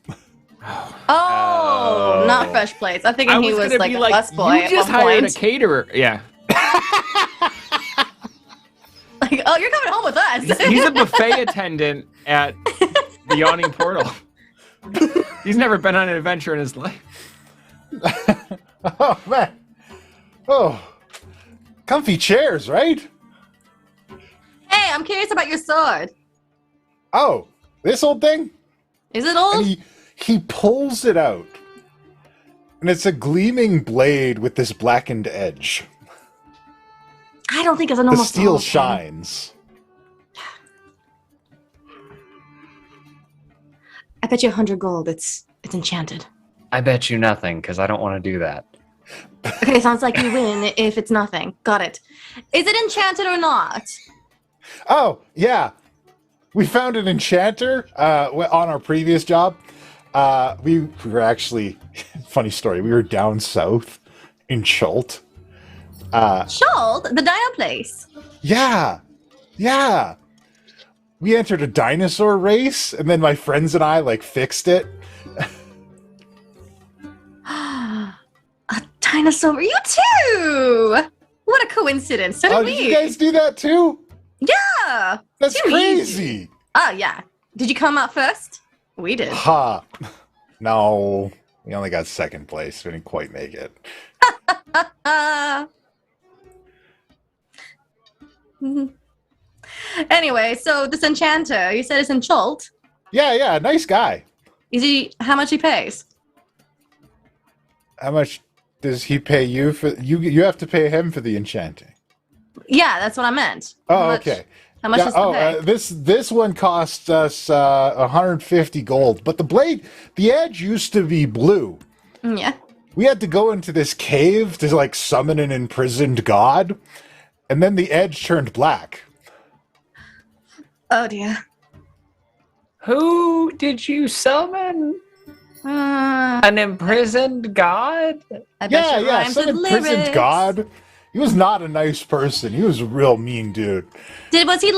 Speaker 4: Oh, not fresh plates. I'm thinking he was
Speaker 1: gonna
Speaker 4: like
Speaker 1: be
Speaker 4: a busboy
Speaker 1: you
Speaker 4: at
Speaker 1: just
Speaker 4: one
Speaker 1: hired
Speaker 4: point.
Speaker 1: a caterer. Yeah,
Speaker 4: Like, oh, you're coming home with us.
Speaker 1: he's a buffet attendant at the Yawning Portal. He's never been on an adventure in his life.
Speaker 2: Oh man. Oh. Comfy chairs, right?
Speaker 4: Hey, I'm curious about your sword.
Speaker 2: Oh, this old thing?
Speaker 4: Is it old?
Speaker 2: And he pulls it out. And it's a gleaming blade with this blackened edge.
Speaker 4: I don't think it's a
Speaker 2: The
Speaker 4: normal
Speaker 2: steel
Speaker 4: sword.
Speaker 2: shines.
Speaker 4: I bet you 100 gold. It's enchanted.
Speaker 5: I bet you nothing, because I don't want to do that.
Speaker 4: Okay, sounds like you win if it's nothing. Got it. Is it enchanted or not?
Speaker 2: Oh, yeah. We found an enchanter on our previous job. We were actually, funny story, we were down south in Chult.
Speaker 4: Shald, the dino place.
Speaker 2: Yeah. We entered a dinosaur race, and then my friends and I, fixed it.
Speaker 4: A dinosaur. You too. What a coincidence. So did
Speaker 2: Oh,
Speaker 4: we.
Speaker 2: did you guys do that too?
Speaker 4: Yeah.
Speaker 2: That's
Speaker 4: Too
Speaker 2: crazy.
Speaker 4: Oh, yeah. Did you come out first? We did.
Speaker 2: Ha. No. We only got second place. We didn't quite make it.
Speaker 4: Anyway, so this enchanter, you said it's in Chult.
Speaker 2: Yeah, nice guy.
Speaker 4: Is he? How much he pays?
Speaker 2: How much does he pay you for you have to pay him for the enchanting?
Speaker 4: Yeah, that's what I meant.
Speaker 2: Oh,
Speaker 4: How much-
Speaker 2: okay.
Speaker 4: How much is the pay?
Speaker 2: This one cost us 150 gold, but the edge used to be blue.
Speaker 4: Yeah.
Speaker 2: We had to go into this cave to summon an imprisoned god, and then the edge turned black.
Speaker 4: Oh dear.
Speaker 5: Who did you summon? An imprisoned god?
Speaker 4: I bet you
Speaker 2: Yeah,
Speaker 4: rhymes
Speaker 2: some
Speaker 4: with
Speaker 2: imprisoned
Speaker 4: lyrics.
Speaker 2: god. He was not a nice person. He was a real mean dude.
Speaker 4: Was he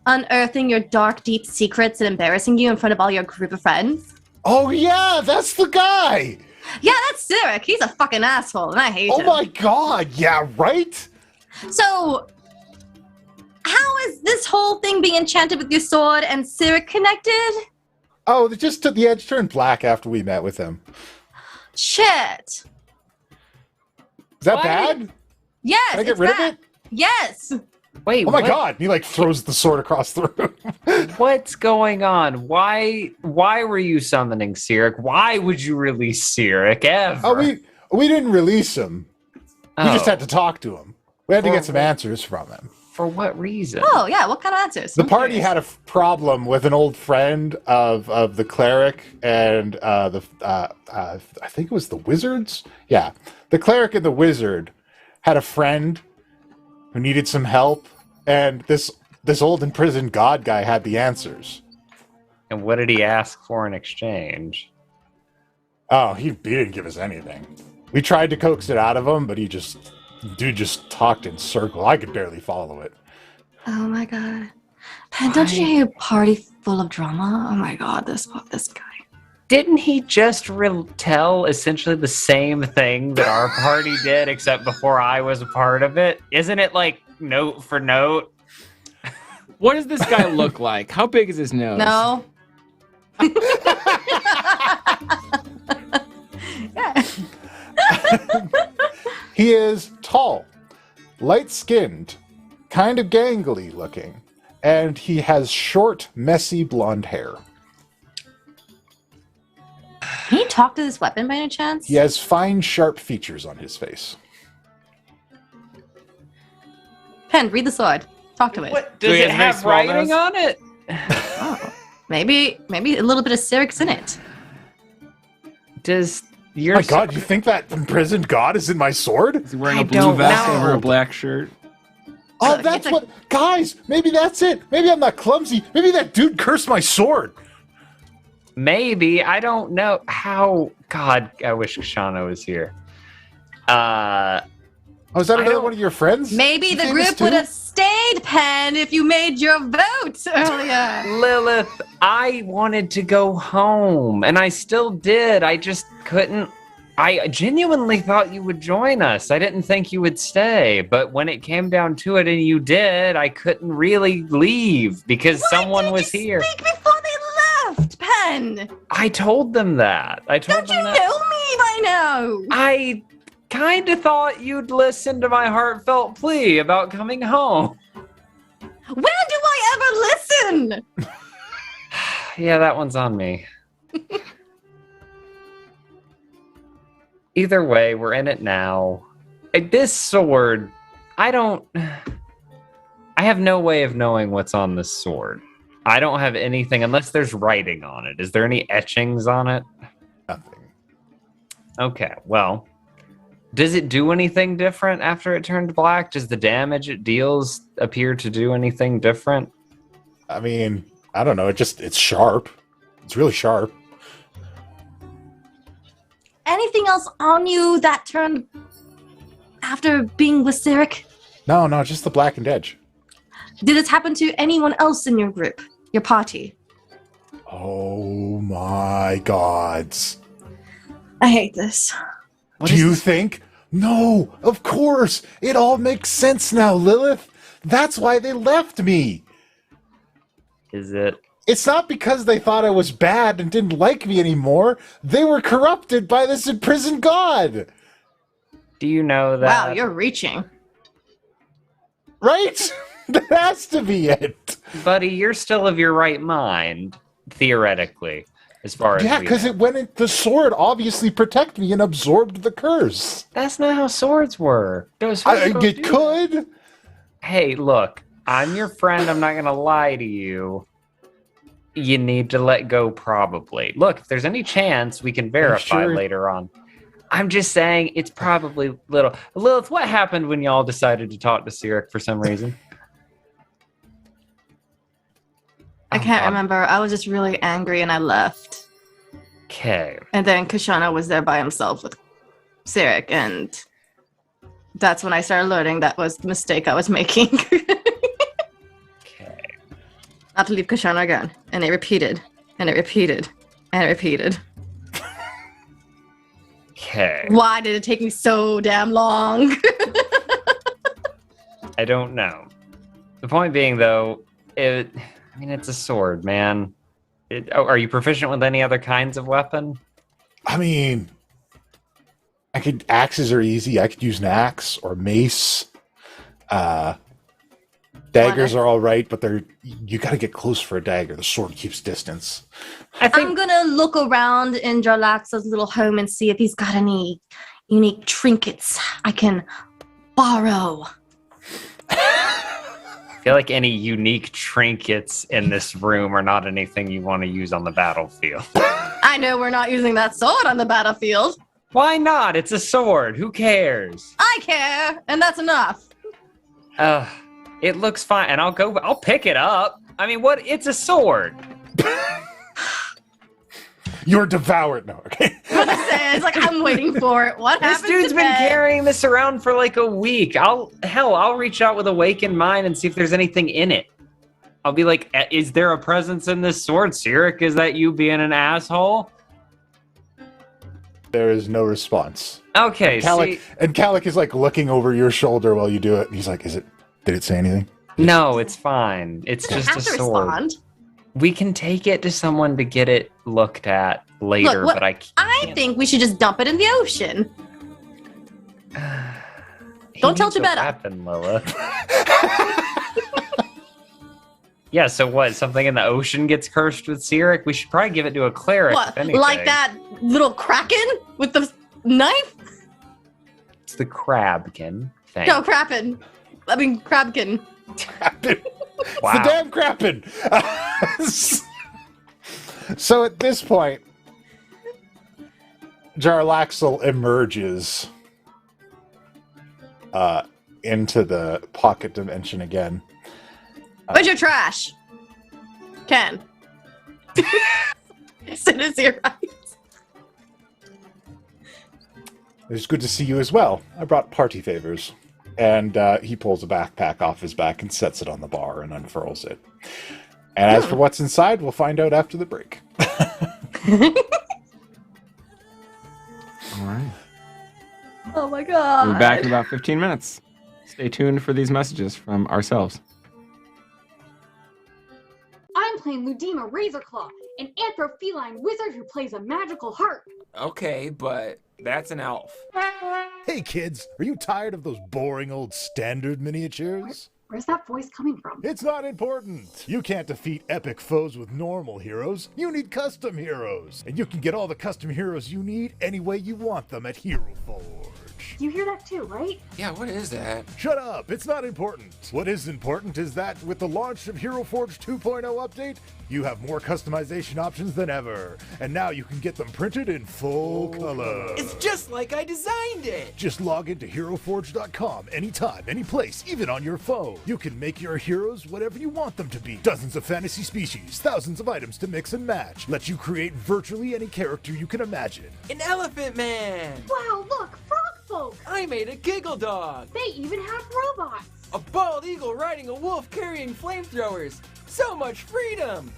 Speaker 4: unearthing your dark, deep secrets and embarrassing you in front of all your group of friends?
Speaker 2: Oh yeah, that's the guy.
Speaker 4: Yeah, that's Cyric. He's a fucking asshole, and I hate
Speaker 2: Oh
Speaker 4: him.
Speaker 2: my god, yeah, right?
Speaker 4: So, how is this whole thing being enchanted with your sword and Cyric connected?
Speaker 2: Oh, the edge turned black after we met with him.
Speaker 4: Shit.
Speaker 2: Is that
Speaker 5: Why?
Speaker 2: bad?
Speaker 4: Yes.
Speaker 2: Can I get
Speaker 4: it's
Speaker 2: rid
Speaker 4: bad.
Speaker 2: of it?
Speaker 4: Yes.
Speaker 5: Wait,
Speaker 2: Oh my
Speaker 5: what-
Speaker 2: god! He throws the sword across the room.
Speaker 5: What's going on? Why were you summoning Cyric? Why would you release Cyric ever?
Speaker 2: Oh, we didn't release him. We just had to talk to him. We had to get some answers from him.
Speaker 5: For what reason?
Speaker 4: Oh, yeah. What kind of answers?
Speaker 2: The
Speaker 4: I'm
Speaker 2: party
Speaker 4: curious.
Speaker 2: had a problem with an old friend of the cleric and I think it was the wizards. Yeah, the cleric and the wizard had a friend who needed some help, and this old imprisoned god guy had the answers.
Speaker 5: And what did he ask for in exchange?
Speaker 2: Oh, he didn't give us anything. We tried to coax it out of him, but dude just talked in circles. I could barely follow it.
Speaker 4: Oh my god. Pen, don't you hear a party full of drama? Oh my god, this guy.
Speaker 5: Didn't he just tell essentially the same thing that our party did, except before I was a part of it? Isn't it like note for note?
Speaker 1: What does this guy look like? How big is his nose?
Speaker 4: No. Yeah.
Speaker 2: He is tall, light-skinned, kind of gangly looking, and he has short, messy blonde hair.
Speaker 4: Can you talk to this weapon by any chance?
Speaker 2: He has fine, sharp features on his face.
Speaker 4: Pen, read the sword. Talk to it.
Speaker 5: What,
Speaker 1: So
Speaker 5: does
Speaker 1: he
Speaker 5: it
Speaker 1: has a very
Speaker 5: have
Speaker 1: small
Speaker 5: writing
Speaker 1: nose?
Speaker 5: on it?
Speaker 4: Oh, maybe a little bit of Cyric's in it.
Speaker 5: Does your
Speaker 2: My god, you think that imprisoned god is in my sword?
Speaker 1: Is he wearing
Speaker 5: I
Speaker 1: a blue
Speaker 5: don't
Speaker 1: vest
Speaker 5: know.
Speaker 1: over a black shirt?
Speaker 2: Oh,
Speaker 4: Look,
Speaker 2: that's
Speaker 4: it's
Speaker 2: what... Guys, maybe that's it. Maybe I'm not clumsy. Maybe that dude cursed my sword.
Speaker 5: Maybe, I don't know how. God, I wish Kashana was here.
Speaker 2: Oh, is that
Speaker 5: I
Speaker 2: another
Speaker 5: don't-
Speaker 2: one of your friends?
Speaker 4: Maybe
Speaker 2: You
Speaker 4: the
Speaker 2: famous
Speaker 4: group would
Speaker 2: too?
Speaker 4: have stayed, Pen, if you made your vote earlier.
Speaker 5: Lilith, I wanted to go home, and I still did. I just couldn't. I genuinely thought you would join us. I didn't think you would stay, but when it came down to it and you did, I couldn't really leave because someone was here.
Speaker 4: Speak before they left, Pen.
Speaker 5: I told them that. I told
Speaker 4: Don't you
Speaker 5: them
Speaker 4: know
Speaker 5: that.
Speaker 4: me by now?
Speaker 5: I kind of thought you'd listen to my heartfelt plea about coming home.
Speaker 4: When do I ever listen?
Speaker 5: Yeah, that one's on me. Either way, we're in it now. This sword, I have no way of knowing what's on this sword. I don't have anything unless there's writing on it. Is there any etchings on it?
Speaker 2: Nothing.
Speaker 5: Okay, well, does it do anything different after it turned black? Does the damage it deals appear to do anything different?
Speaker 2: I mean, I don't know. It's sharp. It's really sharp.
Speaker 4: Anything else on you that turned after being with Cyric?
Speaker 2: No, just the blackened edge.
Speaker 4: Did this happen to anyone else in your group, your party?
Speaker 2: Oh my gods.
Speaker 4: I hate this.
Speaker 5: What
Speaker 2: Do
Speaker 5: is
Speaker 2: you
Speaker 5: this?
Speaker 2: think? No, of course. It all makes sense now, Lilith. That's why they left me.
Speaker 5: Is it?
Speaker 2: It's not because they thought I was bad and didn't like me anymore. They were corrupted by this imprisoned god.
Speaker 5: Do you know that?
Speaker 4: Wow, you're reaching.
Speaker 2: Right? That has to be it.
Speaker 5: Buddy, you're still of your right mind, theoretically, as far as
Speaker 2: Yeah,
Speaker 5: we
Speaker 2: because
Speaker 5: know.
Speaker 2: it went in, the sword obviously protected me and absorbed the curse.
Speaker 5: That's not how swords work. Those swords don't
Speaker 2: It
Speaker 5: do
Speaker 2: could.
Speaker 5: that. Hey, look, I'm your friend. I'm not going to lie to you. You need to let go, probably. Look, if there's any chance, we can verify
Speaker 2: sure?
Speaker 5: later on. I'm just saying it's probably little. Lilith, what happened when y'all decided to talk to Cyric for some reason?
Speaker 4: I can't remember. I was just really angry and I left.
Speaker 5: Okay.
Speaker 4: And then Kashana was there by himself with Cyric, and that's when I started learning that was the mistake I was making.
Speaker 5: Okay.
Speaker 4: Not to leave Kashana again. And it repeated. And it repeated. And it repeated.
Speaker 5: Okay.
Speaker 4: Why did it take me so damn long?
Speaker 5: I don't know. The point being, though, it's a sword, man. Are you proficient with any other kinds of weapon?
Speaker 2: I mean, axes are easy. I could use an axe or mace. Daggers are all right, but you got to get close for a dagger. The sword keeps distance.
Speaker 4: I'm gonna look around in Jarlax's little home and see if he's got any unique trinkets I can borrow.
Speaker 5: I feel like any unique trinkets in this room are not anything you want to use on the battlefield.
Speaker 4: I know we're not using that sword on the battlefield.
Speaker 5: Why not? It's a sword. Who cares?
Speaker 4: I care, and that's enough.
Speaker 5: It looks fine, and I'll pick it up. I mean, what? It's a sword.
Speaker 2: You're devoured. No, okay.
Speaker 4: It's like I'm waiting for it. What
Speaker 5: This
Speaker 4: happened
Speaker 5: dude's been
Speaker 4: today?
Speaker 5: carrying this around for like a week. I'll reach out with awakened mind and see if there's anything in it. I'll be like, is there a presence in this sword, Sirik? Is that you being an asshole?
Speaker 2: There is no response.
Speaker 5: Okay,
Speaker 2: And Calic is like looking over your shoulder while you do it. And he's like, did it say anything?
Speaker 5: No, it's fine. It's
Speaker 4: You
Speaker 5: just
Speaker 4: have
Speaker 5: a
Speaker 4: to
Speaker 5: sword.
Speaker 4: respond.
Speaker 5: We can take it to someone to get it looked at later,
Speaker 4: Look,
Speaker 5: but I can't.
Speaker 4: I think we should just dump it in the ocean.
Speaker 5: He
Speaker 4: Don't tell
Speaker 5: needs a
Speaker 4: Gebetta.
Speaker 5: weapon, Lilith. Yeah, so what? Something in the ocean gets cursed with Sirik? We should probably give it to a cleric.
Speaker 4: What?
Speaker 5: If anything.
Speaker 4: Like that little kraken with the knife?
Speaker 5: It's the crabkin thing.
Speaker 4: No, crabkin. I mean, crabkin.
Speaker 2: Crappin'.
Speaker 5: Wow.
Speaker 2: It's the damn crappin'. So at this point, Jarlaxle emerges into the pocket dimension again.
Speaker 4: Where's your trash? Ken. Sit as your right.
Speaker 2: It's good to see you as well. I brought party favors. And he pulls a backpack off his back and sets it on the bar and unfurls it. And as for what's inside, we'll find out after the break.
Speaker 1: All right.
Speaker 4: Oh my god.
Speaker 1: We'll be back in about 15 minutes. Stay tuned for these messages from ourselves.
Speaker 3: I'm playing Ludima Razorclaw, an anthropheline wizard who plays a magical harp.
Speaker 1: Okay, but that's an elf.
Speaker 7: Hey kids, are you tired of those boring old standard miniatures?
Speaker 3: Where's that voice coming from?
Speaker 7: It's not important. You can't defeat epic foes with normal heroes. You need custom heroes. And you can get all the custom heroes you need any way you want them at Hero Forge.
Speaker 3: You hear that too, right?
Speaker 1: Yeah, what is that?
Speaker 7: Shut up, it's not important. What is important is that with the launch of Hero Forge 2.0 update, you have more customization options than ever. And now you can get them printed in full color.
Speaker 8: It's just like I designed it!
Speaker 7: Just log into HeroForge.com anytime, any place, even on your phone. You can make your heroes whatever you want them to be. Dozens of fantasy species, thousands of items to mix and match. Let you create virtually any character you can imagine.
Speaker 8: An elephant man!
Speaker 3: Wow, look, frog folk!
Speaker 8: I made a giggle dog!
Speaker 3: They even have robots!
Speaker 8: A bald eagle riding a wolf carrying flamethrowers! So much freedom!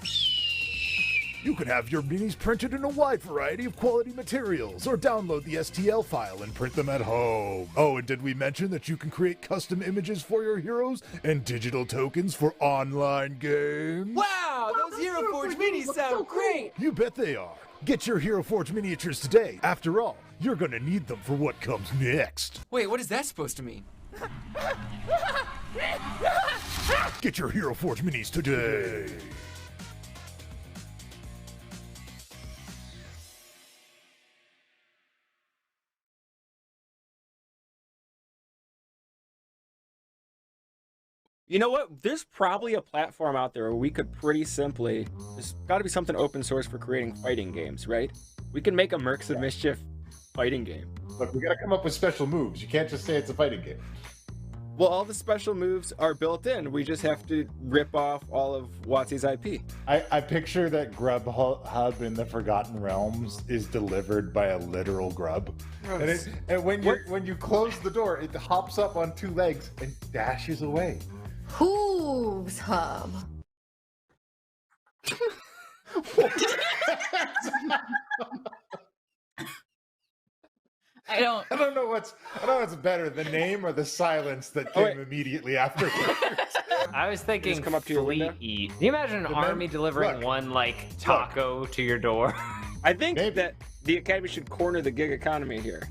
Speaker 7: You can have your minis printed in a wide variety of quality materials, or download the STL file and print them at home. Oh, and did we mention that you can create custom images for your heroes and digital tokens for online games?
Speaker 8: Wow, those Hero Forge minis sound great!
Speaker 7: You bet they are. Get your Hero Forge miniatures today. After all, you're gonna need them for what comes next.
Speaker 8: Wait, what is that supposed to mean?
Speaker 7: Get your Hero Forge minis today.
Speaker 1: You know what? There's probably a platform out there where we could pretty simply, there's got to be something open source for creating fighting games, right? We can make a Mercs of Mischief fighting game.
Speaker 2: Look, we gotta come up with special moves. You can't just say it's a fighting game.
Speaker 1: Well, all the special moves are built in. We just have to rip off all of WotC's IP.
Speaker 2: I picture that Grubhub in the Forgotten Realms is delivered by a literal grub. And when you close the door, it hops up on two legs and dashes away.
Speaker 4: Hooves hub.
Speaker 6: I don't.
Speaker 2: I don't know what's better, the name or the silence that came immediately afterwards.
Speaker 5: I was thinking
Speaker 1: Just come up to your
Speaker 5: fleet
Speaker 1: window?
Speaker 5: eat. Can you imagine an army delivering
Speaker 2: look,
Speaker 5: one, like, taco to your door?
Speaker 1: I think
Speaker 2: Maybe.
Speaker 1: that the Academy should corner the gig economy here.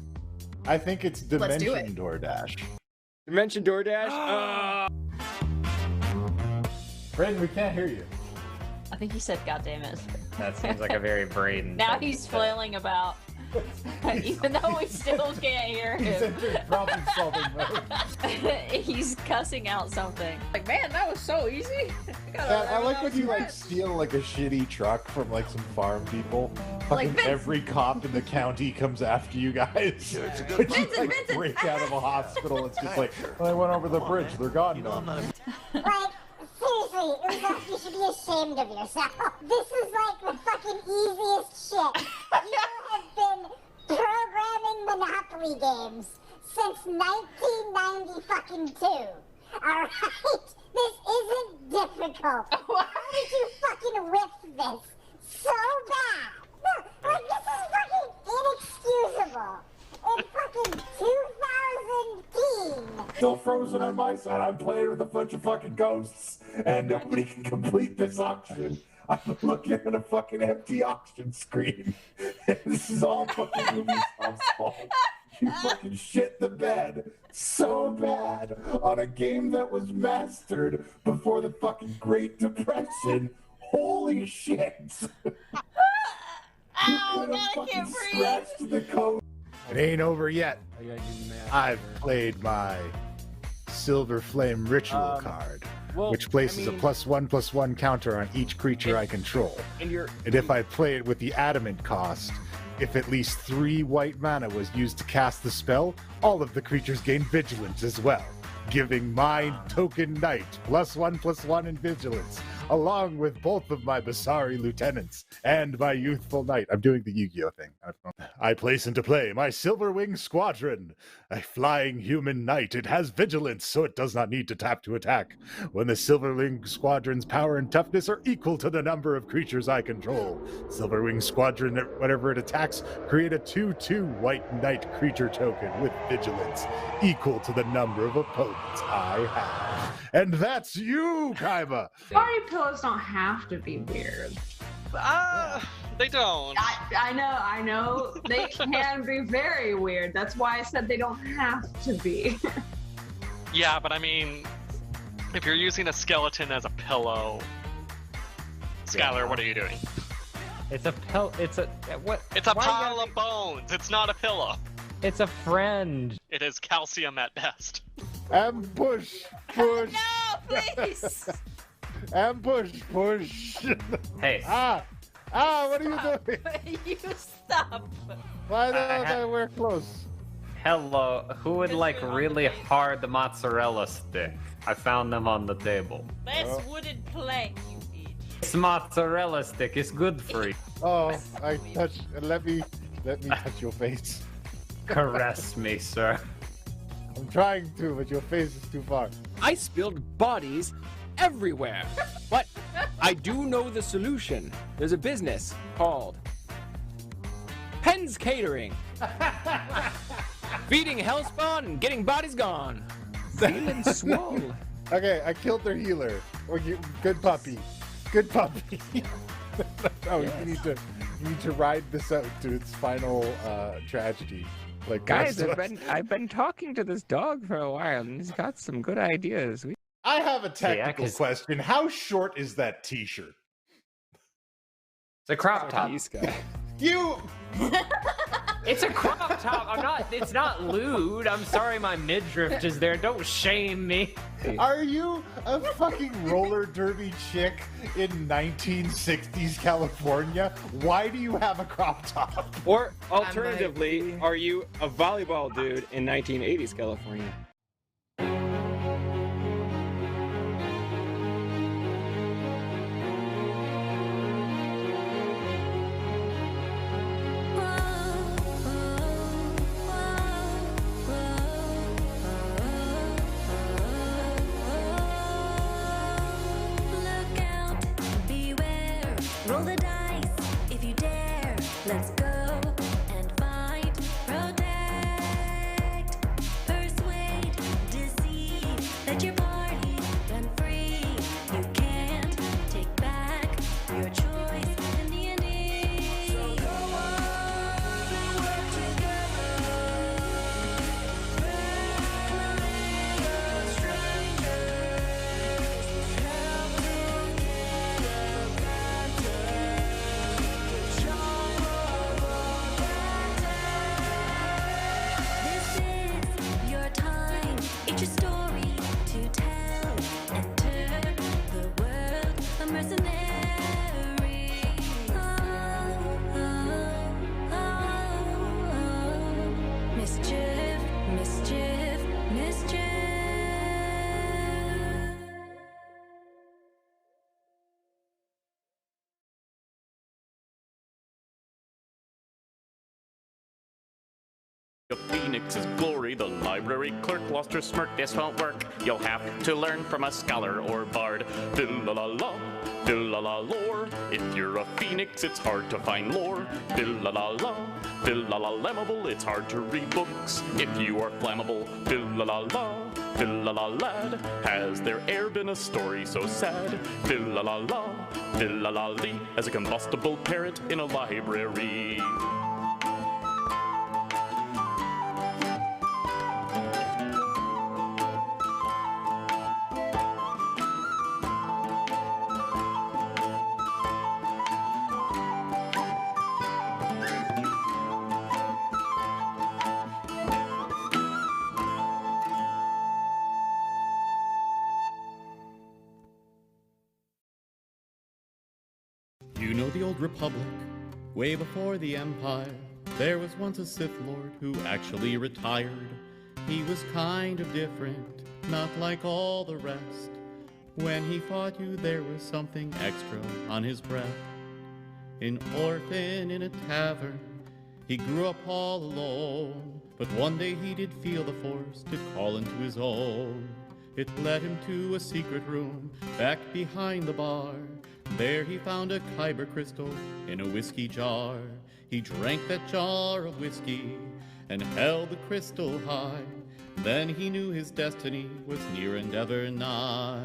Speaker 2: I think it's
Speaker 4: Let's do
Speaker 2: Dimension DoorDash.
Speaker 1: Dimension DoorDash?
Speaker 2: Brandon, we can't hear you.
Speaker 6: I think he said, "God damn it."
Speaker 5: That seems like a very Braden.
Speaker 6: Now
Speaker 5: thing
Speaker 6: he's
Speaker 5: to say.
Speaker 6: flailing about, even though we still can't hear
Speaker 2: He's
Speaker 6: him.
Speaker 2: entering problem-solving mode.
Speaker 6: He's cussing out something. Like, man, that was so easy.
Speaker 2: I like when you like steal like a shitty truck from like some farm people. Fucking
Speaker 4: Vince.
Speaker 2: every cop in the county comes after you guys. When you like break out of a hospital, it's just like, well, I went over the bridge. They're gone now.
Speaker 9: Like, seriously, Uzoff, you should be ashamed of yourself. This is like the fucking easiest shit. You have been programming Monopoly games since 1992. Alright? This isn't difficult. How did you fucking whip this so bad? No, like, this is fucking inexcusable. In fucking 2000.
Speaker 10: Still frozen on my side. I'm playing with a bunch of fucking ghosts, and nobody can complete this auction. I'm looking at a fucking empty auction screen. This is all fucking Ubisoft's fault. You fucking shit the bed so bad on a game that was mastered before the fucking Great Depression. Holy shit!
Speaker 6: Ow, God, I can't breathe.
Speaker 10: Scratched the code.
Speaker 2: It ain't over yet. I've played my Silver Flame Ritual card, which places a +1/+1 counter on each creature I control. And if I play it with the Adamant cost, if at least 3 white mana was used to cast the spell, all of the creatures gain Vigilance as well, giving my token knight +1/+1 in Vigilance, along with both of my Basari lieutenants and my youthful knight. I'm doing the Yu-Gi-Oh thing. I place into play my Silverwing Squadron, a flying human knight. It has Vigilance, so it does not need to tap to attack. When the Silverwing Squadron's power and toughness are equal to the number of creatures I control, Silverwing Squadron, whenever it attacks, create a 2/2 white knight creature token with Vigilance, equal to the number of opponents I have. And that's you, Kaima!
Speaker 11: Party pillows don't have to be weird.
Speaker 12: They don't.
Speaker 11: I know. They can be very weird. That's why I said they don't have to be.
Speaker 12: Yeah, but I mean, if you're using a skeleton as a pillow, Skylar, what are you doing?
Speaker 5: It's a pill. It's a what?
Speaker 12: It's a pile of bones. It's not a pillow.
Speaker 5: It's a friend.
Speaker 12: It is calcium at best.
Speaker 2: Ambush! Push!
Speaker 6: No, please!
Speaker 2: Ambush! Push!
Speaker 5: Hey.
Speaker 2: What are you doing?
Speaker 6: You stop.
Speaker 2: Why don't I wear clothes?
Speaker 5: Hello. Who would like really hard mozzarella stick? I found them on the table.
Speaker 6: That's wooden plank, you idiot.
Speaker 5: This mozzarella stick is good for you.
Speaker 2: Oh, I touch. Let me touch your face.
Speaker 5: Caress me, sir.
Speaker 2: I'm trying to, but your face is too far.
Speaker 13: I spilled bodies everywhere. But I do know the solution. There's a business called Penn's Catering. Feeding hellspawn and getting bodies gone. Feeling swole.
Speaker 2: Okay, I killed their healer. Good puppy. Good puppy. No,
Speaker 13: Yes.
Speaker 2: you need to ride this out to its final tragedy. Like
Speaker 1: Guys, I've been talking to this dog for a while, and he's got some good ideas.
Speaker 2: I have a technical question. How short is that T-shirt?
Speaker 5: It's a crop top.
Speaker 2: You.
Speaker 5: It's a crop top. It's not lewd. I'm sorry, my midriff is there. Don't shame me.
Speaker 2: Are you a fucking roller derby chick in 1960s California? Why do you have a crop top?
Speaker 13: Or alternatively, are you a volleyball dude in 1980s California?
Speaker 14: Roll the dice if you dare. Let's go and fight, protect, persuade, deceive. Let your party run free. You can't take back your choice in the ending. So go on and work together. Family of strangers. Help This is your time. It's your story to tell. Enter the world of mercenary. Mischief, mischief, mischief.
Speaker 15: The Phoenix's glory, the library clerk lost her smirk. This won't work. You'll have to learn from a scholar or bard. Dill-la-la-la, dill-la-la-lore. If you're a phoenix, it's hard to find lore. Dill-la-la-la, dill-la-la-lammable. It's hard to read books if you are flammable. Dill-la-la-la, dill-la-la-lad. Has there e'er been a story so sad? Dill-la-la-la, dill-la-la-lee. As a combustible parrot in a library.
Speaker 16: You know the old Republic, way before the Empire. There was once a Sith Lord who actually retired. He was kind of different, not like all the rest. When he fought you, there was something extra on his breath. An orphan in a tavern, he grew up all alone. But one day he did feel the Force to call into his own. It led him to a secret room back behind the bar. There he found a kyber crystal in a whiskey jar. He drank that jar of whiskey and held the crystal high. Then he knew his destiny was near and ever nigh.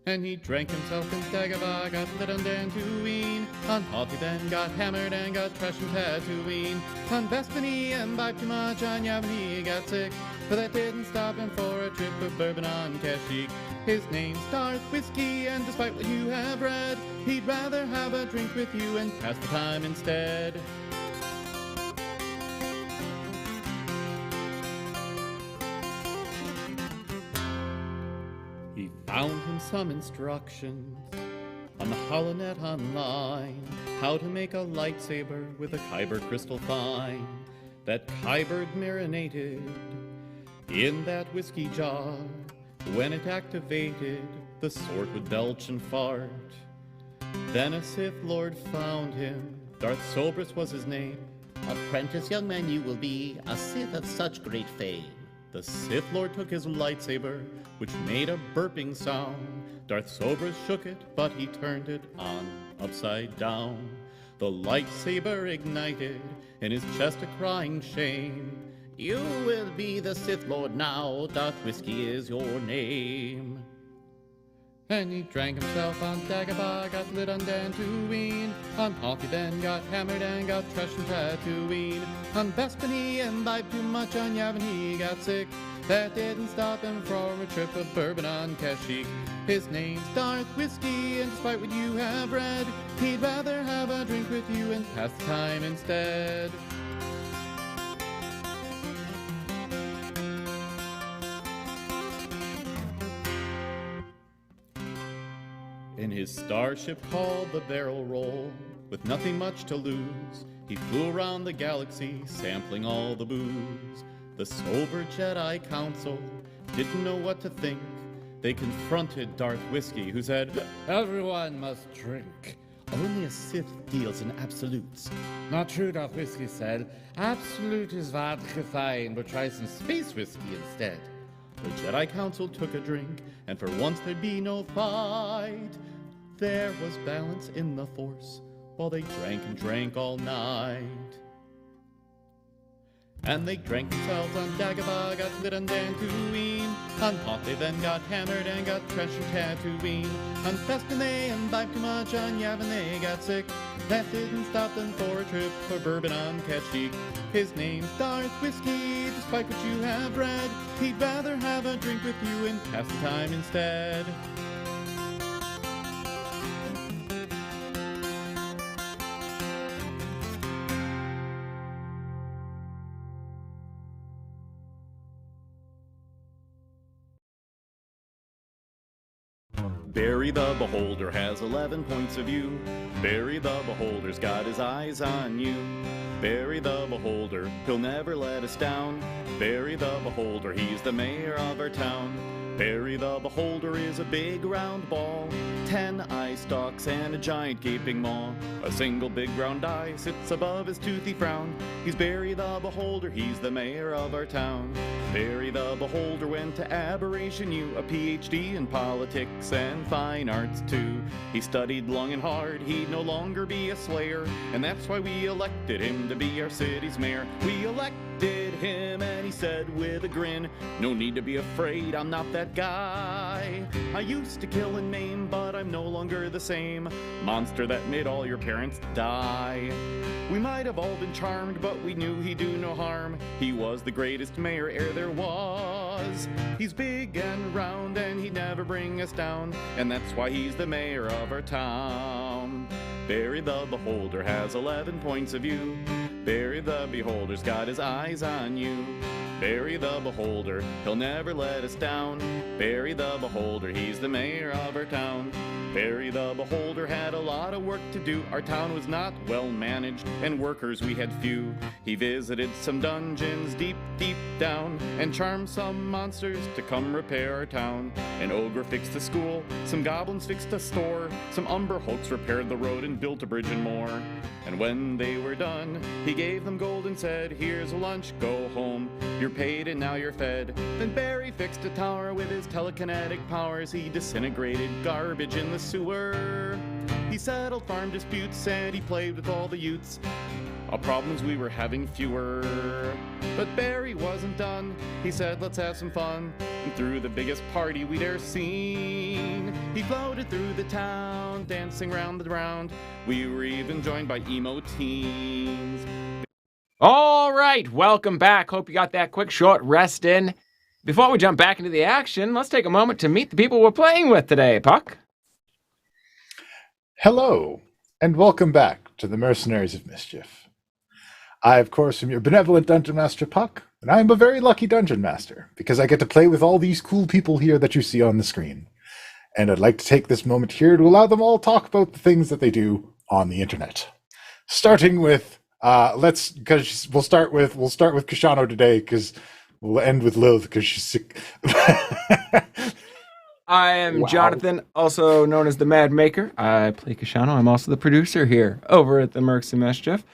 Speaker 16: And he drank himself in Dagobah, got lit on Dantooine. On Hoth then got hammered and got trashed in Tatooine. On Bespany imbibed too much, on Yavin he got sick. But that didn't stop him for a trip of bourbon on Kashyyyk. His name's Darth Whiskey, and despite what you have read, he'd rather have a drink with you and pass the time instead. He found him some instructions on the HoloNet online, how to make a lightsaber with a kyber crystal fine. That kyber marinated in that whiskey jar. When it activated, the sword would belch and fart. Then a Sith Lord found him, Darth Sobrus was his name.
Speaker 17: Apprentice young man you will be, a Sith of such great fame.
Speaker 16: The Sith Lord took his lightsaber, which made a burping sound. Darth Sobrus shook it, but he turned it on upside down. The lightsaber ignited, in his chest a crying shame.
Speaker 17: You will be the Sith Lord now, Darth Whiskey is your name.
Speaker 16: And he drank himself on Dagobah, got lit on Dantooine. On Hoth he then got hammered and got trashed in Tatooine. On Bespany imbibed too much, on Yavin he got sick. That didn't stop him from a trip of bourbon on Kashyyyk. His name's Darth Whiskey, and despite what you have read, he'd rather have a drink with you and pass the time instead. In his starship called the Barrel Roll, with nothing much to lose, he flew around the galaxy, sampling all the booze. The sober Jedi Council didn't know what to think. They confronted Darth Whiskey, who said,
Speaker 18: "Everyone must drink.
Speaker 16: Only a Sith deals in absolutes."
Speaker 18: Not true, Darth Whiskey said. Absolute is vodka fine, but try some space whiskey instead.
Speaker 16: The Jedi Council took a drink, and for once there'd be no fight. There was balance in the Force, while they drank and drank all night. And they drank themselves on Dagobah, got lit on Dantooine. On Hoth they then got hammered and got trashed in Tatooine. On Bespin they imbibed too much, on Yavin they got sick. That didn't stop them for a trip for bourbon on Kashyyyk. His name's Darth Whiskey, despite what you have read, he'd rather have a drink with you and pass the time instead. Barry the Beholder has 11 points of view. Barry the Beholder's got his eyes on you. Barry the Beholder beholder, he'll never let us down. Barry the beholder, he's the mayor of our town. Barry the beholder is a big round ball, 10 eye stalks and a giant gaping maw. A single big round eye sits above his toothy frown. He's Barry the beholder, he's the mayor of our town. Barry the beholder went to Aberration U, a PhD in politics and fine arts too. He studied long and hard, he'd no longer be a slayer, and that's why we elected him to be our city's mayor. We elected him and he said with a grin, no need to be afraid, I'm not that guy. I used to kill and maim, but I'm no longer the same monster that made all your parents die. We might have all been charmed, but we knew he'd do no harm. He was the greatest mayor ere there was. He's big and round and he'd never bring us down, and that's why he's the mayor of our town. Barry the beholder has 11 points of view. Barry the beholder's got his eyes on you. Barry the beholder, he'll never let us down. Barry the beholder, he's the mayor of our town. Barry the beholder had a lot of work to do. Our town was not well managed and workers we had few. He visited some dungeons deep, deep down and charmed some monsters to come repair our town. An ogre fixed a school, some goblins fixed a store, some umber hulks repaired the road and built a bridge and more. And when they were done, he gave them gold and said, here's a lunch, go home. You're paid and now you're fed. Then Barry fixed a tower with his telekinetic powers. He disintegrated garbage in the sewer. He settled farm disputes and he played with all the youths. Our problems we were having fewer. But Barry wasn't done. He said, let's have some fun. And threw the biggest party we'd ever seen. He floated through the town, dancing round the round. We were even joined by emo teens.
Speaker 1: All right, welcome back. Hope you got that quick, short rest in. Before we jump back into the action, let's take a moment to meet the people we're playing with today. Puck?
Speaker 2: Hello, and welcome back to the Mercenaries of Mischief. I, of course, am your benevolent Dungeon Master, Puck, and I am a very lucky Dungeon Master, because I get to play with all these cool people here that you see on the screen. And I'd like to take this moment here to allow them all to talk about the things that they do on the internet. Starting with, we'll start with Kashano today, because we'll end with Lilith, because she's sick.
Speaker 1: I am Jonathan, also known as the Mad Maker. I play Kashano. I'm also the producer here over at the Mercs of Mischief.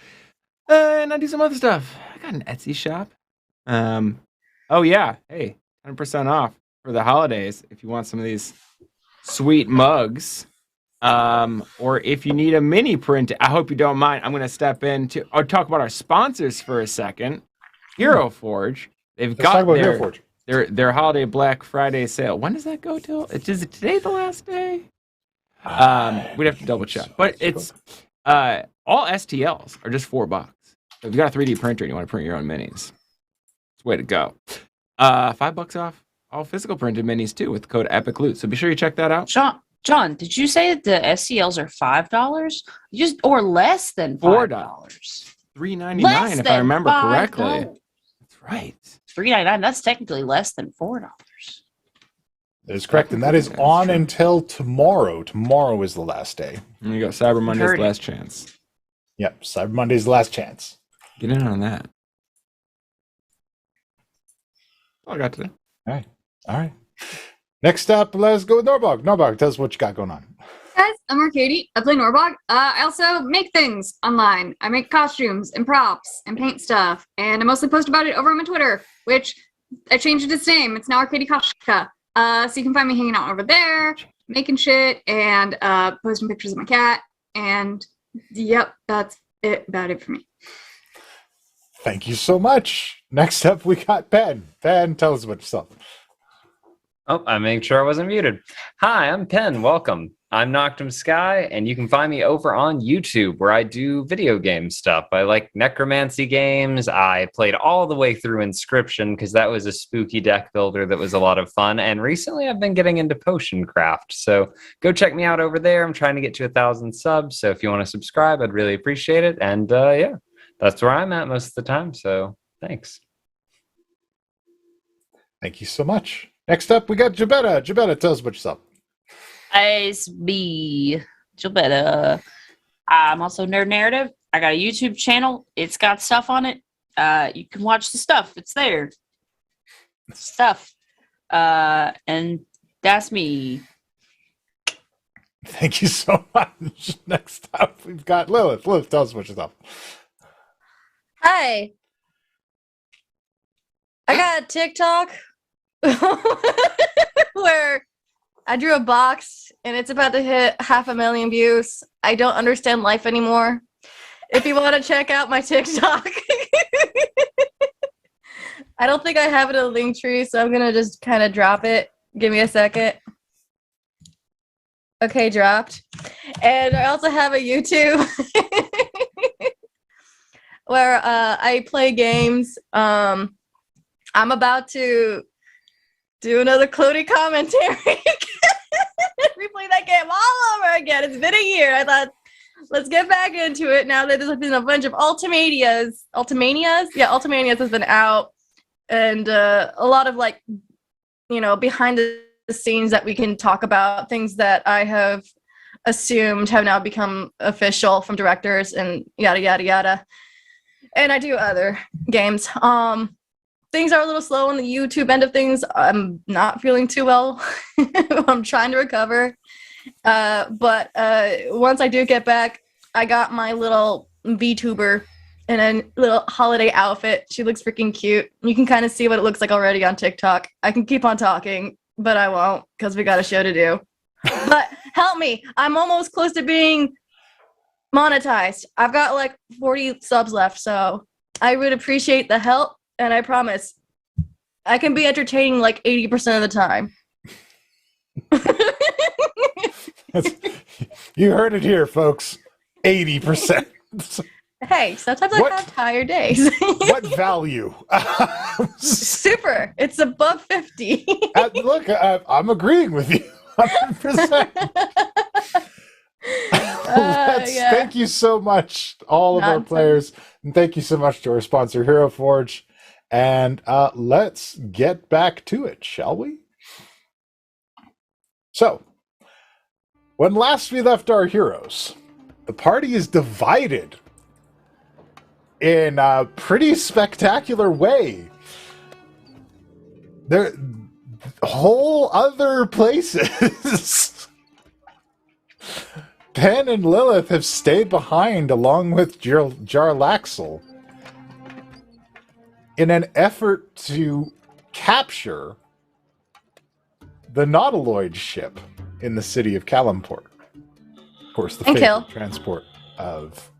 Speaker 1: And I do some other stuff. I got an Etsy shop. Oh yeah, hey, 10% off for the holidays if you want some of these sweet mugs. Or if you need a mini print, I hope you don't mind. I'm going to step in to talk about our sponsors for a second. Hero Forge. They've got their holiday Black Friday sale. When does that go till? Is it today the last day? We'd have to double check. But it's all STLs are just $4. So if you got a 3D printer and you want to print your own minis, it's the way to go. $5 off all physical printed minis too with the code EPICLOOT. So be sure you check that out.
Speaker 6: John, did you say that the SCLs are $5? Or less than $5?
Speaker 1: $3.99 if I remember correctly. That's right.
Speaker 6: $3.99. That's technically less than $4.
Speaker 2: That is correct, and that is on until tomorrow. Tomorrow is the last day.
Speaker 1: And you got Cyber Monday's last chance.
Speaker 2: Yep, Cyber Monday's last chance.
Speaker 1: Get in on that. All I got today.
Speaker 2: All right. Next up, let's go with Norbog. Norbog, tell us what you got going on.
Speaker 3: Guys, I'm Arcady. I play Norbog. I also make things online. I make costumes and props and paint stuff, and I mostly post about it over on my Twitter, which I changed its name. It's now Arcady Koshka. So you can find me hanging out over there, making shit, and posting pictures of my cat. And yep, that's about it for me.
Speaker 2: Thank you so much. Next up, we got Ben. Ben, tell us about yourself.
Speaker 5: Oh, I made sure I wasn't muted. Hi, I'm Penn. Welcome. I'm Noctum Sky, and you can find me over on YouTube where I do video game stuff. I like necromancy games. I played all the way through Inscription because that was a spooky deck builder that was a lot of fun. And recently I've been getting into potion craft. So go check me out over there. I'm trying to get to 1,000 subs. So if you want to subscribe, I'd really appreciate it. And yeah, that's where I'm at most of the time. So thanks.
Speaker 2: Thank you so much. Next up, we got Jabetta. Jabetta, tell us about yourself.
Speaker 6: It's me, Jabetta. I'm also Nerd Narrative. I got a YouTube channel. It's got stuff on it. you can watch the stuff. It's there. Stuff. And that's me.
Speaker 2: Thank you so much. Next up, we've got Lilith. Lilith, tell us about yourself.
Speaker 4: Hi. I got a TikTok where I drew a box and it's about to hit 500,000 views. I don't understand life anymore. If you want to check out my TikTok, I don't think I have it in a link tree, so I'm going to just kind of drop it. Give me a second. Okay, dropped. And I also have a YouTube where I play games. I'm about to do another Clody commentary. Replay that game all over again. It's been a year. I thought, let's get back into it now that there's been a bunch of Ultimanias. Yeah, Ultimanias has been out. And a lot of, like, you know, behind the scenes that we can talk about, things that I have assumed have now become official from directors and yada, yada, yada. And I do other games. Things are a little slow on the YouTube end of things. I'm not feeling too well. I'm trying to recover. But once I do get back, I got my little VTuber in a little holiday outfit. She looks freaking cute. You can kind of see what it looks like already on TikTok. I can keep on talking, but I won't because we got a show to do. But help me. I'm almost close to being monetized. I've got like 40 subs left, so I would appreciate the help. And I promise, I can be entertaining like 80% of the time.
Speaker 2: You heard it here, folks. 80%.
Speaker 4: Hey, sometimes I have tired days.
Speaker 2: What value?
Speaker 4: Super. It's above 50.
Speaker 2: Look, I'm agreeing with you. 100%.
Speaker 4: Yeah.
Speaker 2: Thank you so much, all of our players. And thank you so much to our sponsor, Hero Forge. And let's get back to it, shall we? So, when last we left our heroes, the party is divided in a pretty spectacular way. There whole other places. Pen and Lilith have stayed behind along with Jarlaxle in an effort to capture the Nautiloid ship in the city of Kalimport. Of course, the favorite transport of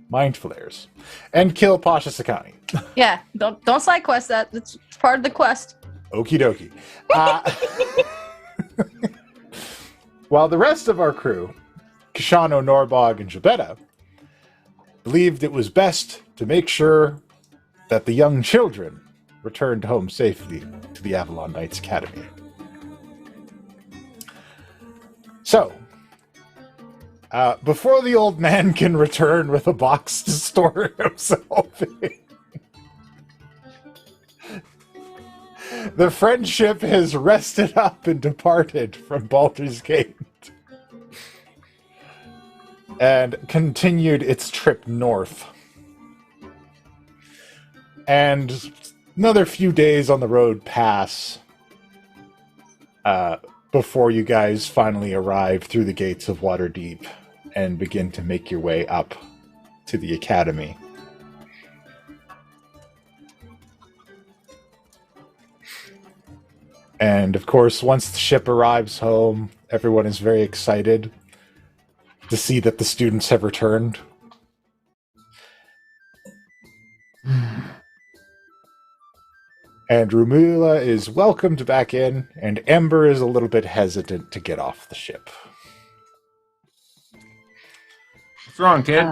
Speaker 2: mind flayers. And kill Pasha Sakani.
Speaker 4: Yeah, don't side quest that. It's part of the quest.
Speaker 2: Okie dokie. While the rest of our crew, Kishano, Norbog, and Jabetta, believed it was best to make sure that the young children returned home safely to the Avalon Knights Academy. So, before the old man can return with a box to store himself in, the friendship has rested up and departed from Baldur's Gate and continued its trip north. And another few days on the road pass before you guys finally arrive through the gates of Waterdeep and begin to make your way up to the academy. And of course, once the ship arrives home, everyone is very excited to see that the students have returned. And Rumula is welcomed back in, and Ember is a little bit hesitant to get off the ship.
Speaker 1: What's wrong, kid?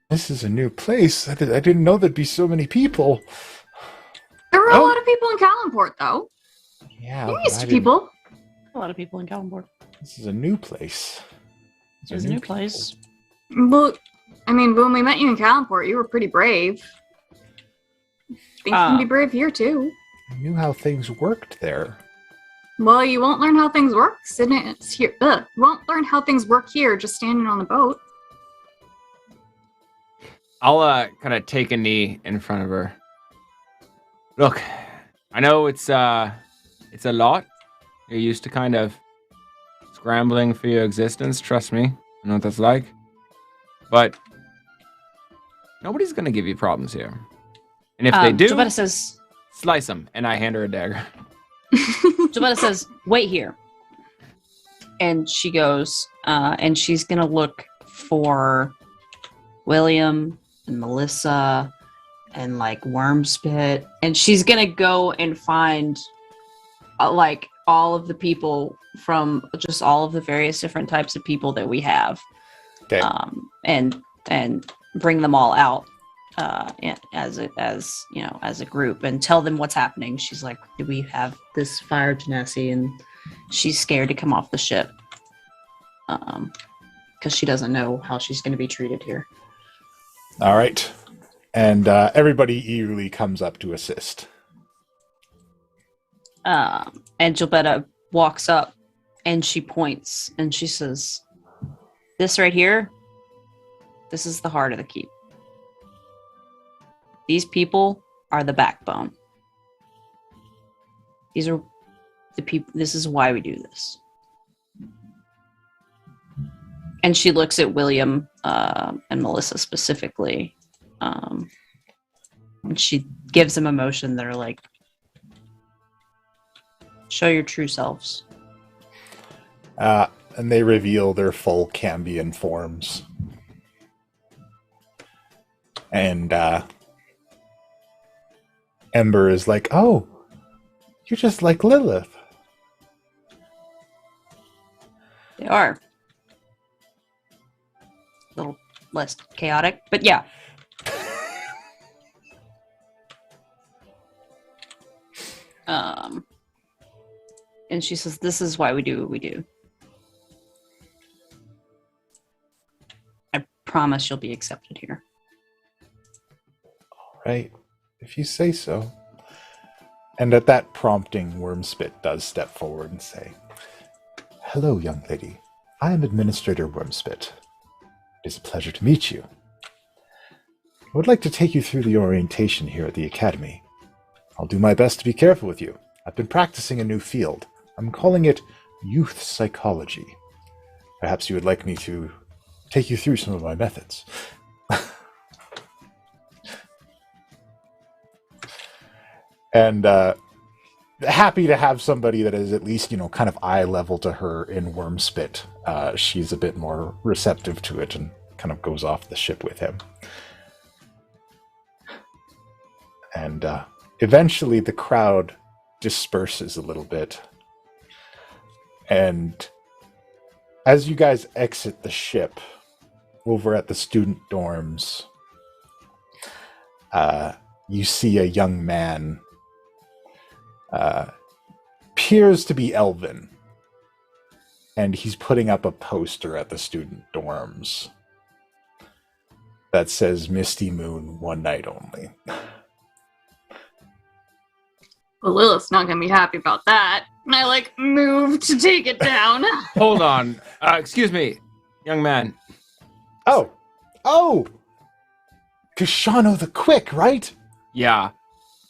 Speaker 2: This is a new place. I didn't know there'd be so many people.
Speaker 3: There were a lot of people in Kalimport, though.
Speaker 2: Yeah,
Speaker 3: You're used to people.
Speaker 6: A lot of people in Kalimport.
Speaker 2: This is a new place.
Speaker 6: It's a new place.
Speaker 3: Well, I mean, when we met you in Kalimport, you were pretty brave. Think you can be brave here, too.
Speaker 2: I knew how things worked there.
Speaker 3: Well, you won't learn how things work sitting here. You won't learn how things work here just standing on the boat.
Speaker 1: I'll kind of take a knee in front of her. Look, I know it's a lot. You're used to kind of scrambling for your existence. Trust me, I know what that's like. But nobody's gonna give you problems here. And if they do,
Speaker 6: Jabetta says,
Speaker 1: slice them. And I hand her a dagger.
Speaker 6: Jabetta says, wait here. And she goes, and she's going to look for William and Melissa and like Wormspit. And she's going to go and find like all of the people from just all of the various different types of people that we have.
Speaker 2: Okay.
Speaker 6: And bring them all out as a group and tell them what's happening. She's like, we have this fire genasi and she's scared to come off the ship because she doesn't know how she's going to be treated here.
Speaker 2: All right. And everybody eagerly comes up to assist.
Speaker 6: And Gilbetta walks up and she points and she says, this right here, this is the heart of the keep. These people are the backbone. These are the people. This is why we do this. And she looks at William and Melissa specifically. And she gives them emotion that are like, show your true selves.
Speaker 2: And they reveal their full Cambion forms. And Ember is like, oh, you're just like Lilith.
Speaker 6: They are. A little less chaotic, but yeah. And she says, this is why we do what we do. I promise you'll be accepted here.
Speaker 2: All right, if you say so. And at that prompting, Wormspit does step forward and say, hello, young lady. I am Administrator Wormspit. It is a pleasure to meet you. I would like to take you through the orientation here at the Academy. I'll do my best to be careful with you. I've been practicing a new field. I'm calling it youth psychology. Perhaps you would like me to take you through some of my methods. And happy to have somebody that is at least, kind of eye level to her in Wormspit. She's a bit more receptive to it and kind of goes off the ship with him. And eventually the crowd disperses a little bit. And as you guys exit the ship over at the student dorms, you see a young man appears to be elven, and he's putting up a poster at the student dorms that says Misty Moon one night only.
Speaker 3: Well, Lilith's not gonna be happy about that. And I move to take it down.
Speaker 1: Hold on. Excuse me, young man.
Speaker 2: Oh, Kashano the Quick, right?
Speaker 1: Yeah.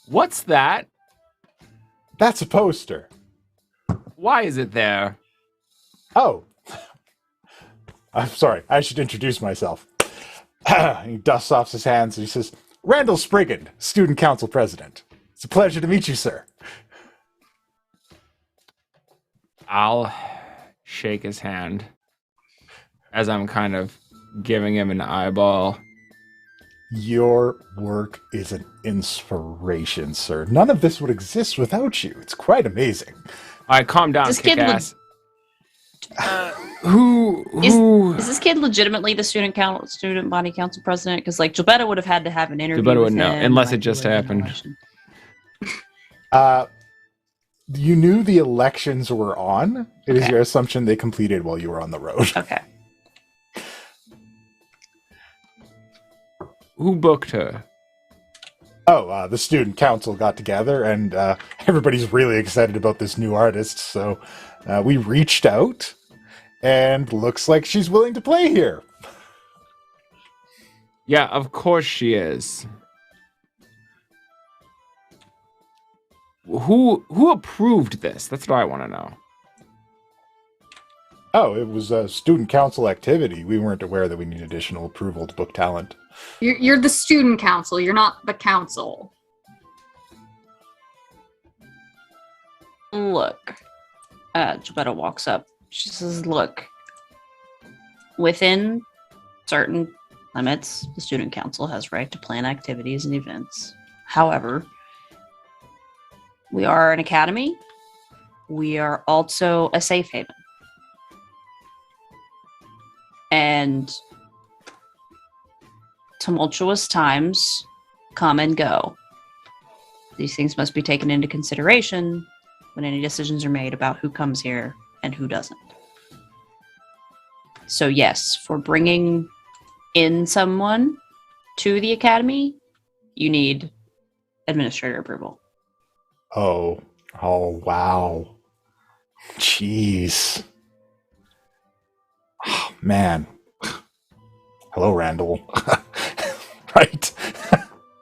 Speaker 1: What's that?
Speaker 2: That's a poster.
Speaker 1: Why is it there?
Speaker 2: Oh. I'm sorry. I should introduce myself. He dusts off his hands and he says, Randall Spriggan, Student Council President. It's a pleasure to meet you, sir.
Speaker 1: I'll shake his hand as I'm kind of giving him an eyeball.
Speaker 2: Your work is an inspiration, sir. None of this would exist without you. It's quite amazing.
Speaker 1: All right, calm down,
Speaker 6: This kid
Speaker 1: kick-ass.
Speaker 6: Is this kid legitimately the student body council president? Because Gilbetta would have had to have an interview.
Speaker 1: Gilbetta
Speaker 6: with
Speaker 1: wouldn't know,
Speaker 6: him,
Speaker 1: unless it just happened.
Speaker 2: You knew the elections were on. It is your assumption they completed while you were on the road.
Speaker 6: Okay.
Speaker 1: Who booked her?
Speaker 2: Oh, the student council got together, and everybody's really excited about this new artist. So we reached out, and looks like she's willing to play here.
Speaker 1: Yeah, of course she is. Who approved this? That's what I want to know.
Speaker 2: Oh, it was a student council activity. We weren't aware that we need additional approval to book talent.
Speaker 3: You're the student council. You're not the council.
Speaker 6: Look. Geppetto walks up. She says, look. Within certain limits, the student council has right to plan activities and events. However, we are an academy. We are also a safe haven. And tumultuous times come and go. These things must be taken into consideration when any decisions are made about who comes here and who doesn't. So yes, for bringing in someone to the academy, you need administrator approval.
Speaker 2: Oh, wow. Jeez. Oh, man. Hello, Randall. Right.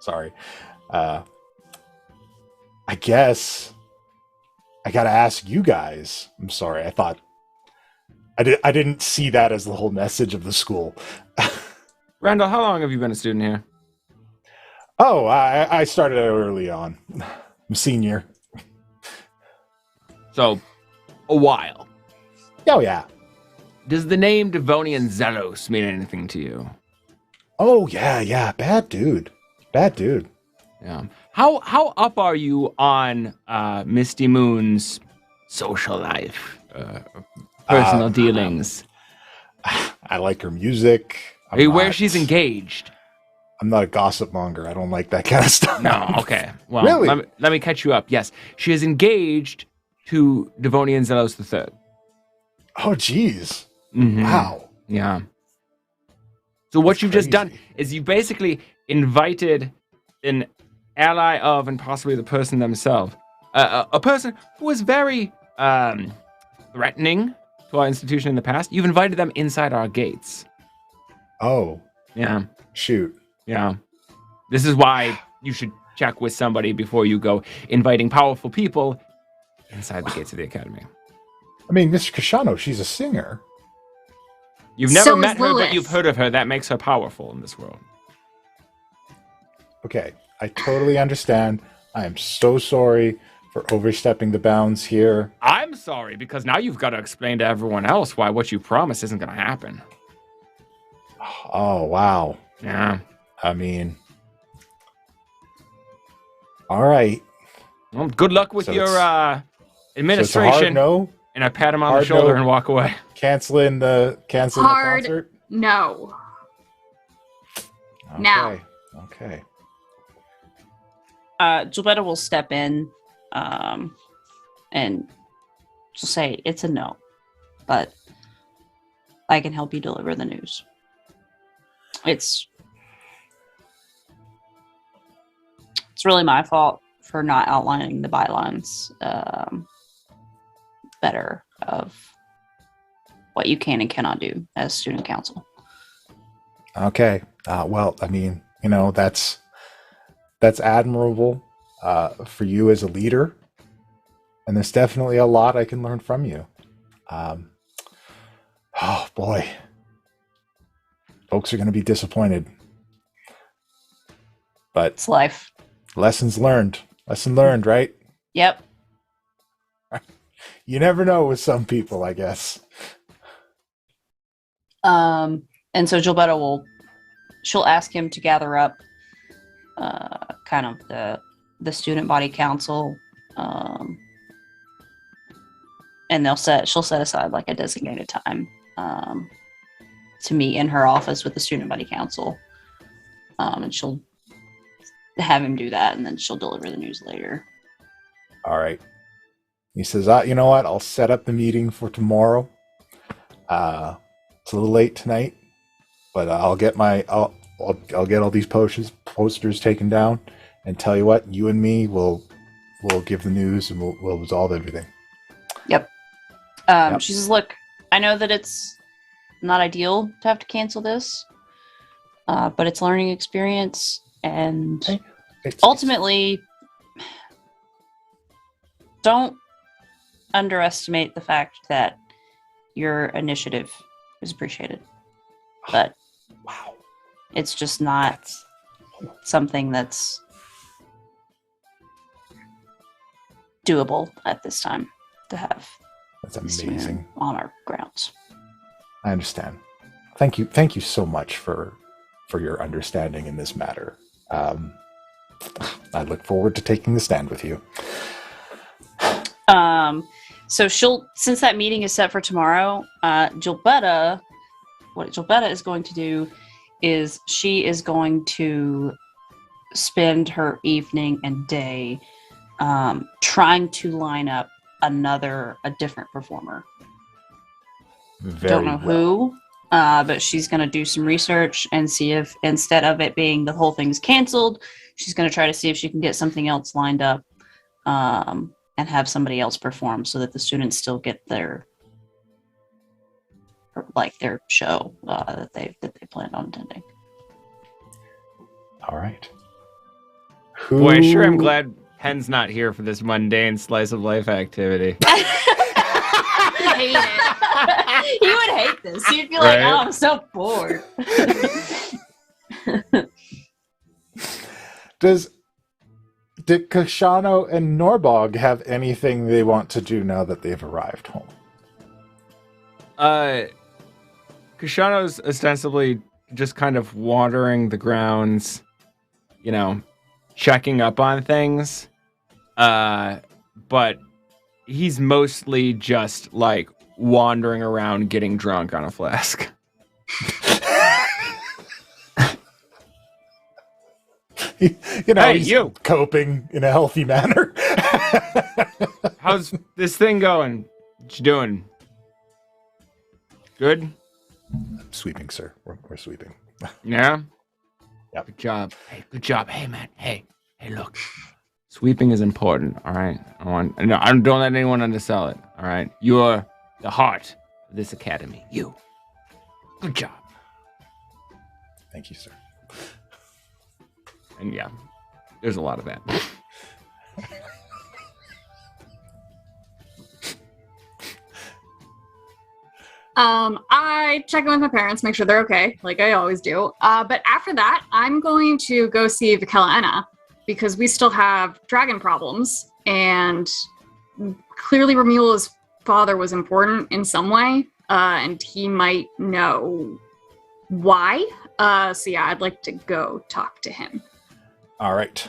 Speaker 2: Sorry. I guess I gotta ask you guys. I'm sorry. I didn't see that as the whole message of the school.
Speaker 1: Randall, how long have you been a student here?
Speaker 2: Oh, I started out early on. I'm senior.
Speaker 1: So, a while.
Speaker 2: Oh, yeah.
Speaker 1: Does the name Devonian Zelos mean anything to you?
Speaker 2: Oh, yeah. Bad dude.
Speaker 1: Yeah. How up are you on Misty Moon's social life, personal dealings?
Speaker 2: I like her music.
Speaker 1: Where she's engaged?
Speaker 2: I'm not a gossip monger. I don't like that kind of stuff.
Speaker 1: No, okay. Well,
Speaker 2: Really?
Speaker 1: let me catch you up. Yes, she is engaged to Devonian Zelos III.
Speaker 2: Oh, jeez.
Speaker 1: Mhm.
Speaker 2: Wow.
Speaker 1: Yeah. So what you've just done is you basically invited an ally of and possibly the person themselves, a person who was very threatening to our institution in the past. You've invited them inside our gates.
Speaker 2: Oh.
Speaker 1: Yeah.
Speaker 2: Shoot.
Speaker 1: Yeah. This is why you should check with somebody before you go inviting powerful people inside the gates of the academy.
Speaker 2: I mean, Mr. Kashano, she's a singer.
Speaker 1: You've never
Speaker 3: So is
Speaker 1: met her, but
Speaker 3: Lilith.
Speaker 1: you've heard of her. That makes her powerful in this world.
Speaker 2: Okay, I totally understand. I am so sorry for overstepping the bounds here.
Speaker 1: I'm sorry, because now you've got to explain to everyone else why what you promised isn't going to happen.
Speaker 2: Oh, wow.
Speaker 1: Yeah.
Speaker 2: I mean, all right.
Speaker 1: Well, good luck with
Speaker 2: So
Speaker 1: your
Speaker 2: it's-
Speaker 1: administration.
Speaker 2: So it's a hard no?
Speaker 1: And I pat him on the
Speaker 2: Hard
Speaker 1: shoulder
Speaker 2: no?
Speaker 1: and walk away.
Speaker 2: Canceling the
Speaker 3: Hard
Speaker 2: concert?
Speaker 3: no.
Speaker 2: Okay.
Speaker 3: Now.
Speaker 2: Okay.
Speaker 6: Gilberta will step in and she'll say, it's a no, but I can help you deliver the news. It's really my fault for not outlining the bylines better of what you can and cannot do as student council.
Speaker 2: Okay. Well, I mean, you know, that's admirable for you as a leader. And there's definitely a lot I can learn from you. Oh, boy. Folks are going to be disappointed. But
Speaker 6: it's life.
Speaker 2: Lessons learned. Lesson learned, right?
Speaker 6: Yep.
Speaker 2: You never know with some people, I guess.
Speaker 6: And so Gilberta she'll ask him to gather up kind of the student body council, and she'll set aside like a designated time to meet in her office with the student body council, and she'll have him do that, and then she'll deliver the news later.
Speaker 2: All right. He says, you know what? I'll set up the meeting for tomorrow. It's a little late tonight, but I'll get I'll get all these posters taken down, and tell you what, you and me will give the news, and we'll resolve everything.
Speaker 6: Yep.
Speaker 2: Yep.
Speaker 6: She says, look, I know that it's not ideal to have to cancel this, but it's learning experience, and
Speaker 2: It's-
Speaker 6: ultimately, don't underestimate the fact that your initiative is appreciated. But
Speaker 2: wow,
Speaker 6: it's just not something that's doable at this time to have.
Speaker 2: That's amazing.
Speaker 6: On our grounds.
Speaker 2: I understand. Thank you so much for your understanding in this matter. I look forward to taking the stand with you.
Speaker 6: So since that meeting is set for tomorrow, Gilbetta, what Gilbetta is going to do is she is going to spend her evening and day trying to line up a different performer. Don't know who, but she's going to do some research and see if, instead of it being the whole thing's canceled, she's going to try to see if she can get something else lined up and have somebody else perform so that the students still get their show that they planned on attending.
Speaker 2: All right.
Speaker 1: Boy, sure I'm glad Pen's not here for this mundane slice of life activity.
Speaker 6: I hate it. He would hate this. He'd be like,
Speaker 1: Right?
Speaker 6: "Oh, I'm so bored."
Speaker 2: Did Kashano and Norbog have anything they want to do now that they've arrived home?
Speaker 1: Kashano's ostensibly just kind of wandering the grounds, checking up on things. But he's mostly just like wandering around getting drunk on a flask. Hey,
Speaker 2: he's
Speaker 1: you
Speaker 2: coping in a healthy manner.
Speaker 1: How's this thing going? What you doing? Good?
Speaker 2: I'm sweeping, sir. We're sweeping.
Speaker 1: Yeah?
Speaker 2: Yep.
Speaker 1: Good job. Hey, good job. Hey, man. Hey, look. Sweeping is important, all right? Don't let anyone undersell it, all right? You're the heart of this academy. You. Good job.
Speaker 2: Thank you, sir.
Speaker 1: And yeah, there's a lot of that.
Speaker 3: I check in with my parents, make sure they're okay, like I always do. But after that, I'm going to go see Vikela because we still have dragon problems, and clearly Ramula's father was important in some way, and he might know why. So yeah, I'd like to go talk to him.
Speaker 2: All right.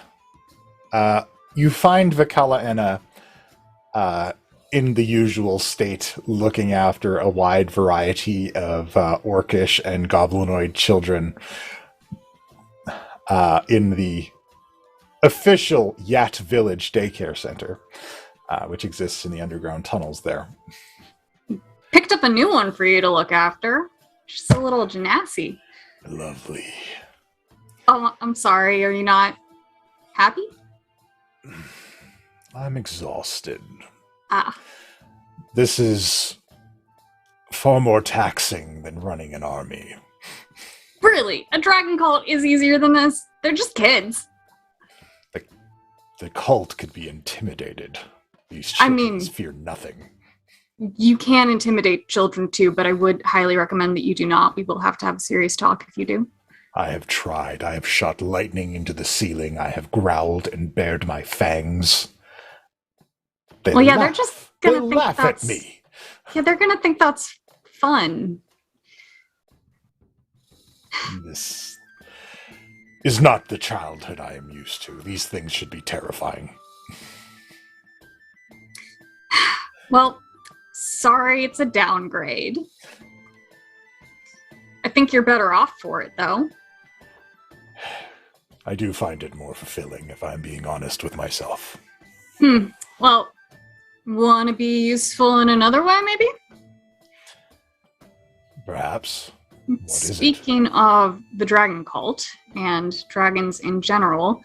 Speaker 2: You find Vikela in the usual state, looking after a wide variety of orcish and goblinoid children in the official Yat Village Daycare Center, which exists in the underground tunnels there.
Speaker 3: Picked up a new one for you to look after. She's a little Genasi.
Speaker 2: Lovely.
Speaker 3: Oh, I'm sorry. Are you not happy?
Speaker 2: I'm exhausted.
Speaker 3: Ah.
Speaker 2: This is far more taxing than running an army.
Speaker 3: Really? A dragon cult is easier than this? They're just kids.
Speaker 2: The cult could be intimidated. These children fear nothing.
Speaker 3: You can intimidate children too, but I would highly recommend that you do not. We will have to have a serious talk if you do.
Speaker 2: I have tried. I have shot lightning into the ceiling. I have growled and bared my fangs. They're just gonna laugh at me.
Speaker 3: Yeah, they're gonna think that's fun.
Speaker 2: This is not the childhood I am used to. These things should be terrifying.
Speaker 3: Well, sorry, it's a downgrade. I think you're better off for it, though.
Speaker 2: I do find it more fulfilling, if I'm being honest with myself.
Speaker 3: Well, want to be useful in another way, maybe?
Speaker 2: Perhaps. What is it?
Speaker 3: Speaking of the dragon cult and dragons in general,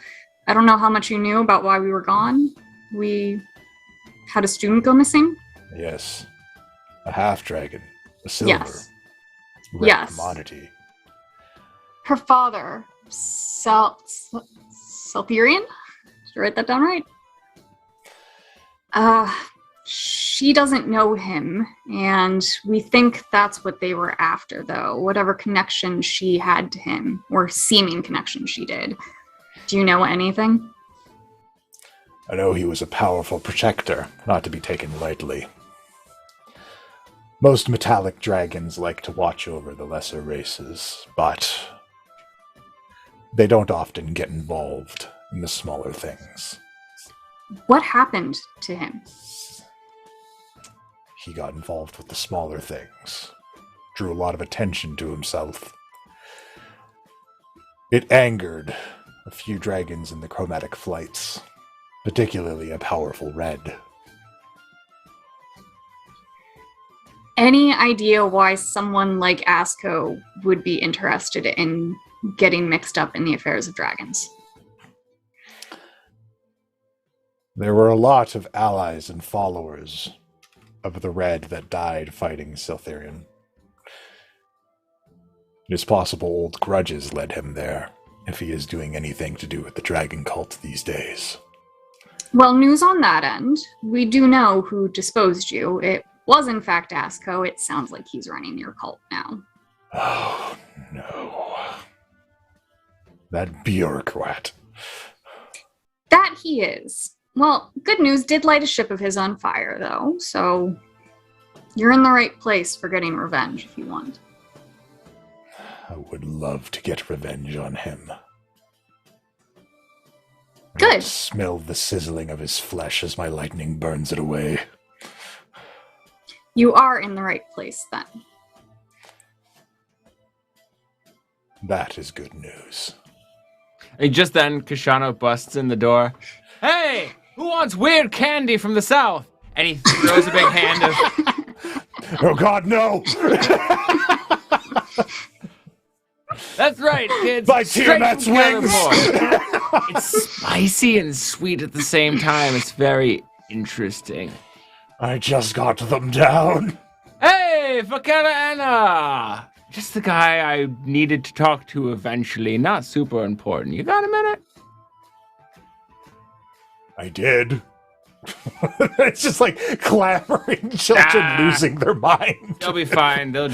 Speaker 3: I don't know how much you knew about why we were gone. We had a student go missing.
Speaker 2: Yes. A half-dragon. A silver.
Speaker 3: Yes.
Speaker 2: Rare
Speaker 3: Yes.
Speaker 2: commodity.
Speaker 3: Her father, Saltherian? Did I write that down right? She doesn't know him, and we think that's what they were after, though. Whatever connection she had to him, or seeming connection she did. Do you know anything?
Speaker 2: I know he was a powerful protector, not to be taken lightly. Most metallic dragons like to watch over the lesser races, but they don't often get involved in the smaller things.
Speaker 3: What happened to him?
Speaker 2: He got involved with the smaller things, drew a lot of attention to himself. It angered a few dragons in the chromatic flights, particularly a powerful red.
Speaker 3: Any idea why someone like Asko would be interested in getting mixed up in the affairs of dragons?
Speaker 2: There were a lot of allies and followers of the Red that died fighting Saltherian. It is possible old grudges led him there, if he is doing anything to do with the dragon cult these days.
Speaker 3: Well, news on that end. We do know who disposed you. It was in fact Asko. It sounds like he's running your cult now.
Speaker 2: Oh, no. That bureaucrat.
Speaker 3: That he is. Well, good news, did light a ship of his on fire, though, so you're in the right place for getting revenge if you want.
Speaker 2: I would love to get revenge on him.
Speaker 3: Good.
Speaker 2: I smell the sizzling of his flesh as my lightning burns it away.
Speaker 3: You are in the right place, then.
Speaker 2: That is good news.
Speaker 1: And just then, Kashano busts in the door. Hey, who wants weird candy from the south? And he throws a big hand of...
Speaker 2: Oh God, no!
Speaker 1: That's right, kids.
Speaker 2: By
Speaker 1: Straight
Speaker 2: Tiamat's
Speaker 1: from
Speaker 2: wings!
Speaker 1: California. It's spicy and sweet at the same time. It's very interesting.
Speaker 2: I just got them down.
Speaker 1: Hey, Fakela Anna! Just the guy I needed to talk to eventually. Not super important. You got a minute?
Speaker 2: I did. It's just like clamoring children losing their mind.
Speaker 1: They'll be fine. It'll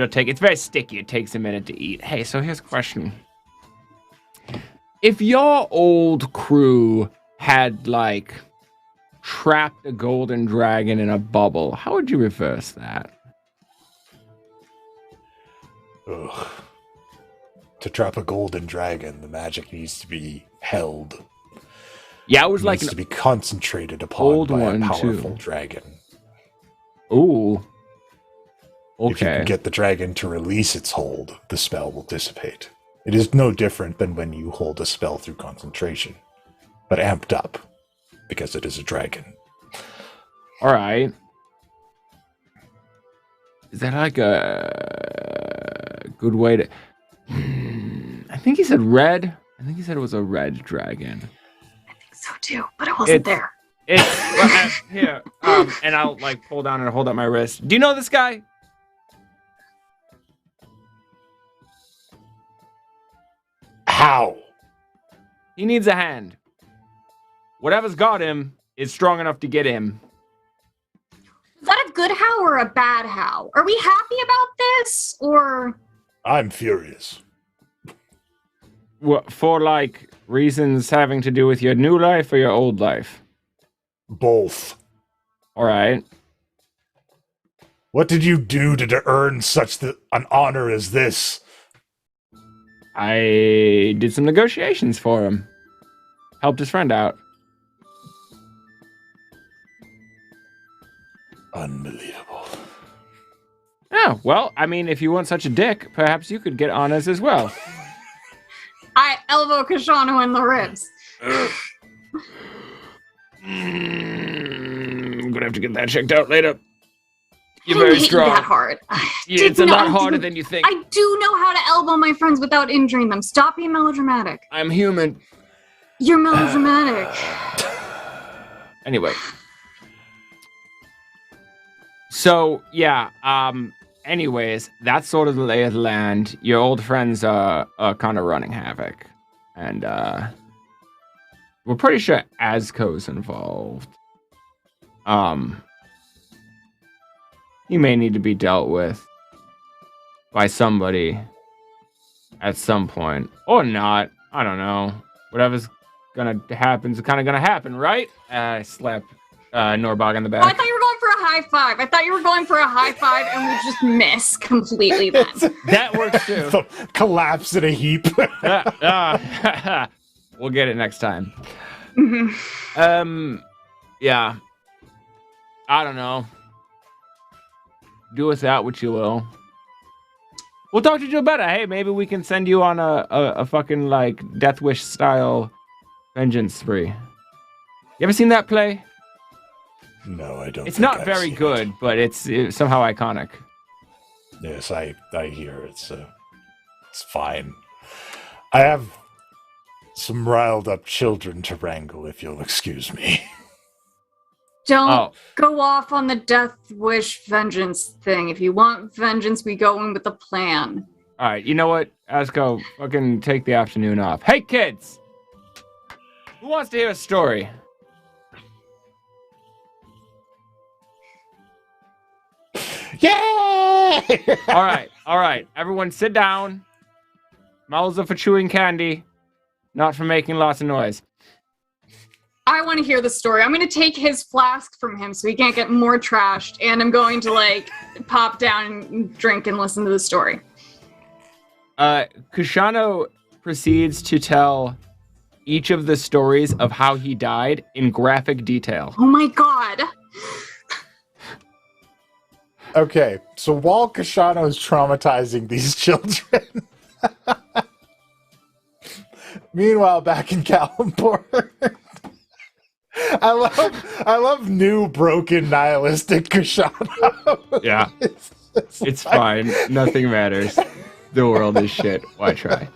Speaker 1: take. It's very sticky. It takes a minute to eat. Hey, so here's a question: if your old crew had like trapped a golden dragon in a bubble, how would you reverse that?
Speaker 2: Ugh. To trap a golden dragon, the magic needs to be held.
Speaker 1: Yeah, it was like
Speaker 2: needs to be concentrated upon by a powerful dragon.
Speaker 1: Ooh. Okay.
Speaker 2: If you can get the dragon to release its hold, the spell will dissipate. It is no different than when you hold a spell through concentration, but amped up, because it is a dragon.
Speaker 1: All right. Is that like a good way to... I think he said red. I think he said it was a red dragon.
Speaker 3: So too, but it wasn't there.
Speaker 1: Here, and I'll like pull down and hold up my wrist. Do you know this guy?
Speaker 2: How?
Speaker 1: He needs a hand. Whatever's got him is strong enough to get him.
Speaker 3: Is that a good how or a bad how? Are we happy about this, or?
Speaker 2: I'm furious.
Speaker 1: What, for like reasons having to do with your new life or your old life?
Speaker 2: Both.
Speaker 1: All right.
Speaker 2: What did you do to earn such an honor as this?
Speaker 1: I did some negotiations for him. Helped his friend out.
Speaker 2: Unbelievable.
Speaker 1: Oh, well, I mean, if you weren't such a dick, perhaps you could get honors as well.
Speaker 3: I elbow Kashano in the ribs.
Speaker 1: I'm gonna have to get that checked out later. You're
Speaker 3: I didn't
Speaker 1: very
Speaker 3: hit
Speaker 1: strong.
Speaker 3: You that hard.
Speaker 1: Yeah, it's a lot harder than you think.
Speaker 3: I do know how to elbow my friends without injuring them. Stop being melodramatic.
Speaker 1: I'm human.
Speaker 3: You're melodramatic.
Speaker 1: Anyway. So, yeah, anyways, that's sort of the lay of the land. Your old friends are kind of running havoc. And we're pretty sure Azco's involved. He may need to be dealt with by somebody at some point. Or not. I don't know. Whatever's gonna happen is kind of gonna happen, right? I slap Norbog on the back.
Speaker 3: Oh, I thought you were going for a high five. And we just miss completely then.
Speaker 1: That works too.
Speaker 2: Collapse in a heap.
Speaker 1: We'll get it next time.
Speaker 3: Mm-hmm.
Speaker 1: Yeah. I don't know. Do with that what you will. We'll talk to Joe better. Hey, maybe we can send you on a fucking like Death Wish style vengeance spree. You ever seen that play?
Speaker 2: No, I don't.
Speaker 1: It's
Speaker 2: think
Speaker 1: not
Speaker 2: I've
Speaker 1: very
Speaker 2: seen
Speaker 1: good, but it's somehow iconic.
Speaker 2: Yes, I hear it's fine. I have some riled up children to wrangle, if you'll excuse me.
Speaker 3: Don't go off on the Death Wish vengeance thing. If you want vengeance, we go in with a plan.
Speaker 1: All right, you know what? Azco, fucking take the afternoon off. Hey, kids! Who wants to hear a story?
Speaker 2: Yay!
Speaker 1: All right. Everyone sit down. Mouths are for chewing candy, not for making lots of noise.
Speaker 3: I want to hear the story. I'm going to take his flask from him so he can't get more trashed, and I'm going to, like, pop down and drink and listen to the story.
Speaker 1: Kushano proceeds to tell each of the stories of how he died in graphic detail.
Speaker 3: Oh my god.
Speaker 2: Okay, so while Kashano is traumatizing these children, meanwhile, back in Kalimpor, I love new, broken, nihilistic Kashano.
Speaker 1: Yeah, it's fine. Nothing matters. The world is shit. Why try?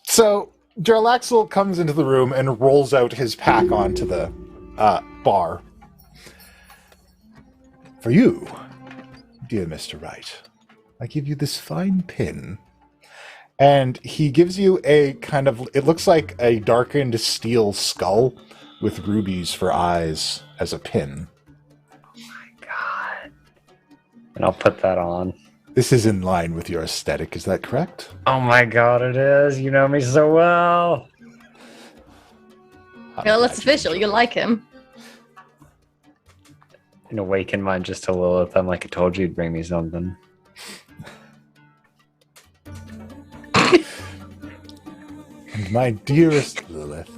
Speaker 2: So Jarlaxle comes into the room and rolls out his pack onto the bar. For you, dear Mr. Wright, I give you this fine pin. And he gives you a kind of, it looks like a darkened steel skull with rubies for eyes as a pin.
Speaker 5: And I'll put that on.
Speaker 2: This is in line with your aesthetic, is that correct?
Speaker 5: Oh my god, it is. You know me so well.
Speaker 4: Well, it's official. You like him.
Speaker 5: And awaken mine just a little. I'm like, I told you you'd bring me something.
Speaker 2: And my dearest Lilith,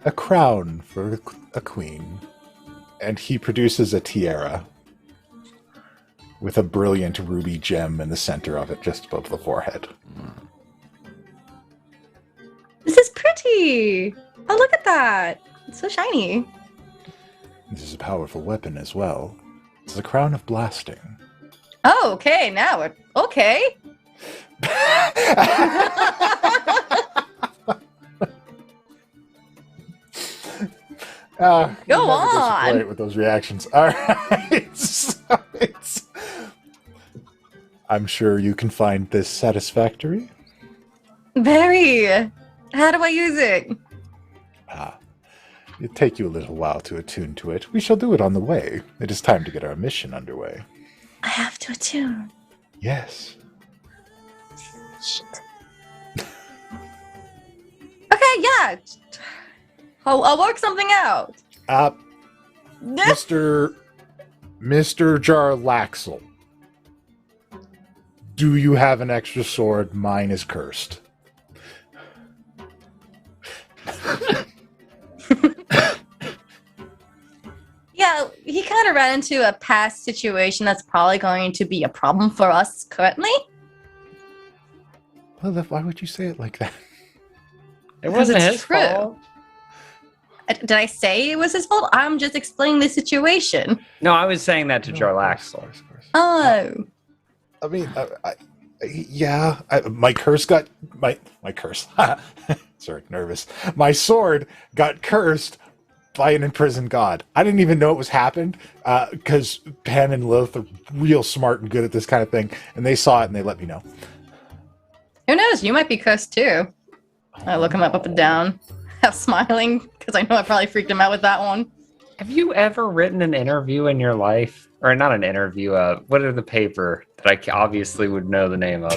Speaker 2: a crown for a queen. And he produces a tiara with a brilliant ruby gem in the center of it, just above the forehead.
Speaker 4: This is pretty. Oh, look at that. It's so shiny.
Speaker 2: This is a powerful weapon as well. It's the crown of blasting.
Speaker 4: Oh, okay. Now we're okay. Go on
Speaker 2: with those reactions. All right. So I'm sure you can find this satisfactory.
Speaker 4: Very. How do I use it?
Speaker 2: It'll take you a little while to attune to it. We shall do it on the way. It is time to get our mission underway.
Speaker 4: I have to attune.
Speaker 2: Yes.
Speaker 4: Shit. Okay, yeah. I'll work something out.
Speaker 2: Mr. Jarlaxle, do you have an extra sword? Mine is cursed.
Speaker 4: Yeah, he kind of ran into a past situation that's probably going to be a problem for us currently.
Speaker 2: Well, why would you say it like that?
Speaker 5: It wasn't his
Speaker 4: true.
Speaker 5: fault.
Speaker 4: Did I say it was his fault? I'm just explaining the situation.
Speaker 5: No, I was saying that to Jarlaxle.
Speaker 4: Oh.
Speaker 2: I mean, yeah, my curse got my curse. Sorry, nervous. My sword got cursed by an imprisoned god. I didn't even know it was happened because Penn and Lilith are real smart and good at this kind of thing, and they saw it and they let me know.
Speaker 4: Who knows? You might be cursed too. I look him up and down, half smiling because I know I probably freaked him out with that one.
Speaker 5: Have you ever written an interview in your life? Or not an interview, what are the paper that I obviously would know the name of?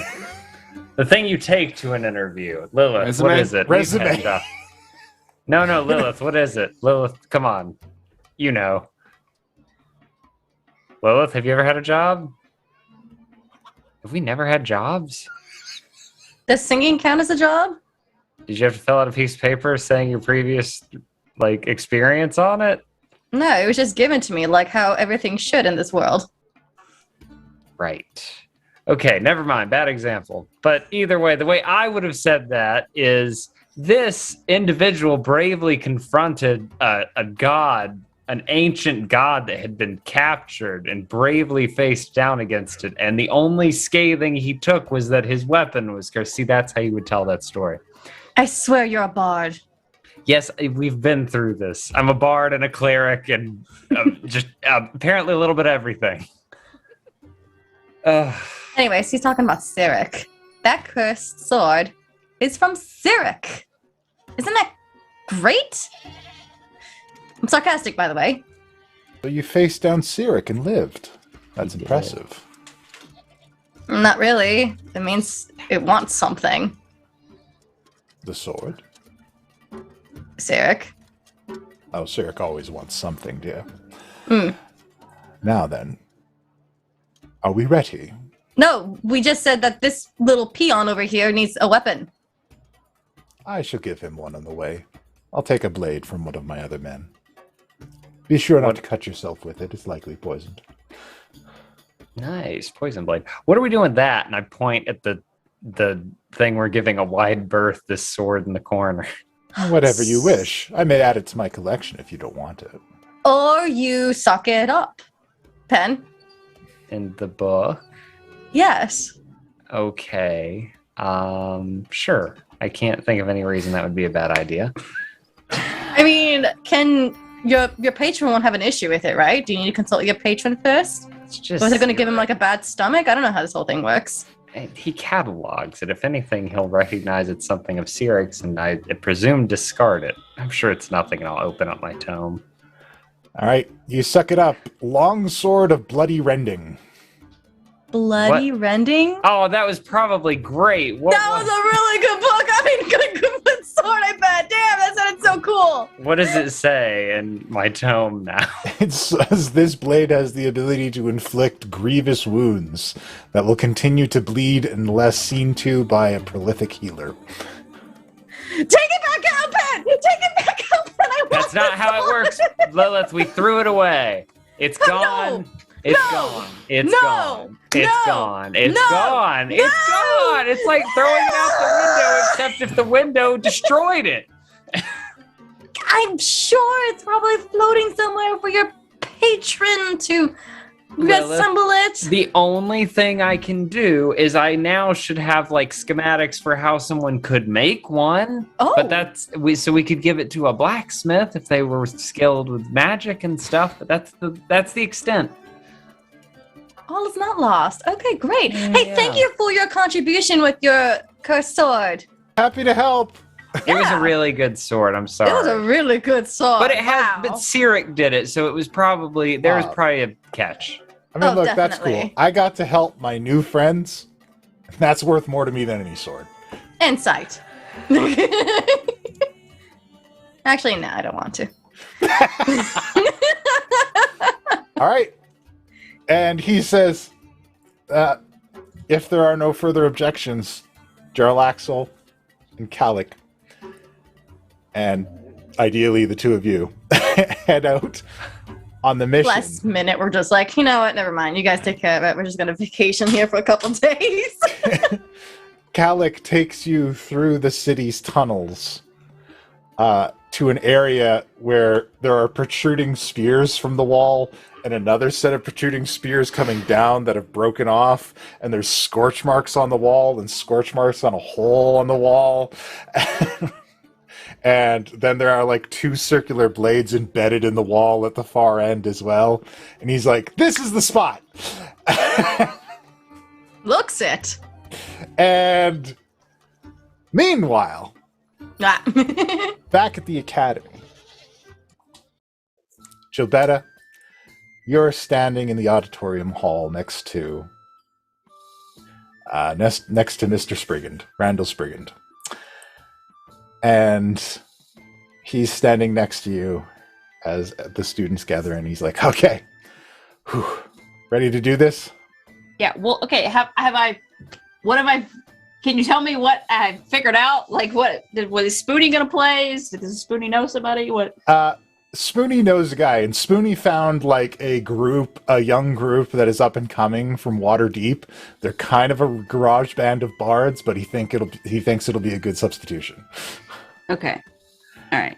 Speaker 5: The thing you take to an interview. Lilith,
Speaker 1: Resume?
Speaker 5: what is it?
Speaker 2: Resume.
Speaker 5: No, Lilith, what is it? Lilith, come on. You know. Lilith, have you ever had a job? Have we never had jobs?
Speaker 4: Does singing count as a job?
Speaker 5: Did you have to fill out a piece of paper saying your previous, experience on it?
Speaker 4: No, it was just given to me like how everything should in this world.
Speaker 5: Right. Okay, never mind. Bad example. But either way, the way I would have said that is this individual bravely confronted a god, an ancient god that had been captured and bravely faced down against it. And the only scathing he took was that his weapon was cursed. See, that's how you would tell that story.
Speaker 4: I swear you're a bard.
Speaker 5: Yes, we've been through this. I'm a bard and a cleric and just apparently a little bit of everything.
Speaker 4: Anyways, he's talking about Cyric. That cursed sword is from Cyric. Isn't that great? I'm sarcastic, by the way.
Speaker 2: So you faced down Cyric and lived. That's impressive.
Speaker 4: Not really. It means it wants something.
Speaker 2: The sword?
Speaker 4: Cyric.
Speaker 2: Oh, Cyric always wants something, dear.
Speaker 4: Mm.
Speaker 2: Now then, are we ready?
Speaker 4: No, we just said that this little peon over here needs a weapon.
Speaker 2: I shall give him one on the way. I'll take a blade from one of my other men. Be sure not to cut yourself with it. It's likely poisoned.
Speaker 5: Nice. Poison blade. What are we doing with that? And I point at the thing we're giving a wide berth, this sword in the corner.
Speaker 2: Whatever you wish. I may add it to my collection if you don't want it.
Speaker 4: Or you suck it up. Pen?
Speaker 5: In the book?
Speaker 4: Yes.
Speaker 5: Okay. Sure. I can't think of any reason that would be a bad idea.
Speaker 4: I mean, can your patron won't have an issue with it, right? Do you need to consult your patron first?
Speaker 5: It's just
Speaker 4: Or is it going to give him like a bad stomach? I don't know how this whole thing works.
Speaker 5: He catalogs it. If anything, he'll recognize it's something of Cyric's, and I presume discard it. I'm sure it's nothing, and I'll open up my tome.
Speaker 2: All right, you suck it up. Long sword of bloody rending.
Speaker 4: Bloody rending?
Speaker 5: Oh, that was probably great.
Speaker 4: That was a really good book. I mean, good sword, I bet. Damn, that sounded so cool.
Speaker 5: What does it say in my tome now?
Speaker 2: It says this blade has the ability to inflict grievous wounds that will continue to bleed unless seen to by a prolific healer.
Speaker 4: Take it back out, Pen! Take it back out, Pen!
Speaker 5: That's not how it works, Lilith. We threw it away. It's gone.
Speaker 4: No.
Speaker 5: It's gone. It's gone. It's gone. It's gone. It's gone. It's like throwing it out the window, except if the window destroyed it.
Speaker 4: I'm sure it's probably floating somewhere for your patron to reassemble it.
Speaker 5: The only thing I can do is I now should have schematics for how someone could make one.
Speaker 4: Oh.
Speaker 5: But so we could give it to a blacksmith if they were skilled with magic and stuff. But that's the extent.
Speaker 4: All is not lost. Okay, great. Hey, thank you for your contribution with your cursed sword.
Speaker 2: Happy to help.
Speaker 5: It was a really good sword. I'm sorry.
Speaker 4: It was a really good sword.
Speaker 5: But but Cyric did it, so it was probably there was probably a catch.
Speaker 2: I mean, look, that's cool. I got to help my new friends. That's worth more to me than any sword.
Speaker 4: Insight. Actually, no, I don't want to.
Speaker 2: All right. And he says, if there are no further objections, Jarlaxle and Calic, and ideally the two of you, head out on the mission.
Speaker 4: Last minute, we're just like, you know what? Never mind. You guys take care of it. We're just going to vacation here for a couple days.
Speaker 2: Calic takes you through the city's tunnels to an area where there are protruding spears from the wall and another set of protruding spears coming down that have broken off, and there's scorch marks on the wall and scorch marks on a hole on the wall. And then there are like 2 circular blades embedded in the wall at the far end as well. And he's like, "This is the spot."
Speaker 4: Looks it.
Speaker 2: And meanwhile,
Speaker 4: Ah.
Speaker 2: back at the academy, Gilbetta, you're standing in the auditorium hall next to Mr. Spriggan, Randall Spriggan. And he's standing next to you as the students gather, and he's like, "Okay, whew, ready to do this?"
Speaker 6: Yeah. Well, okay. Can you tell me what I figured out? Like, was Spoonie gonna play? Does Spoonie know somebody? What?
Speaker 2: Spoonie knows a guy, and Spoonie found like a young group that is up and coming from Waterdeep. They're kind of a garage band of bards, but he thinks it'll be a good substitution.
Speaker 6: Okay. All right.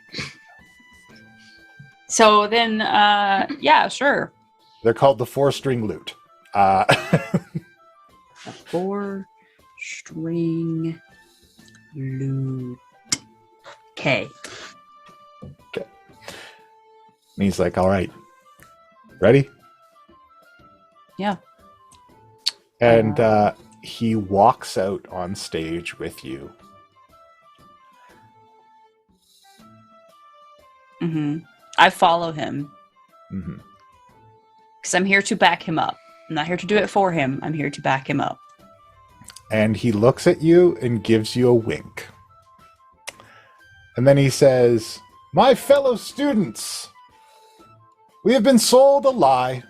Speaker 6: So then, yeah, sure.
Speaker 2: They're called the 4-String Lute.
Speaker 6: A 4-string lute. Okay.
Speaker 2: Okay. And he's like, "All right, ready?"
Speaker 6: Yeah.
Speaker 2: And he walks out on stage with you.
Speaker 6: Mm-hmm. I follow him.
Speaker 2: Mm-hmm.
Speaker 6: Because I'm here to back him up. I'm not here to do it for him. I'm here to back him up.
Speaker 2: And he looks at you and gives you a wink. And then he says, "My fellow students, we have been sold a lie.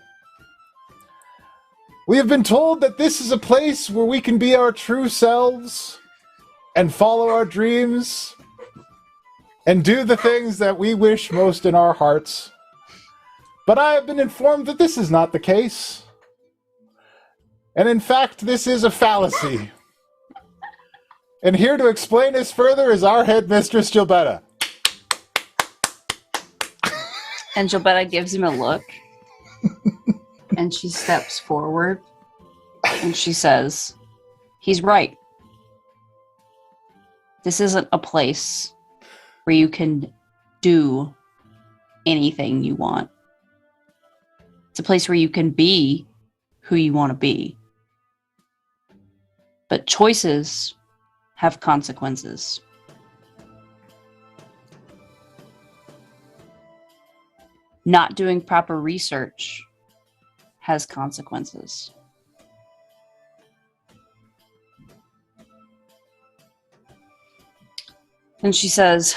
Speaker 2: We have been told that this is a place where we can be our true selves and follow our dreams and do the things that we wish most in our hearts. But I have been informed that this is not the case. And in fact, this is a fallacy. And here to explain this further is our headmistress, Gilbetta."
Speaker 6: And Gilbetta gives him a look. And she steps forward. And she says, "He's right. This isn't a place where you can do anything you want. It's a place where you can be who you want to be. But choices have consequences. Not doing proper research has consequences. And she says,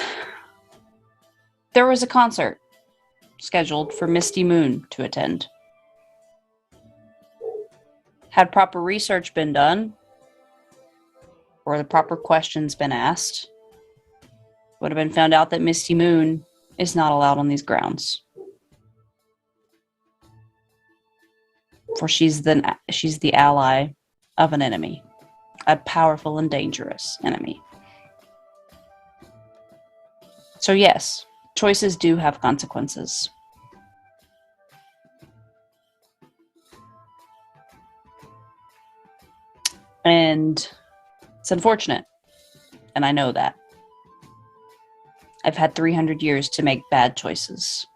Speaker 6: there was a concert scheduled for Misty Moon to attend. Had proper research been done, or the proper questions been asked, would have been found out that Misty Moon is not allowed on these grounds. For she's the ally of an enemy, a powerful and dangerous enemy. So yes, choices do have consequences. And it's unfortunate, and I know that. I've had 300 years to make bad choices.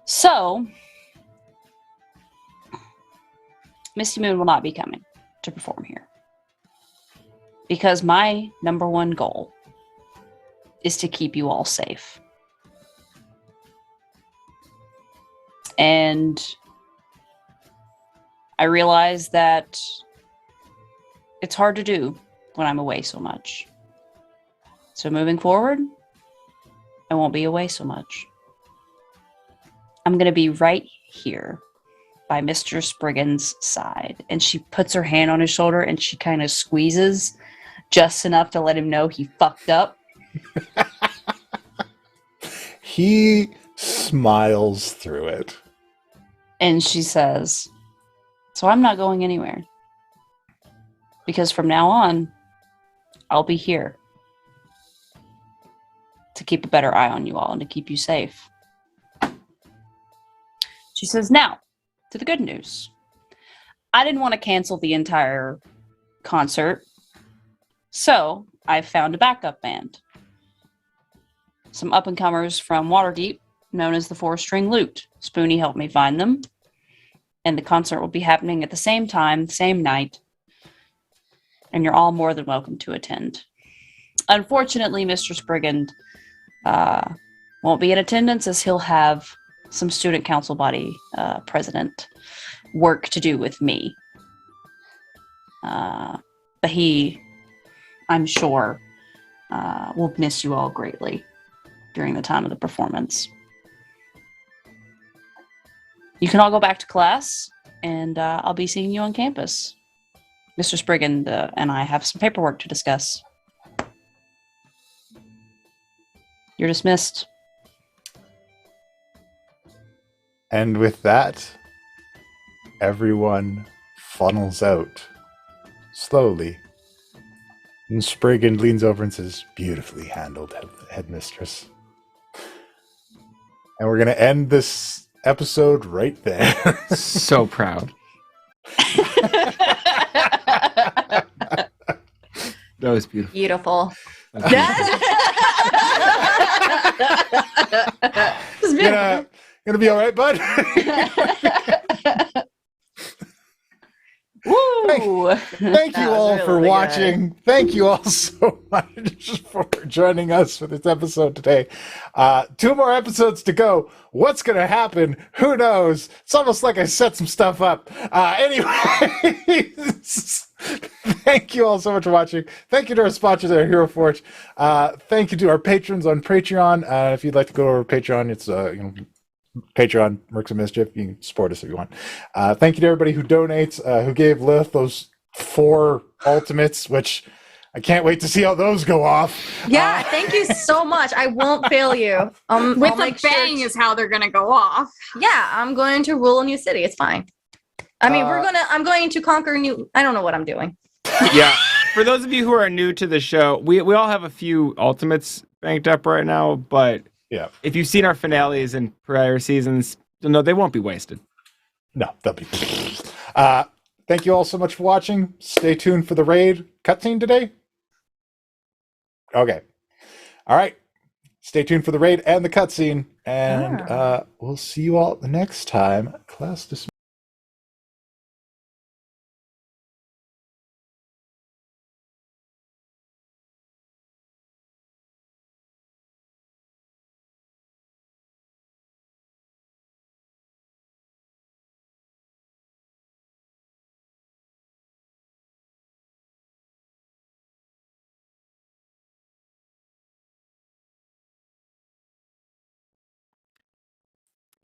Speaker 6: So, Misty Moon will not be coming to perform here. Because my number one goal is to keep you all safe. And I realize that it's hard to do when I'm away so much. So moving forward, I won't be away so much. I'm going to be right here by Mr. Spriggan's side. And she puts her hand on his shoulder and she kind of squeezes just enough to let him know he fucked up.
Speaker 2: He smiles through it.
Speaker 6: And she says, so I'm not going anywhere. Because from now on, I'll be here to keep a better eye on you all and to keep you safe. She says, now, to the good news. I didn't want to cancel the entire concert. So I found a backup band. Some up-and-comers from Waterdeep, known as the Four String Lute. Spoonie helped me find them. And the concert will be happening at the same time, same night. And you're all more than welcome to attend. Unfortunately, Mr. Spriggan won't be in attendance as he'll have some student council body president work to do with me. But he, I'm sure, will miss you all greatly during the time of the performance. You can all go back to class, and I'll be seeing you on campus. Mr. Spriggan and I have some paperwork to discuss. You're dismissed.
Speaker 2: And with that, everyone funnels out slowly. And Spriggan leans over and says, "Beautifully handled, headmistress." And we're going to end this episode right there.
Speaker 1: So proud. That was beautiful.
Speaker 4: Beautiful.
Speaker 2: Gonna be all right, bud.
Speaker 6: Woo!
Speaker 2: Thank you all for watching. Thank you all so much for joining us for this episode today. 2 more episodes to go. What's going to happen? Who knows? It's almost like I set some stuff up. Anyway, thank you all so much for watching. Thank you to our sponsors at Hero Forge. Thank you to our patrons on Patreon. If you'd like to go to our Patreon, it's Patreon, Mercs of Mischief. You can support us if you want. Thank you to everybody who donates, who gave Lilith those 4 ultimates, which I can't wait to see how those go off.
Speaker 4: Yeah, thank you so much. I won't fail you.
Speaker 3: With a bang is how they're gonna go off.
Speaker 4: Yeah, I'm going to rule a new city. It's fine. I mean, I'm going to conquer new. I don't know what I'm doing.
Speaker 1: Yeah. For those of you who are new to the show, we all have a few ultimates banked up right now, but
Speaker 2: yeah,
Speaker 1: if you've seen our finales in prior seasons, no, they won't be wasted.
Speaker 2: No, they'll be. Thank you all so much for watching. Stay tuned for the raid cutscene today. Okay. All right. Stay tuned for the raid and the cutscene, and we'll see you all the next time. Class dismissed.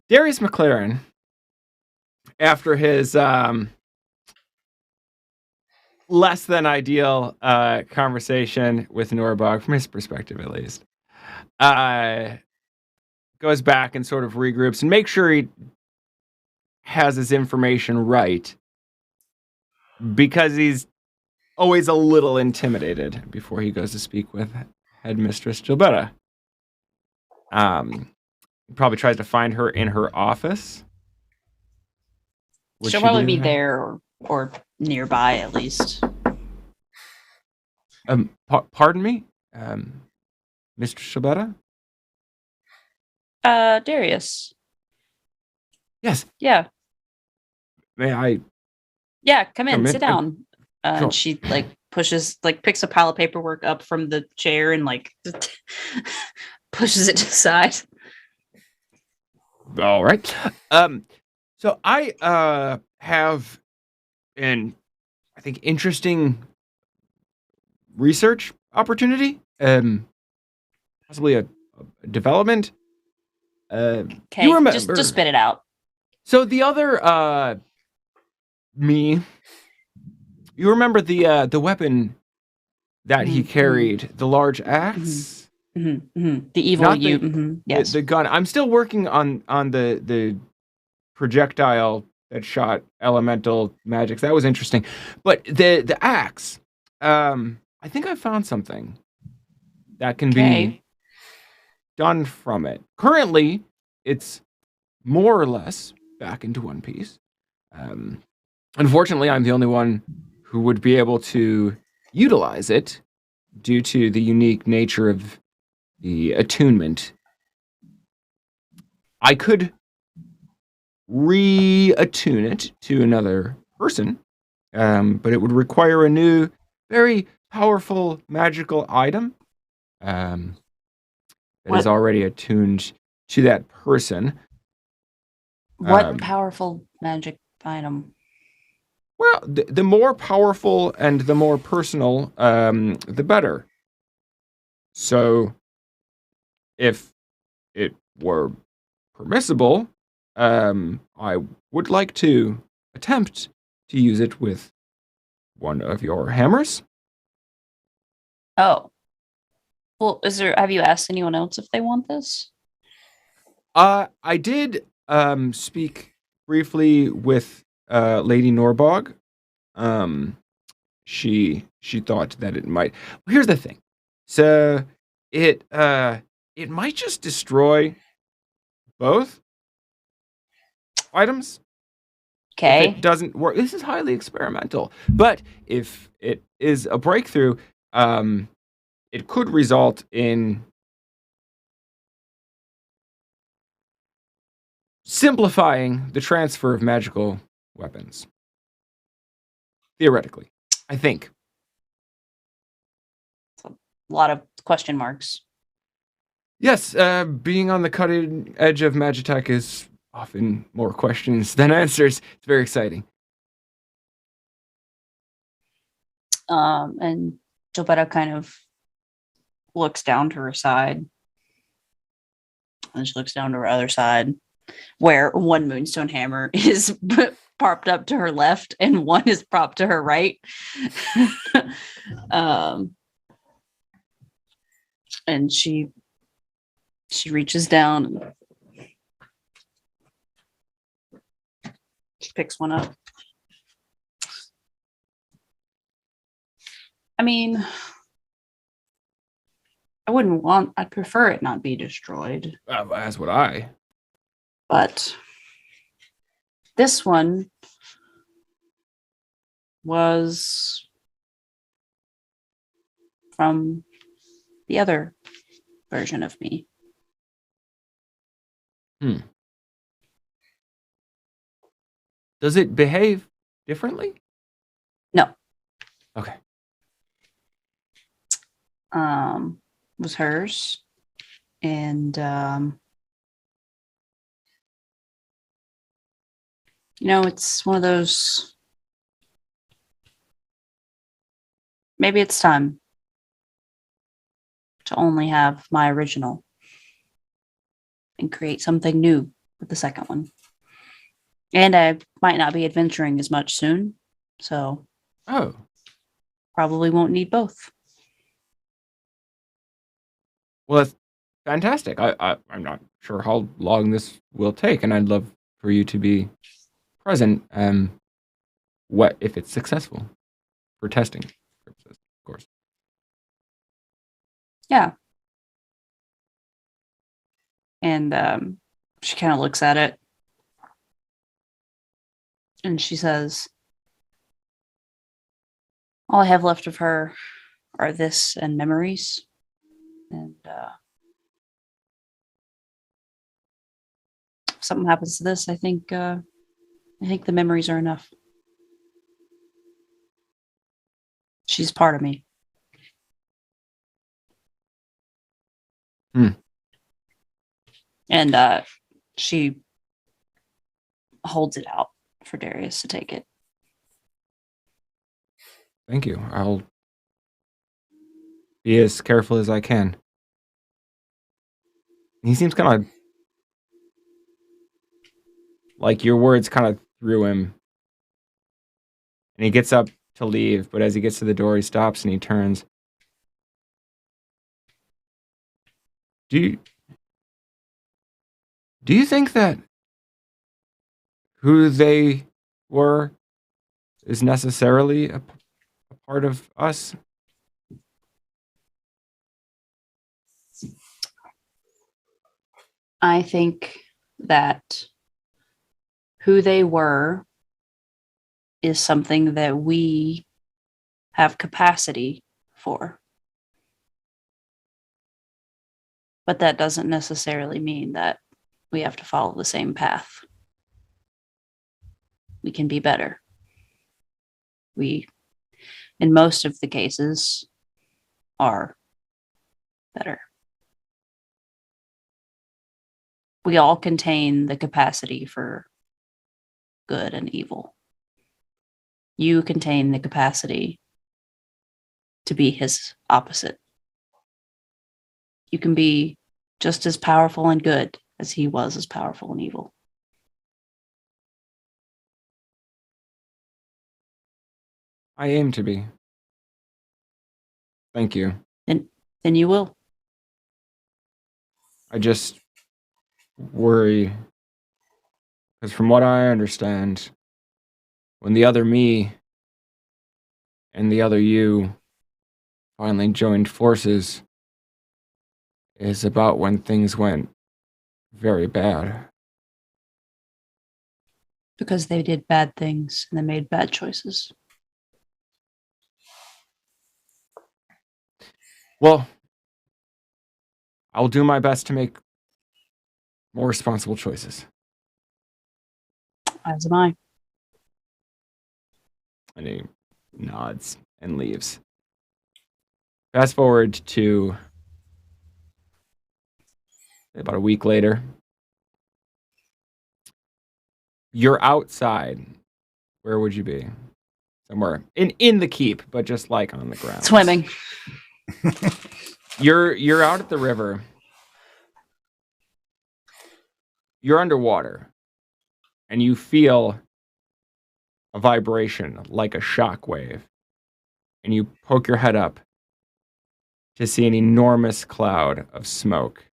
Speaker 1: Darius McLaren, after his less than ideal conversation with Norbog, from his perspective at least, goes back and sort of regroups and makes sure he has his information right, because he's always a little intimidated before he goes to speak with Headmistress Gilberta. He probably tries to find her in her office.
Speaker 6: She'll probably be there or nearby at least.
Speaker 1: Pardon me, Mr. Gilberta?
Speaker 6: Darius.
Speaker 1: Yes.
Speaker 6: Yeah.
Speaker 1: May I?
Speaker 6: Yeah, come in, sit
Speaker 1: Sure.
Speaker 6: down. And she picks a pile of paperwork up from the chair and pushes it to the side.
Speaker 1: All right. So I have an, I think, interesting research opportunity. Possibly a development.
Speaker 6: Okay,
Speaker 1: you remember,
Speaker 6: just spit it out.
Speaker 1: So the other me, you remember the weapon that he carried, the large axe?
Speaker 6: The evil
Speaker 1: Not
Speaker 6: yes.
Speaker 1: The gun. I'm still working on the projectile that shot elemental magics. That was interesting. But the axe, I think I found something that can be done from it. Currently, it's more or less back into one piece. Unfortunately, I'm the only one who would be able to utilize it due to the unique nature of the attunement. I could re-attune it to another person, but it would require a new, very powerful magical item that is
Speaker 6: What-
Speaker 1: already attuned to that person.
Speaker 6: What powerful magic item?
Speaker 1: Well, the more powerful and the more personal, the better. So, if it were permissible, I would like to attempt to use it with one of your hammers.
Speaker 19: Oh. Well, have you asked anyone else if they want this?
Speaker 1: I did speak briefly with Lady Norbog. She thought that it might. Well, here's the thing. So it might just destroy both items.
Speaker 19: Okay.
Speaker 1: If it doesn't work, this is highly experimental. But if it is a breakthrough, it could result in simplifying the transfer of magical weapons. Theoretically, I think.
Speaker 19: A lot of question marks.
Speaker 1: Yes, being on the cutting edge of Magitech is often more questions than answers. It's very exciting.
Speaker 19: And Gilberta kind of looks down to her side. And she looks down to her other side, where one moonstone hammer is propped up to her left and one is propped to her right. And she reaches down and she picks one up. I mean, I'd prefer it not be destroyed.
Speaker 1: As would I.
Speaker 19: But this one was from the other version of me.
Speaker 1: Does it behave differently?
Speaker 19: No.
Speaker 1: Okay.
Speaker 19: Was hers. And it's one of those, maybe it's time to only have my original and create something new with the second one. And I might not be adventuring as much soon, so probably won't need both.
Speaker 1: Well, that's fantastic. I'm not sure how long this will take, and I'd love for you to be present. What if it's successful for testing purposes, of course.
Speaker 19: Yeah. And she kind of looks at it and she says, all I have left of her are this and memories. And if something happens to this, I think the memories are enough. She's part of me. And she holds it out for Darius to take it.
Speaker 1: Thank you. I'll be as careful as I can. He seems kind of like your words kind of threw him. And he gets up to leave, but as he gets to the door, he stops and he turns. Do you think that who they were is necessarily a part of us?
Speaker 19: I think that who they were is something that we have capacity for. But that doesn't necessarily mean that we have to follow the same path. We can be better. We, in most of the cases, are better. We all contain the capacity for good and evil. You contain the capacity to be his opposite. You can be just as powerful and good as he was as powerful and evil.
Speaker 1: I aim to be. Thank you.
Speaker 19: Then you will.
Speaker 1: I just worry because from what I understand, when the other me and the other you finally joined forces is about when things went very bad.
Speaker 19: Because they did bad things and they made bad choices.
Speaker 1: Well, I'll do my best to make more responsible choices.
Speaker 19: As am I.
Speaker 1: And he nods and leaves. Fast forward to about a week later. You're outside. Where would you be? Somewhere in the keep, but just like on the ground.
Speaker 19: Swimming.
Speaker 1: You're out at the river. You're underwater. And you feel a vibration like a shock wave. And you poke your head up to see an enormous cloud of smoke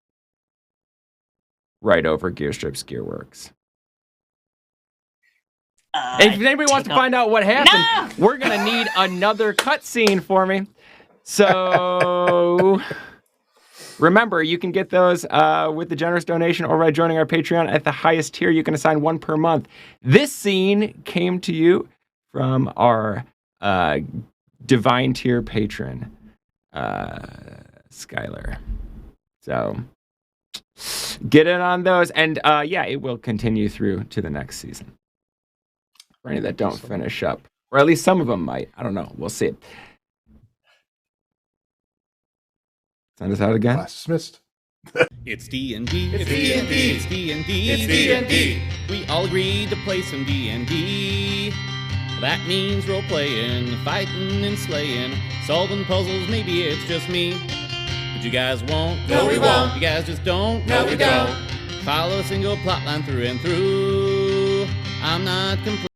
Speaker 1: right over Gearstrip's Gearworks. And if anybody wants to find out what happened, we're going to need another cutscene for me. So remember, you can get those with the generous donation or by joining our Patreon at the highest tier. You can assign one per month. This scene came to you from our divine tier patron, Skylar. So get in on those. And yeah, it will continue through to the next season. For any that don't finish up. Or at least some of them might. I don't know. We'll see. Send us out again.
Speaker 2: Class dismissed.
Speaker 16: It's D&D. It's D&D. It's D&D. It's D&D. We all agreed to play some D&D. That means role playing, fighting and slaying, solving puzzles. Maybe it's just me, but you guys won't.
Speaker 8: No, we won't.
Speaker 16: You guys just don't.
Speaker 8: No, we don't.
Speaker 16: Follow a single plot line through and through. I'm not complete.